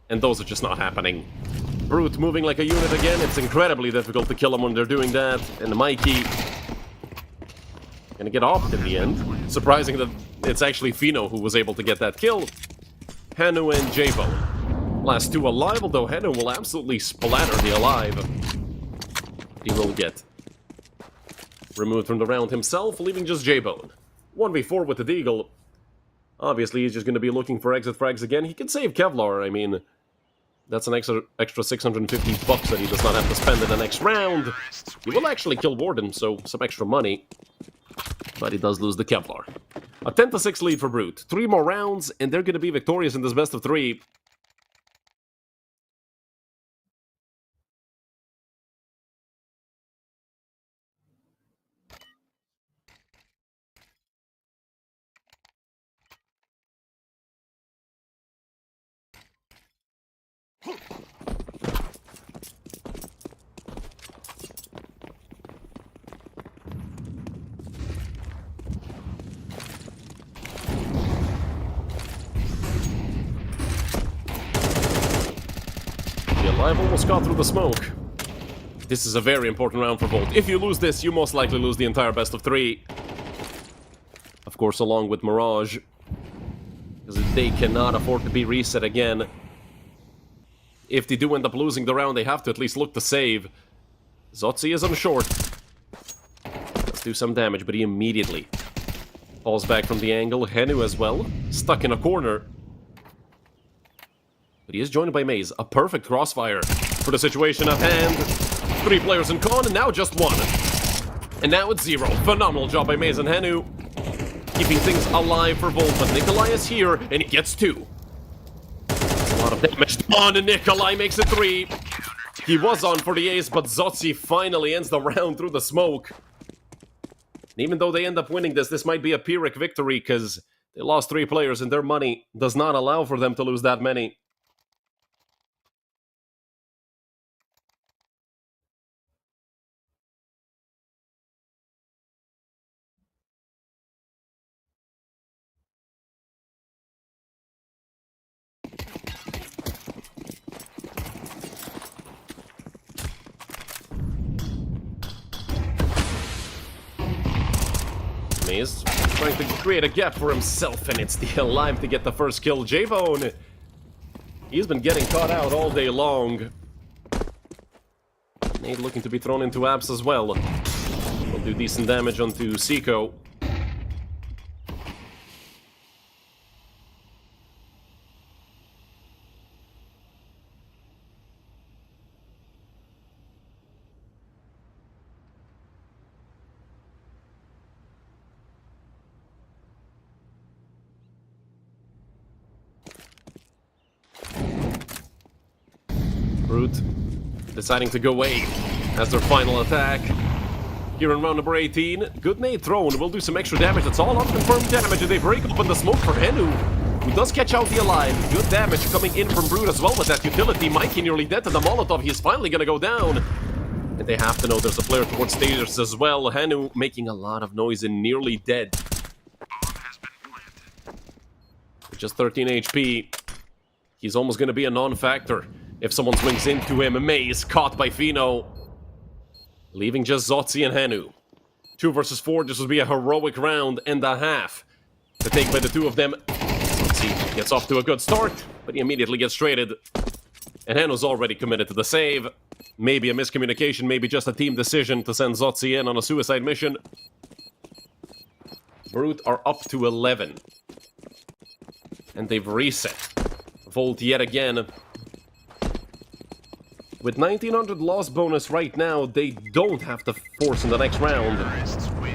and those are just not happening. Brute moving like a unit again. It's incredibly difficult to kill them when they're doing that, and Mikey gonna get off in the end. Surprising that it's actually Fino who was able to get that kill. Hanu and J-Bone. Last 2 alive, although Hanu will absolutely splatter the alive. He will get removed from the round himself, leaving just J-Bone. 1v4 with the Deagle. Obviously, he's just going to be looking for exit frags again. He can save Kevlar, I mean, that's an extra 650 bucks that he does not have to spend in the next round. He will actually kill Warden, so some extra money. But he does lose the Kevlar. A 10-6 lead for Brute. 3 more rounds, and they're going to be victorious in this best of 3. I've almost got through the smoke. This is a very important round for Volt. If you lose this, you most likely lose the entire best of 3. Of course, along with Mirage. Because they cannot afford to be reset again. If they do end up losing the round, they have to at least look to save. Zotzi is on short. Let's do some damage, but he immediately falls back from the angle. Henu as well, stuck in a corner. But he is joined by Maze. A perfect crossfire for the situation at hand. 3 players in con, and now just 1. And now it's 0. Phenomenal job by Maze and Henu. Keeping things alive for Volt, but Nikolai is here, and he gets 2. That's a lot of damage done, and Nikolai makes it 3. He was on for the ace, but Zotzi finally ends the round through the smoke. And even though they end up winning this, this might be a Pyrrhic victory, because they lost 3 players, and their money does not allow for them to lose that many. He's trying to create a gap for himself, and it's the alive to get the first kill. J-Bone, he's been getting caught out all day long. Nade looking to be thrown into apps as well. Will do decent damage onto Seiko. Brute deciding to go A as their final attack. Here in round number 18, good nade thrown will do some extra damage. That's all unconfirmed damage, and they break open the smoke for Henu, who does catch out the Alive. Good damage coming in from Brute as well with that utility. Mikey nearly dead to the Molotov. He's finally gonna go down. And they have to know there's a player towards stairs as well. Henu making a lot of noise and nearly dead. Bomb has been planted. With just 13 HP. He's almost gonna be a non-factor if someone swings into him. Maze caught by Fino, leaving just Zotzi and Henu. 2 versus 4, this would be a heroic round and a half to take by the two of them. Zotzi gets off to a good start, but he immediately gets traded. And Henu's already committed to the save. Maybe a miscommunication, maybe just a team decision to send Zotzi in on a suicide mission. Brute are up to 11. And they've reset. Volt yet again. With 1900 loss bonus right now, they don't have to force in the next round. Terrorists win.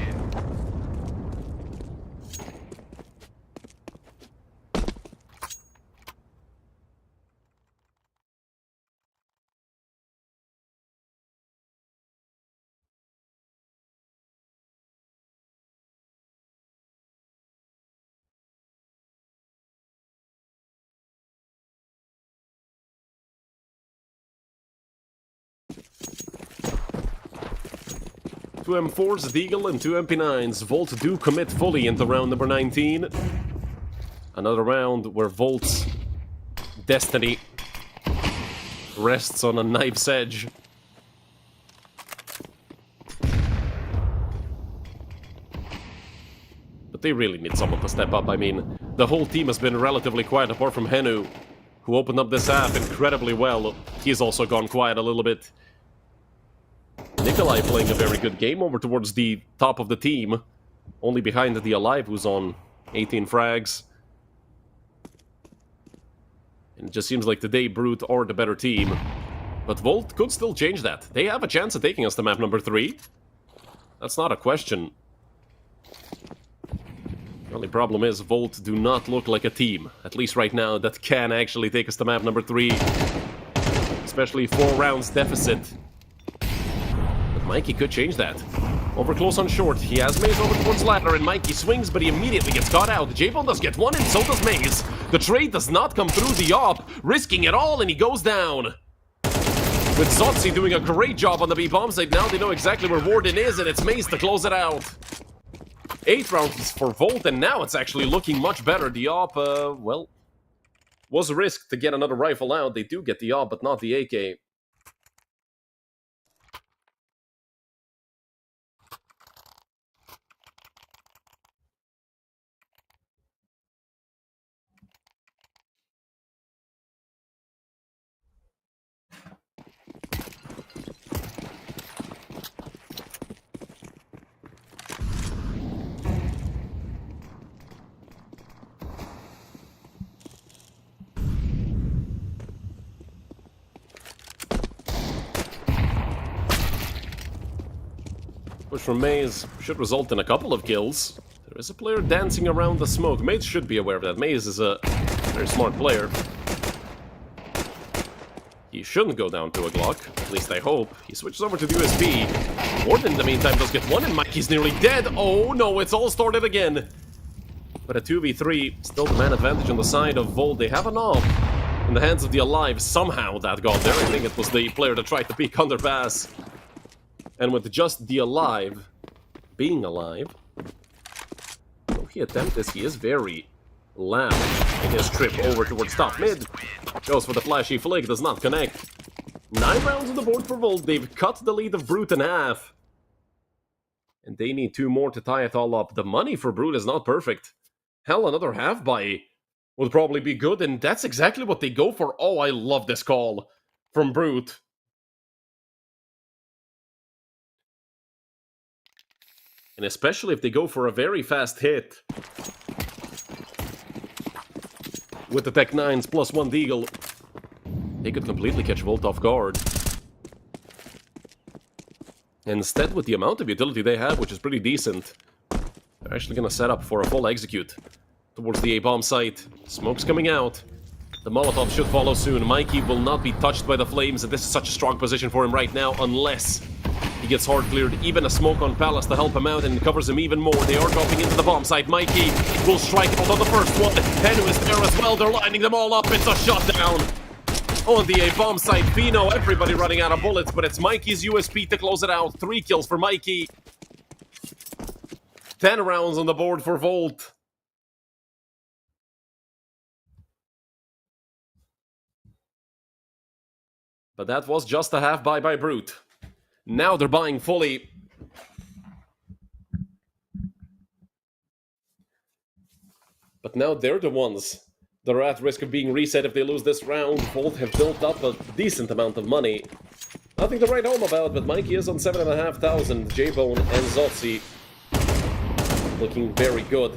Two M4s, Deagle, and 2 MP9s. Volt do commit fully into round number 19. Another round where Volt's destiny rests on a knife's edge. But they really need someone to step up. I mean, the whole team has been relatively quiet apart from Henu, who opened up this half incredibly well. He's also gone quiet a little bit. Nikolai playing a very good game over towards the top of the team. Only behind the Alive, who's on 18 frags. And it just seems like today Brute are the better team. But Volt could still change that. They have a chance of taking us to map number 3. That's not a question. The only problem is Volt do not look like a team, at least right now, that can actually take us to map number 3. Especially 4 rounds deficit. But Mikey could change that. Over close on short, he has Maze over towards ladder, and Mikey swings, but he immediately gets caught out. J-Bone does get one, and so does Maze. The trade does not come through the op, risking it all, and he goes down. With Zotzi doing a great job on the B-bomb site, now they know exactly where Warden is, and it's Maze to close it out. 8 rounds for Volt, and now it's actually looking much better. The op, well, was a risk to get another rifle out. They do get the op, but not the AK. Push from Maze should result in a couple of kills. There is a player dancing around the smoke. Maze should be aware of that. Maze is a very smart player. He shouldn't go down to a Glock, at least I hope. He switches over to the USB. Warden, in the meantime, does get one, and Mikey's nearly dead. Oh no, it's all started again. But a 2v3, still the man advantage on the side of Volt. They have an op in the hands of the Alive. Somehow that got there. I think it was the player that tried to peek underpass. And with just the Alive being alive, though he attempts this, he is very loud in his trip over towards top mid. Goes for the flashy flick, does not connect. 9 rounds on the board for Volt. They've cut the lead of Brute in half. And they need 2 more to tie it all up. The money for Brute is not perfect. Hell, another half buy would probably be good, and that's exactly what they go for. Oh, I love this call from Brute. And especially if they go for a very fast hit. With the Tech 9's +1 Deagle, they could completely catch Volt off guard. Instead, with the amount of utility they have, which is pretty decent, they're actually going to set up for a full execute towards the A-bomb site. Smoke's coming out. The Molotov should follow soon. Mikey will not be touched by the flames, and this is such a strong position for him right now, unless he gets hard cleared. Even a smoke on Palace to help him out and covers him even more. They are dropping into the bomb site. Mikey will strike out on the first one. Henu is there as well. They're lining them all up. It's a shutdown. On the A bomb site, Fino, everybody running out of bullets, but it's Mikey's USP to close it out. 3 kills for Mikey. 10 rounds on the board for Volt. But that was just a half buy by Brute. Now they're buying fully. But now they're the ones that are at risk of being reset if they lose this round. Volt have built up a decent amount of money. Nothing to write home about, but Mikey is on 7,500. J-Bone and Zotzi looking very good.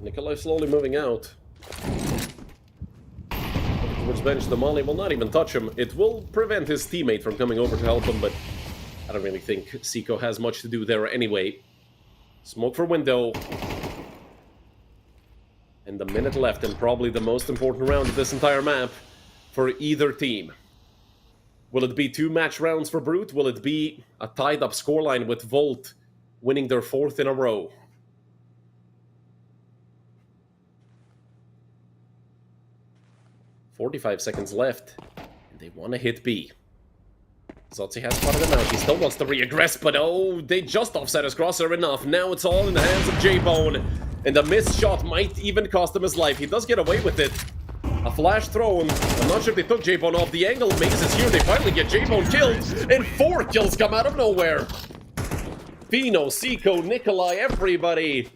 Nikolai slowly moving out. Towards bench, the Molly will not even touch him. It will prevent his teammate from coming over to help him, but I don't really think Seiko has much to do there anyway. Smoke for window. And the minute left, and probably the most important round of this entire map for either team. Will it be 2 match rounds for Brute? Will it be a tied-up scoreline with Volt winning their 4th in a row? "45 seconds left, and they want to hit B." Zotzi has spotted him out. He still wants to re-aggress, but oh, they just offset his crosshair enough. Now it's all in the hands of J-Bone, and the missed shot might even cost him his life. He does get away with it. A flash thrown. I'm not sure if they took J-Bone off. The angle Maze is here. They finally get J-Bone killed, and 4 kills come out of nowhere. Fino, Seiko, Nikolai, everybody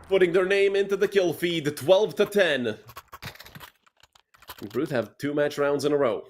putting their name into the kill feed. 12-10. And Brute have 2 match rounds in a row.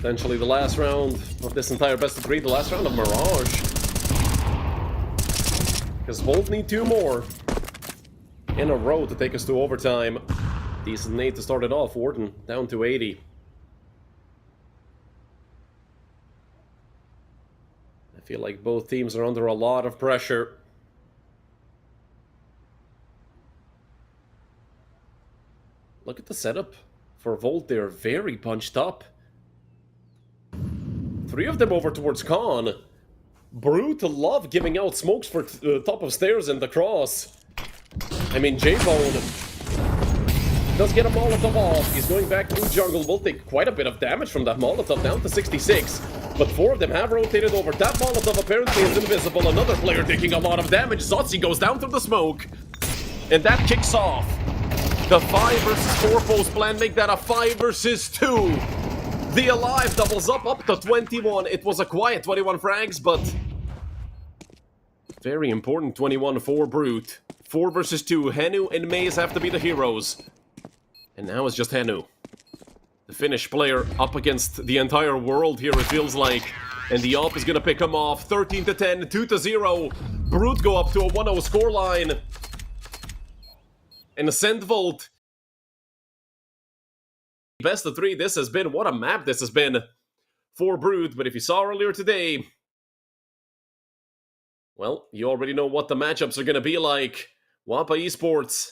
Potentially the last round of this entire best of 3, the last round of Mirage. Because Volt need 2 more in a row to take us to overtime. Decent nade to start it off. Warden down to 80. I feel like both teams are under a lot of pressure. Look at the setup for Volt. They're very bunched up. 3 of them over towards Khan. Brute love giving out smokes for top of stairs and the cross. I mean, J-Bone does get a Molotov off. He's going back through jungle. Will take quite a bit of damage from that Molotov, down to 66. But 4 of them have rotated over. That Molotov apparently is invisible. Another player taking a lot of damage. Zotzi goes down through the smoke. And that kicks off the 5 versus 4 post plan. Make that a 5 versus 2. The Alive doubles up to 21. It was a quiet 21 frags, but very important 21 for Brute. 4 versus 2. Henu and Maze have to be the heroes. And now it's just Henu. The Finnish player up against the entire world here, it feels like. And the op is going to pick him off. 13-10, 2-0. Brute go up to a 1-0 scoreline. And send Volt. Best of 3 this has been. What a map this has been for Brute. But if you saw earlier today, Well, you already know what the matchups are going to be like. Wampa Esports,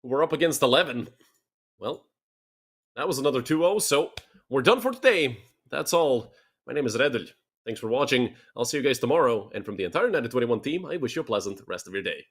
we're up against 11. Well, that was another 2-0, so we're done for today. That's all. My name is Redl. Thanks for watching. I'll see you guys tomorrow, and from the entire United21 team, I wish you a pleasant rest of your day.